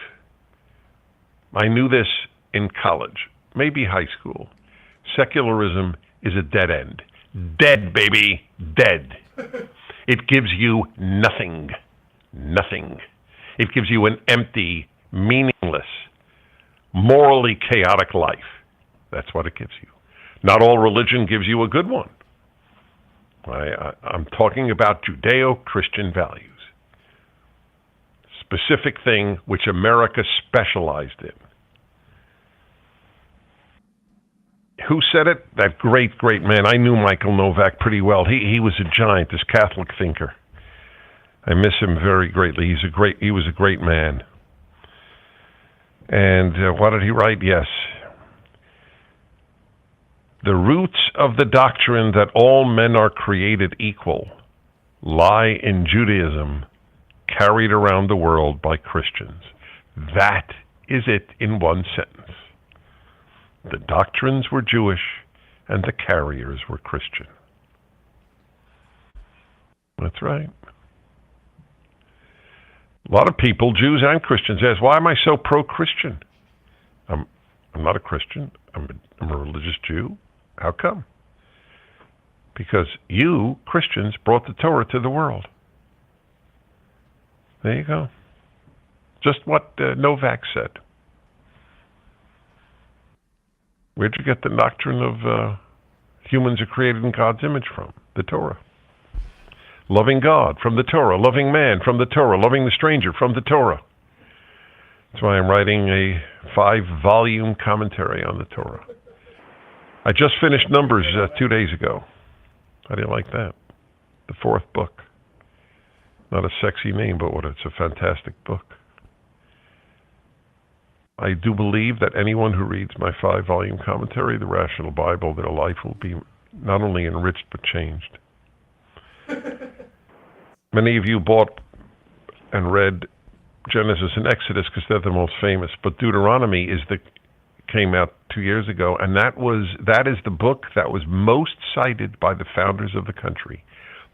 I knew this in college, maybe high school. Secularism is a dead end. Dead, baby, dead. It gives you nothing. Nothing. It gives you an empty, meaningless, morally chaotic life. That's what it gives you. Not all religion gives you a good one. I'm talking about Judeo-Christian values. Specific thing which America specialized in. Who said it? That great, great man. I knew Michael Novak pretty well. He was a giant, this Catholic thinker. I miss him very greatly. He was a great man. And what did he write? Yes. The roots of the doctrine that all men are created equal lie in Judaism, carried around the world by Christians. That is it in one sentence. The doctrines were Jewish and the carriers were Christian. That's right. A lot of people, Jews and Christians, ask, why am I so pro-Christian? I'm not a Christian. I'm a religious Jew. How come? Because you, Christians, brought the Torah to the world. There you go. Just what Novak said. Where'd you get the doctrine of humans are created in God's image from? The Torah. Loving God from the Torah. Loving man from the Torah. Loving the stranger from the Torah. That's why I'm writing a 5-volume commentary on the Torah. I just finished Numbers 2 days ago. How do you like that? The 4th book. Not a sexy name, but it's a fantastic book. I do believe that anyone who reads my 5-volume commentary, The Rational Bible, their life will be not only enriched but changed. Many of you bought and read Genesis and Exodus because they're the most famous, but Deuteronomy came out 2 years ago, and that is the book that was most cited by the founders of the country.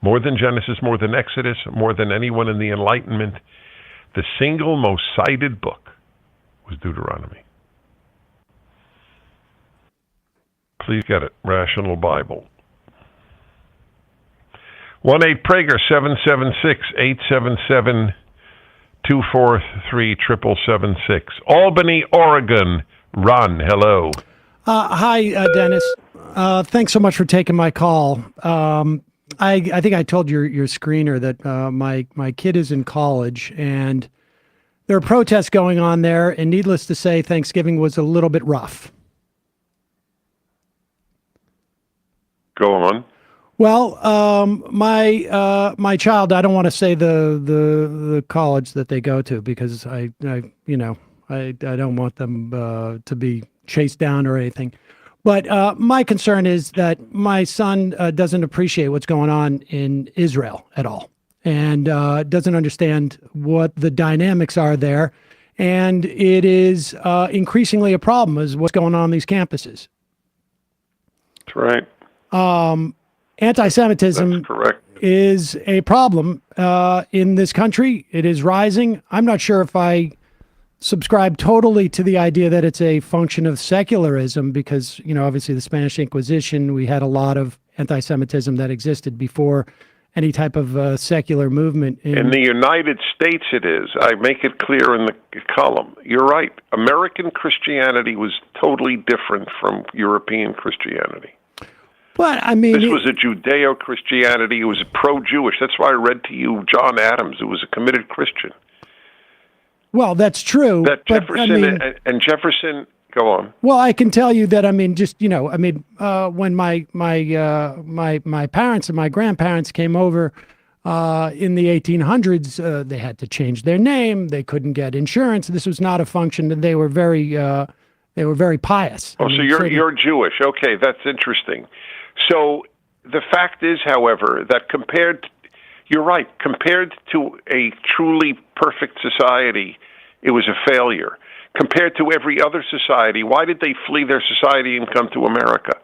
More than Genesis, more than Exodus, more than anyone in the Enlightenment. The single most cited book was Deuteronomy. Please get it. Rational Bible. 1-8-PRAGER 776-877-243-7776. Albany, Oregon. Ron, hello. Hi, Dennis. Thanks so much for taking my call. I think I told your screener that my kid is in college and there are protests going on there, and needless to say, Thanksgiving was a little bit rough. Go on. Well, my child, I don't want to say the college that they go to because I don't want them to be chased down or anything. But my concern is that my son doesn't appreciate what's going on in Israel at all, and doesn't understand what the dynamics are there. And it is increasingly a problem is what's going on these campuses. That's right. Anti-Semitism correct. is a problem in this country. It is rising. I'm not sure if I subscribe totally to the idea that it's a function of secularism because, obviously the Spanish Inquisition, we had a lot of anti-Semitism that existed before any type of secular movement. In the United States, it is. I make it clear in the column. You're right. American Christianity was totally different from European Christianity. But I mean, this was a Judeo-Christianity. It was pro-Jewish. That's why I read to you John Adams, who was a committed Christian. Well, that's true. That but, Jefferson and Jefferson. Go on. Well, I can tell you that. When my parents and my grandparents came over in the 1800s, they had to change their name. They couldn't get insurance. This was not a function, and they were very pious. Oh, so you're Jewish? Okay, that's interesting. So the fact is, however, that you're right, compared to a truly perfect society, it was a failure. Compared to every other society, why did they flee their society and come to America?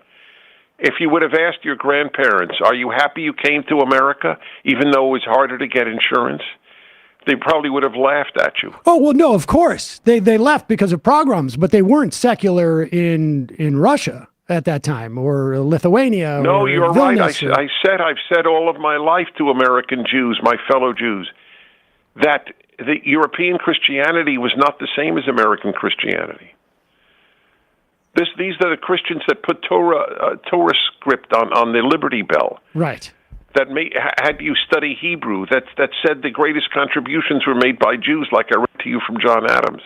If you would have asked your grandparents, are you happy you came to America, even though it was harder to get insurance? They probably would have laughed at you. Oh, well, no, of course. They left because of pogroms, but they weren't secular in Russia at that time, or Lithuania. No, or you're Vilnius right. I've said all of my life to American Jews, my fellow Jews, that the European Christianity was not the same as American Christianity. These are the Christians that put Torah script on the Liberty Bell. Right. That had you study Hebrew, that said the greatest contributions were made by Jews, like I read to you from John Adams.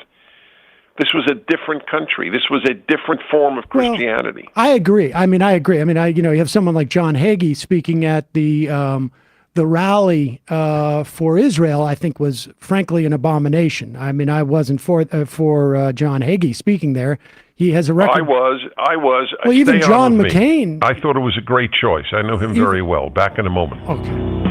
This was a different country. This was a different form of Christianity. Well, I agree. You have someone like John Hagee speaking at the rally for Israel. I think was frankly an abomination. I wasn't for John Hagee speaking there. He has a record. I was. Well, even Stay John on with me. McCain. I thought it was a great choice. I know him very well. Back in a moment. Okay.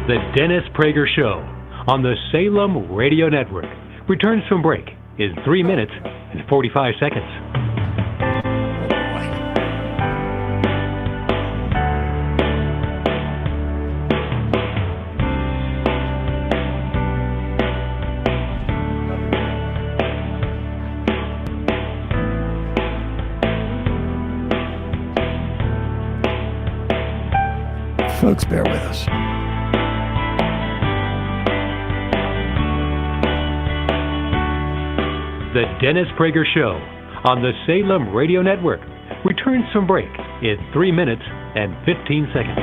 The Dennis Prager Show on the Salem Radio Network returns from break in 3 minutes and 45 seconds. Folks, bear with us. The Dennis Prager Show on the Salem Radio Network returns from break in 3 minutes and 15 seconds.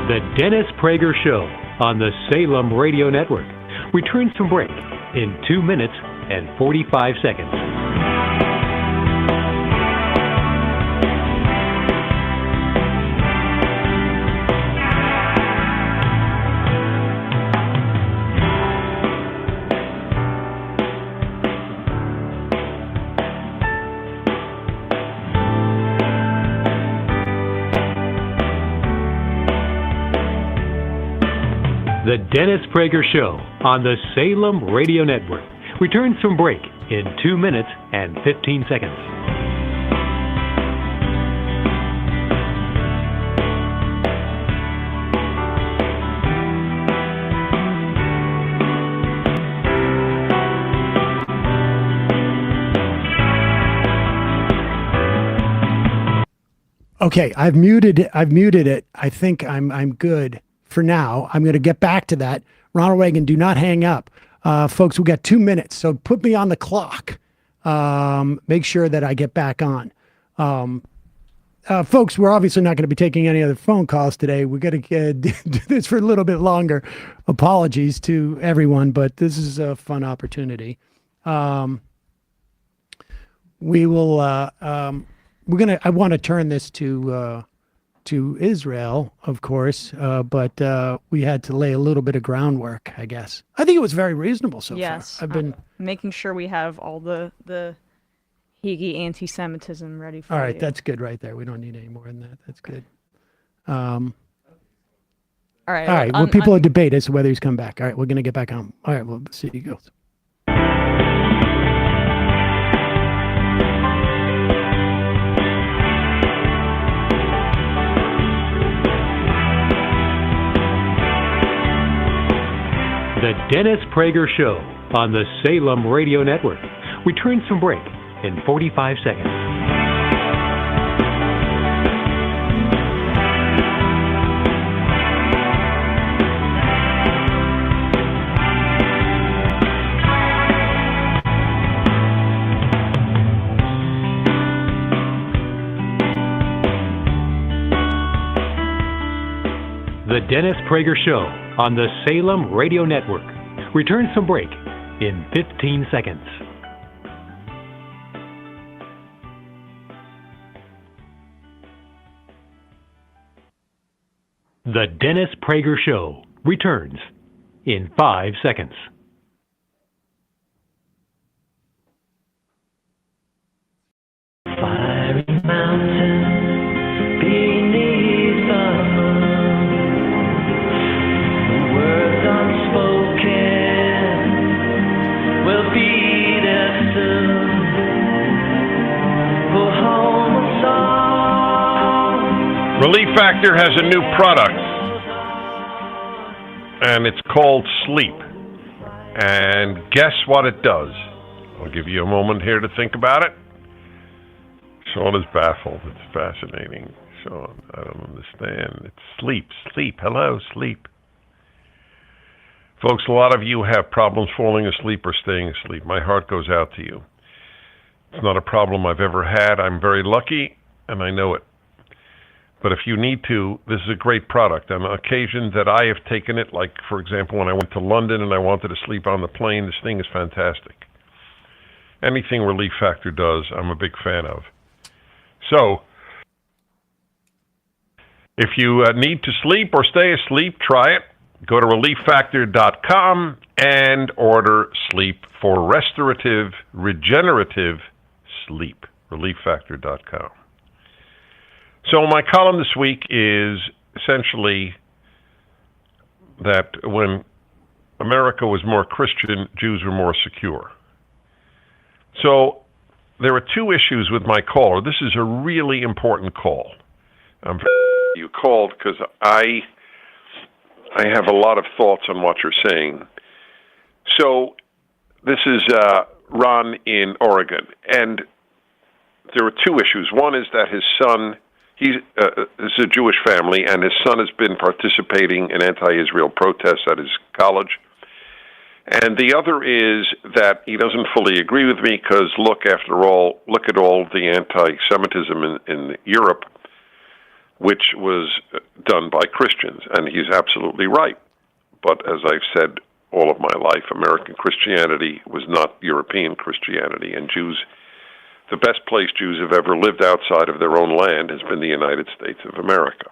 The Dennis Prager Show on the Salem Radio Network returns from break in 2 minutes and 45 seconds. The Dennis Prager Show on the Salem Radio Network returns from break in 2 minutes and 15 seconds. Okay, I've muted it. I think I'm good for now. I'm going to get back to that. Ronald Reagan, do not hang up. Folks, we got 2 minutes, so put me on the clock. Make sure that I get back on. Folks, we're obviously not going to be taking any other phone calls today. We're going to do this for a little bit longer. Apologies to everyone, but this is a fun opportunity. We will. I want to turn this to Israel, of course, but we had to lay a little bit of groundwork, I guess. I think it was very reasonable so far. I've been making sure we have all the Hagee anti-Semitism ready for all right. you. That's good right there. We don't need any more than that. That's good. All right. All right. Well, people debate as to whether he's come back. All right. We're going to get back on. All right. We'll see you goes. The Dennis Prager Show on the Salem Radio Network returns from break in 45 seconds. The Dennis Prager Show on the Salem Radio Network returns from break in 15 seconds. The Dennis Prager Show returns in 5 seconds. Fiery mountain beneath the moon, the words unspoken will be there soon. For home a song. Relief Factor has a new product, and it's called Sleep. And guess what it does? I'll give you a moment here to think about it. Sean is baffled. It's fascinating. Sean, I don't understand. It's sleep. Sleep. Hello, sleep. Folks, a lot of you have problems falling asleep or staying asleep. My heart goes out to you. It's not a problem I've ever had. I'm very lucky, and I know it. But if you need to, this is a great product. On occasion that I have taken it, like, for example, when I went to London and I wanted to sleep on the plane, this thing is fantastic. Anything Relief Factor does, I'm a big fan of. So, if you need to sleep or stay asleep, try it. Go to relieffactor.com and order sleep for restorative, regenerative sleep. Relieffactor.com. So my column this week is essentially that when America was more Christian, Jews were more secure. So there are two issues with my caller. This is a really important call. You called because I have a lot of thoughts on what you're saying. So this is Ron in Oregon, and there are two issues. One is that his son, he's a Jewish family, and his son has been participating in anti-Israel protests at his college. And the other is that he doesn't fully agree with me because, look at all the anti-Semitism in Europe, which was done by Christians, and he's absolutely right. But as I've said all of my life, American Christianity was not European Christianity, and the best place Jews have ever lived outside of their own land has been the United States of America.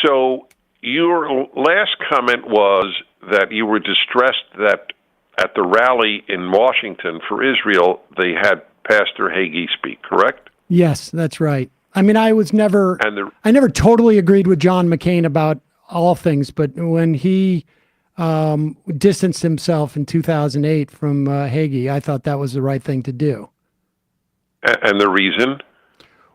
So your last comment was that you were distressed that at the rally in Washington for Israel, they had Pastor Hagee speak, correct? Yes, that's right. I mean, I never totally agreed with John McCain about all things, but when he distanced himself in 2008 from Hagee, I thought that was the right thing to do. And the reason?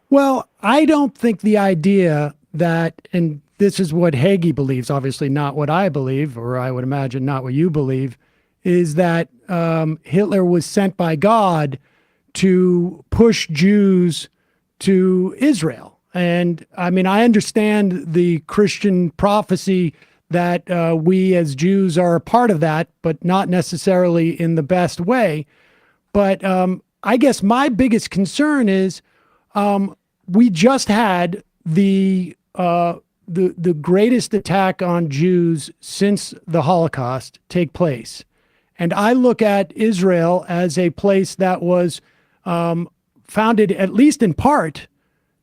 Well, I don't think the idea that, and this is what Hagee believes, obviously not what I believe, or I would imagine not what you believe, is that Hitler was sent by God to push Jews to Israel. And I mean, I understand the Christian prophecy that we as Jews are a part of that, but not necessarily in the best way. But I guess my biggest concern is we just had the greatest attack on Jews since the Holocaust take place. And I look at Israel as a place that was founded, at least in part,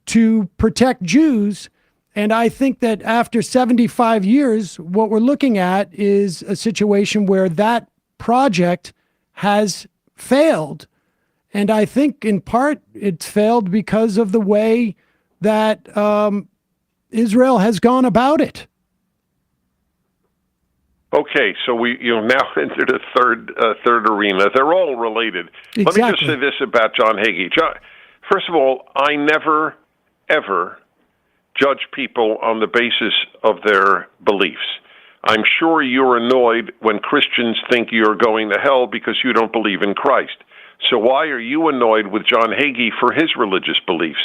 to protect Jews. And I think that after 75 years, what we're looking at is a situation where that project has failed. And I think in part it's failed because of the way that Israel has gone about it. Okay, so we now entered a third arena. They're all related. Exactly. Let me just say this about John Hagee. First of all, I never, ever judge people on the basis of their beliefs. I'm sure you're annoyed when Christians think you're going to hell because you don't believe in Christ. So why are you annoyed with John Hagee for his religious beliefs?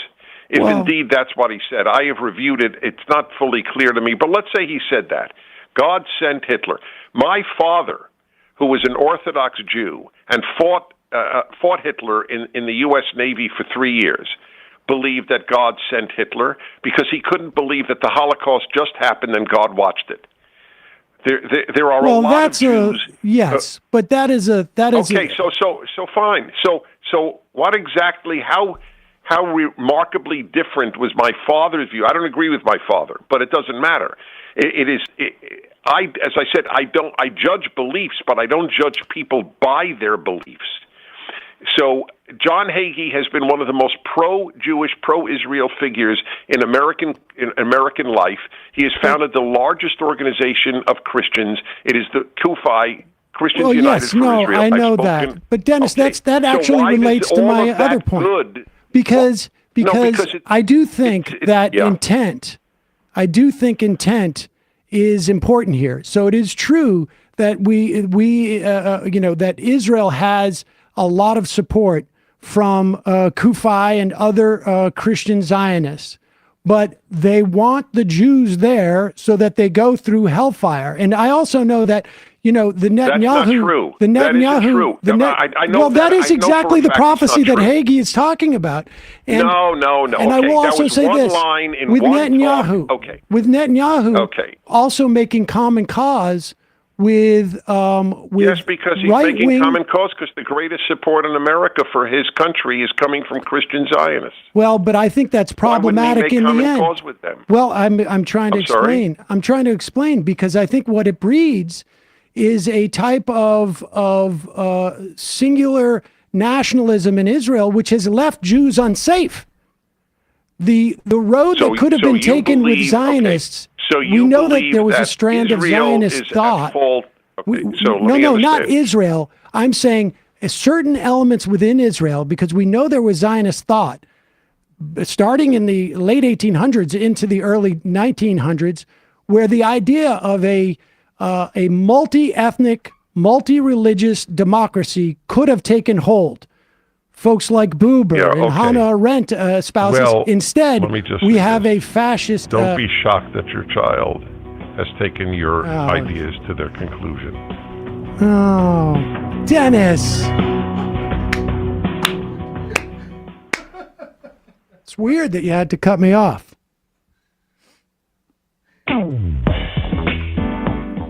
If indeed that's what he said, I have reviewed it. It's not fully clear to me, but let's say he said that. God sent Hitler. My father, who was an Orthodox Jew and fought Hitler in the U.S. Navy for 3 years, believed that God sent Hitler because he couldn't believe that the Holocaust just happened and God watched it. There are a lot of Jews. Yes, but that is okay. So fine. So what exactly? How remarkably different was my father's view? I don't agree with my father, but it doesn't matter. As I said, I judge beliefs, but I don't judge people by their beliefs. So John Hagee has been one of the most pro-Jewish, pro-Israel figures in American life. He has founded the largest organization of Christians. It is the CUFI, Christians United for Israel. I know that. But Dennis, that actually relates to my other point. Good? Because I do think that intent. I do think intent is important here. So it is true that that Israel has a lot of support from CUFI and other Christian Zionists, but they want the Jews there so that they go through hellfire. And I also know that the Netanyahu. That's not true. The Netanyahu. That isn't true. I know that is exactly the prophecy that Hagee is talking about. And, no. And I will also say this with Netanyahu. Okay. With Netanyahu. Okay. Also making common cause with yes, because he's making common cause because the greatest support in America for his country is coming from Christian Zionists. Well, but I think that's problematic in the end. Cause with them? Well, I'm trying to explain. Sorry? I'm trying to explain because I think what it breeds is a type of singular nationalism in Israel, which has left Jews unsafe. The road that could have been taken with Zionists. Okay. So we know that there was a strand of Zionist thought. Not Israel. I'm saying certain elements within Israel, because we know there was Zionist thought starting in the late 1800s into the early 1900s, where the idea of a multi-ethnic, multi-religious democracy could have taken hold. Folks like Buber and Hannah Arendt espouses. Well, instead, we have a fascist. Don't be shocked that your child has taken your ideas to their conclusion. Oh, Dennis. It's weird that you had to cut me off.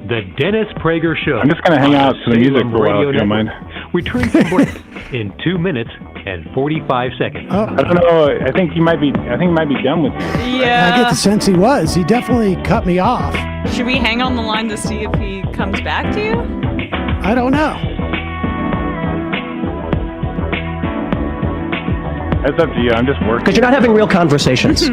The Dennis Prager Show. I'm just going to hang out to the music for a while, if you don't mind. Return to break in 2 minutes and 45 seconds. I don't know. I think he might be done with you. Yeah. I get the sense he was. He definitely cut me off. Should we hang on the line to see if he comes back to you? I don't know. That's up to you. I'm just working. Because you're not having real conversations.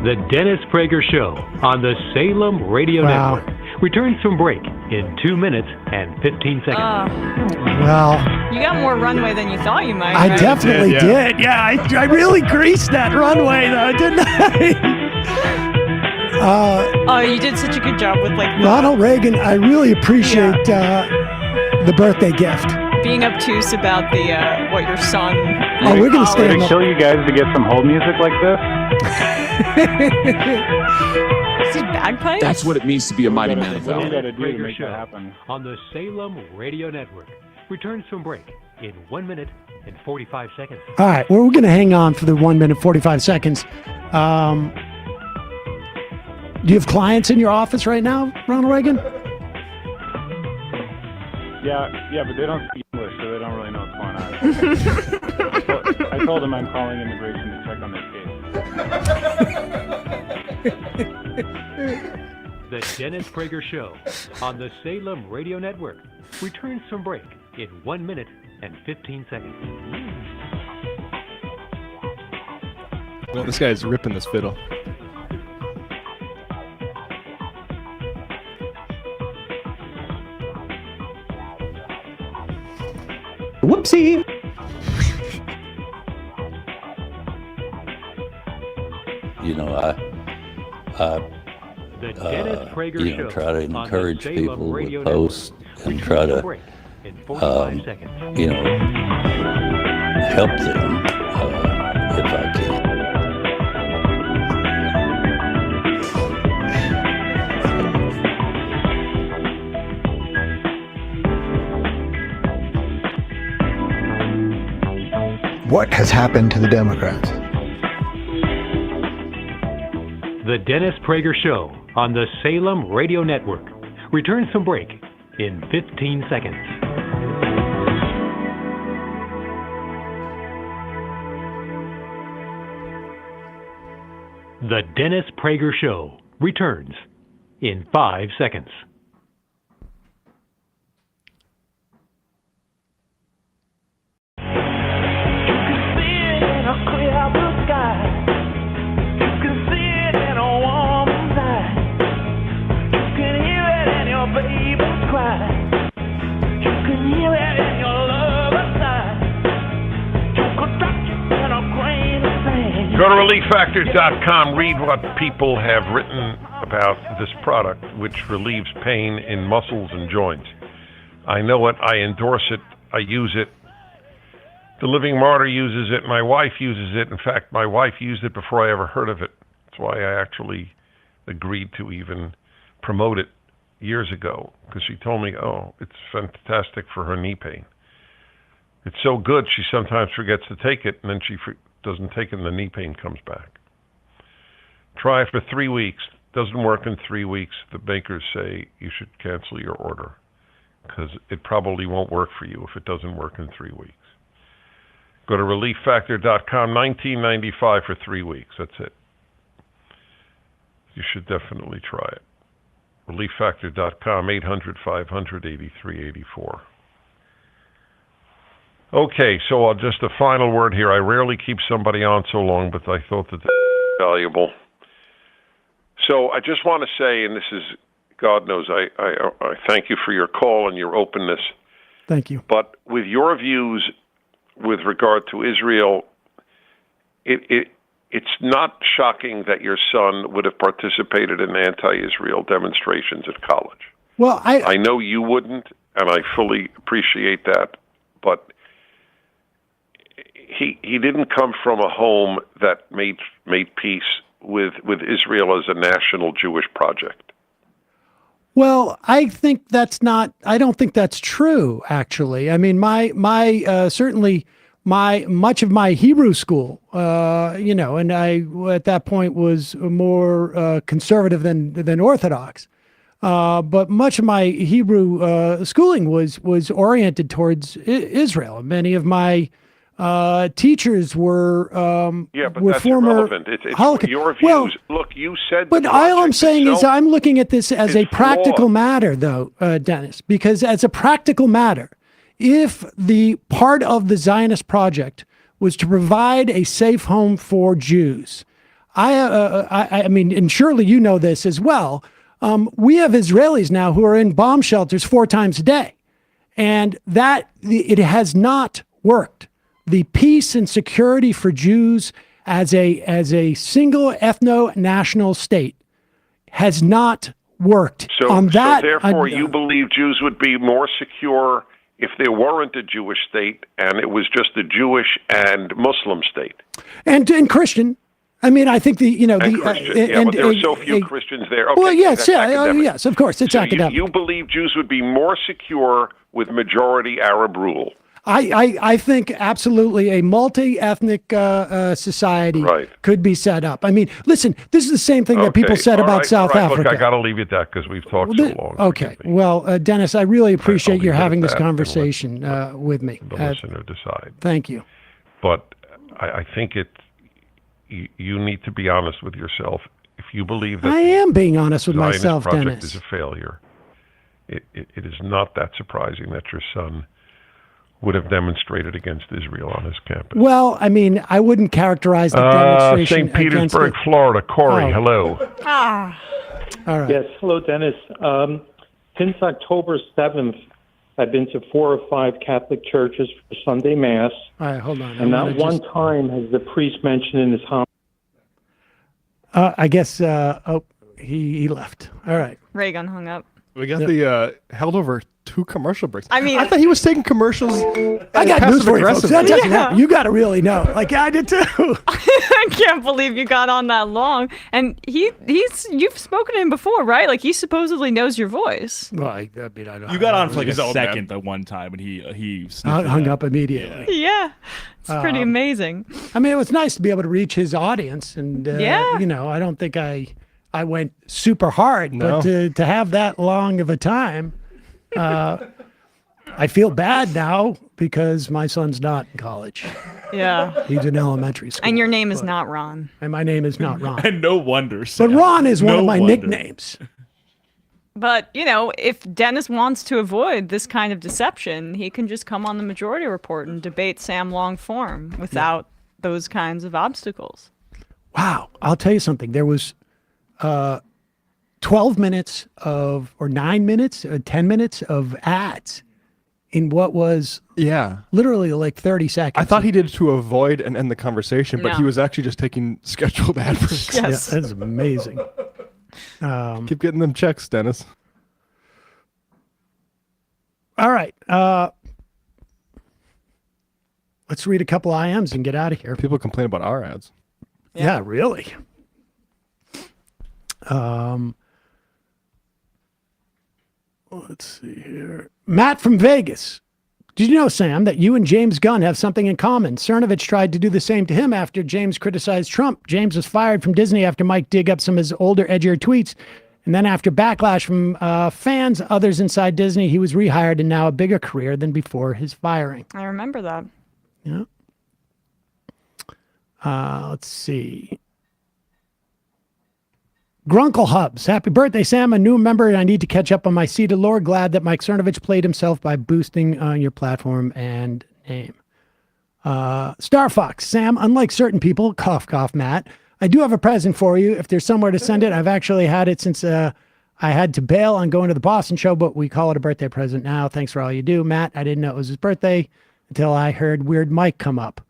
The Dennis Prager Show on the Salem Radio Network returns from break in 2 minutes and 15 seconds. Well, you got more runway than you thought you might. I right? definitely did. Yeah, I really greased that runway, though, didn't I? You did such a good job with Ronald Reagan. I really appreciate the birthday gift. being obtuse about the what your son. Oh, we're gonna Would stand it up. kill you guys to get some hold music like this? Is this bagpipes? That's what it means to be a mighty man of What do you valor. got to do to make that happen? On the Salem Radio Network. Returns from break in 1 minute and 45 seconds. All right, well, we're going to hang on for the 1 minute 45 seconds. Do you have clients in your office right now, Ronald Reagan? Yeah, but they don't speak English, so they don't really know what's going on. I told them I'm calling immigration to check on their case. The Dennis Prager Show on the Salem Radio Network returns from break in 1 minute and 15 seconds. Well, this guy's ripping this fiddle. Whoopsie. You know, The Dennis Prager you know, Show try to on the encourage Salem people Radio with posts Network. and Returns try from to, break in 45 seconds. you know, help them if I can. What has happened to the Democrats? The Dennis Prager Show on the Salem Radio Network returns from break in 15 seconds. The Dennis Prager Show returns in 5 seconds. Go to relieffactor.com, read what people have written about this product, which relieves pain in muscles and joints. I know it, I endorse it, I use it. The Living Martyr uses it, my wife uses it. In fact, my wife used it before I ever heard of it. That's why I actually agreed to even promote it years ago, because she told me, oh, it's fantastic for her knee pain. It's so good, she sometimes forgets to take it, and then she doesn't take it and the knee pain comes back. Try it for 3 weeks. Doesn't work in 3 weeks. The makers say you should cancel your order because it probably won't work for you if it doesn't work in 3 weeks. Go to relieffactor.com, $19.95 for 3 weeks. That's it. You should definitely try it. relieffactor.com, 800-500-8384. Okay, so just a final word here. I rarely keep somebody on so long, but I thought that was valuable. So I just want to say, and this is, God knows, I thank you for your call and your openness. Thank you. But with your views with regard to Israel, it's not shocking that your son would have participated in anti-Israel demonstrations at college. Well, I know you wouldn't, and I fully appreciate that, but he didn't come from a home that made peace with Israel as a national Jewish project. Well, I think that's not. I don't think that's true. Actually, I mean, certainly much of my Hebrew school, and I at that point was more conservative than Orthodox. But much of my Hebrew schooling was oriented towards Israel. Many of my teachers were but were that's former irrelevant. It's Holocaust. your views. Well, look, you said. But all I'm saying is I'm looking at this as a practical flawed. matter, though, Dennis, because as a practical matter, if the part of the Zionist project was to provide a safe home for Jews, I mean, and surely you know this as well. We have Israelis now who are in bomb shelters 4 times a day, and that it has not worked. The peace and security for Jews as a single ethno-national state has not worked. So therefore, you believe Jews would be more secure if there weren't a Jewish state and it was just a Jewish and Muslim state. And Christian. I mean, I think Christian, but there are so few Christians there. Okay, well, yes, that's yes, of course, it's so academic. You believe Jews would be more secure with majority Arab rule? I think absolutely a multi-ethnic society could be set up. I mean, listen, this is the same thing that people said about South Africa. Look, I got to leave you at that because we've talked so long. Okay. Well, Dennis, I really appreciate your having this conversation with me. The listener decide. Thank you. But I think you need to be honest with yourself. If you believe that I am being honest with Zionist myself, project Dennis. is a failure, it is not that surprising that your son would have demonstrated against Israel on his campus. Well, I mean, I wouldn't characterize the demonstration St. Petersburg, Florida. Corey, hello. All right. Yes, hello, Dennis. Since October 7th, I've been to 4 or 5 Catholic churches for Sunday Mass. All right, hold on. And not one time has the priest mentioned in his homily. I guess, he left. All right. Reagan hung up. We got the held over 2 commercial breaks. I mean, I thought he was taking commercials. I got news for you, folks. That doesn't happen. You got to really know. Like I did too. I can't believe you got on that long. And you've spoken to him before, right? Like he supposedly knows your voice. Well, I mean, I don't. You got on for like He's a Oh, old, second at one time, and he hung up immediately. Yeah, it's pretty amazing. I mean, it was nice to be able to reach his audience, and Yeah. I don't think I went super hard, but to have that long of a time, I feel bad now because my son's not in college. Yeah. He's in elementary school. And your name is not Ron. And my name is not Ron. And no wonder. But Sam. Ron is one No of my wonder. nicknames. But, if Dennis wants to avoid this kind of deception, he can just come on the Majority Report and debate Sam long form without those kinds of obstacles. Wow. I'll tell you something. There was 12 minutes or 9 minutes, 10 minutes of ads in what was literally like 30 seconds. I thought he did to avoid and end the conversation, but he No. was actually just taking scheduled ad breaks. Yes. Yeah, that's amazing. Keep getting them checks, Dennis. All right. Let's read a couple IMs and get out of here. People complain about our ads. Yeah, really. Let's see here. Matt from Vegas. Did you know, Sam, that you and James Gunn have something in common? Cernovich tried to do the same to him after James criticized Trump. James was fired from Disney after Mike dig up some of his older, edgier tweets. And then after backlash from fans, others inside Disney, he was rehired and now a bigger career than before his firing. I remember that. Yeah. Let's see. Grunkle Hubs. Happy birthday, Sam. A new member, and I need to catch up on my Seder lore. Glad that Mike Cernovich played himself by boosting your platform and name. Star Fox. Sam, unlike certain people, cough, cough, Matt, I do have a present for you if there's somewhere to send it. I've actually had it since I had to bail on going to the Boston show, but we call it a birthday present now. Thanks for all you do. Matt, I didn't know it was his birthday until I heard Weird Mike come up.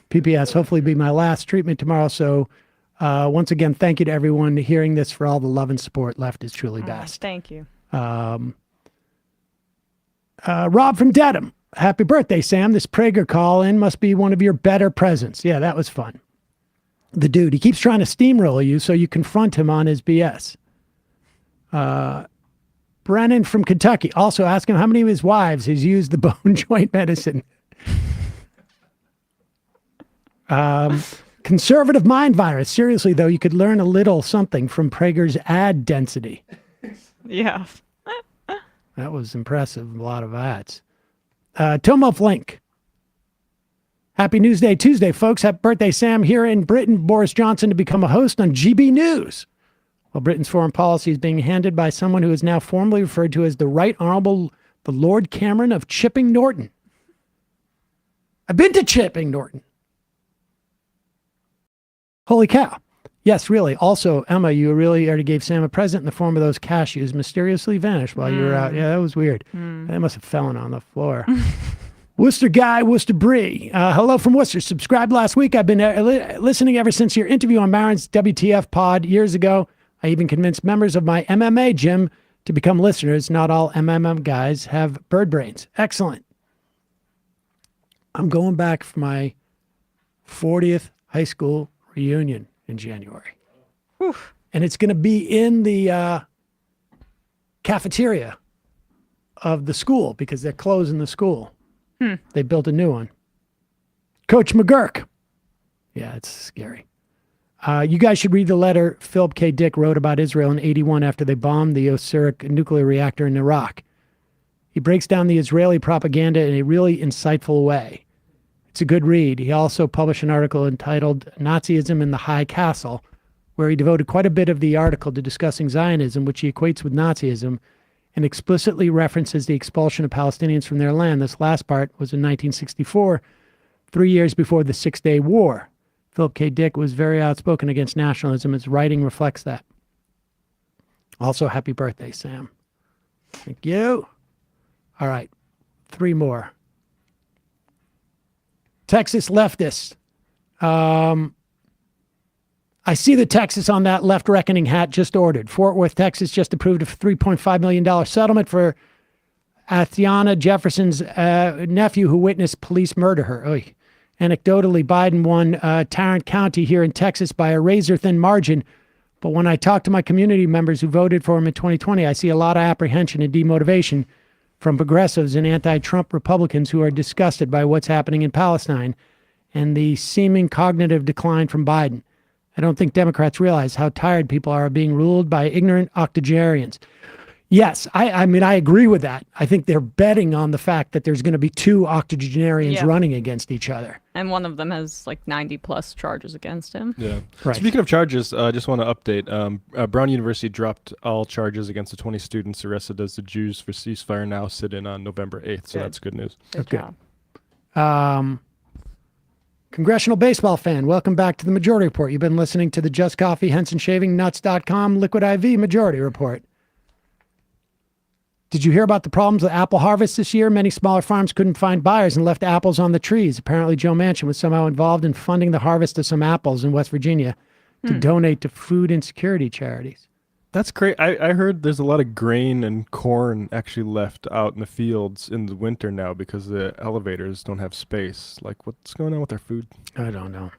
PPS, hopefully be my last treatment tomorrow. So once again, thank you to everyone hearing this for all the love and support. Left is truly best. Thank you. Rob from Dedham. Happy birthday, Sam. This Prager call-in must be one of your better presents. Yeah, that was fun. The dude, he keeps trying to steamroll you so you confront him on his BS. Brennan from Kentucky. Also ask him how many of his wives has used the bone joint medicine. Conservative mind virus. Seriously, though, you could learn a little something from Prager's ad density. Yeah. That was impressive. A lot of ads. Tomo Flink. Happy Newsday Tuesday, folks. Happy birthday, Sam. Here in Britain, Boris Johnson to become a host on GB News. While Britain's foreign policy is being handed by someone who is now formally referred to as the Right Honourable the Lord Cameron of Chipping Norton. I've been to Chipping Norton. Holy cow. Yes, really. Also, Emma, you really already gave Sam a present in the form of those cashews mysteriously vanished while you were out. Yeah, that was weird. They must have fallen on the floor. Worcester Guy, Worcester Bree. Hello from Worcester. Subscribed last week. I've been listening ever since your interview on Marin's WTF pod years ago. I even convinced members of my MMA gym to become listeners. Not all MMM guys have bird brains. Excellent. I'm going back for my 40th high school reunion in January. Oof. And it's going to be in the cafeteria of the school because they're closing the school. They built a new one. Coach McGurk. Yeah, it's scary. You guys should read the letter Philip K. Dick wrote about Israel in 81 after they bombed the Osiris nuclear reactor in Iraq. He breaks down the Israeli propaganda in a really insightful way. It's a good read. He also published an article entitled Nazism in the High Castle, where he devoted quite a bit of the article to discussing Zionism, which he equates with Nazism, and explicitly references the expulsion of Palestinians from their land. This last part was in 1964, 3 years before the Six-Day War. Philip K. Dick was very outspoken against nationalism. His writing reflects that. Also, happy birthday, Sam. Thank you. All right, 3 more. Texas leftists. I see the Texas on that left reckoning hat just ordered. Fort Worth, Texas just approved a $3.5 million settlement for Athiana Jefferson's nephew who witnessed police murder her. Oy. Anecdotally, Biden won Tarrant County here in Texas by a razor-thin margin. But when I talk to my community members who voted for him in 2020, I see a lot of apprehension and demotivation from progressives and anti-Trump Republicans who are disgusted by what's happening in Palestine and the seeming cognitive decline from Biden. I don't think Democrats realize how tired people are of being ruled by ignorant octogenarians. Yes, I mean, I agree with that. I think they're betting on the fact that there's going to be 2 octogenarians running against each other. And one of them has like 90 plus charges against him. Yeah. Right. Speaking of charges, I just want to update. Brown University dropped all charges against the 20 students arrested as the Jews for Ceasefire Now sit-in on November 8th. So that's good news. Good job. Congressional baseball fan, welcome back to the Majority Report. You've been listening to the Just Coffee, Henson Shaving, Nuts.com, Liquid IV Majority Report. Did you hear about the problems with apple harvest this year? Many smaller farms couldn't find buyers and left apples on the trees. Apparently, Joe Manchin was somehow involved in funding the harvest of some apples in West Virginia to donate to food insecurity charities. That's great. I heard there's a lot of grain and corn actually left out in the fields in the winter now because the elevators don't have space. Like, what's going on with our food? I don't know.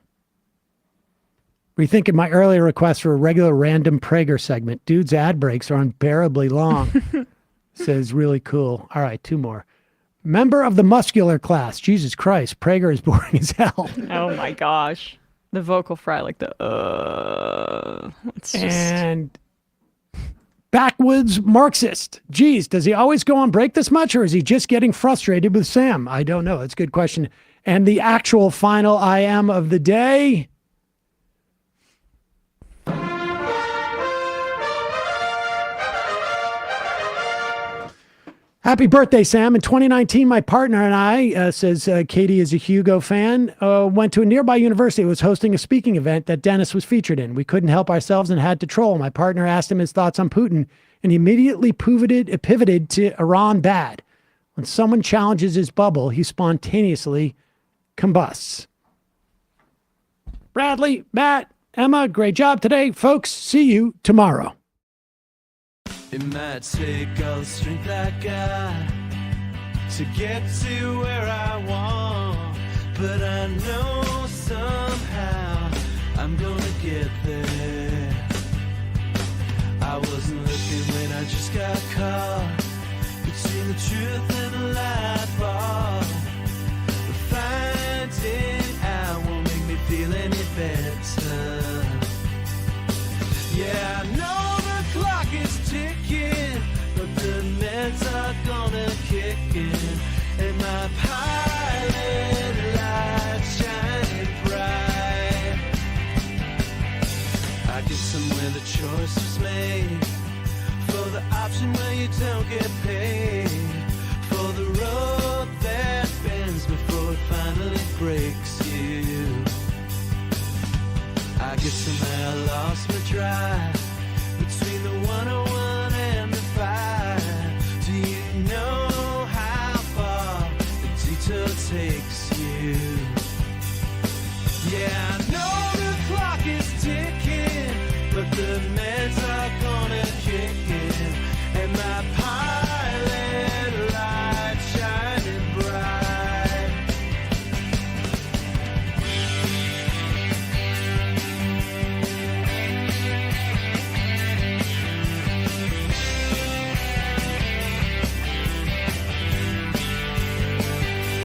Rethinking my earlier request for a regular random Prager segment. Dude's ad breaks are unbearably long. Says really cool. All right, 2 more. Member of the muscular class. Jesus Christ, Prager is boring as hell. Oh my gosh. The vocal fry, like the It's just... And backwoods Marxist. Geez, does he always go on break this much, or is he just getting frustrated with Sam? I don't know. That's a good question. And the actual final I am of the day. Happy birthday, Sam. In 2019, my partner and I, says Katie is a Hugo fan, went to a nearby university that was hosting a speaking event that Dennis was featured in. We couldn't help ourselves and had to troll. My partner asked him his thoughts on Putin, and he immediately pivoted to Iran bad. When someone challenges his bubble, he spontaneously combusts. Bradley, Matt, Emma, great job today. Folks, see you tomorrow. It might take all the strength I got to get to where I want, but I know somehow I'm gonna get there. I wasn't looking when I just got caught between the truth and the light bar. But finding out won't make me feel any better. Yeah, I know the clock is ticking, but the meds are gonna kick in, and my pilot light's shining bright. I guess somewhere the choice was made for the option where you don't get paid, for the road that bends before it finally breaks you. I guess somehow I lost my drive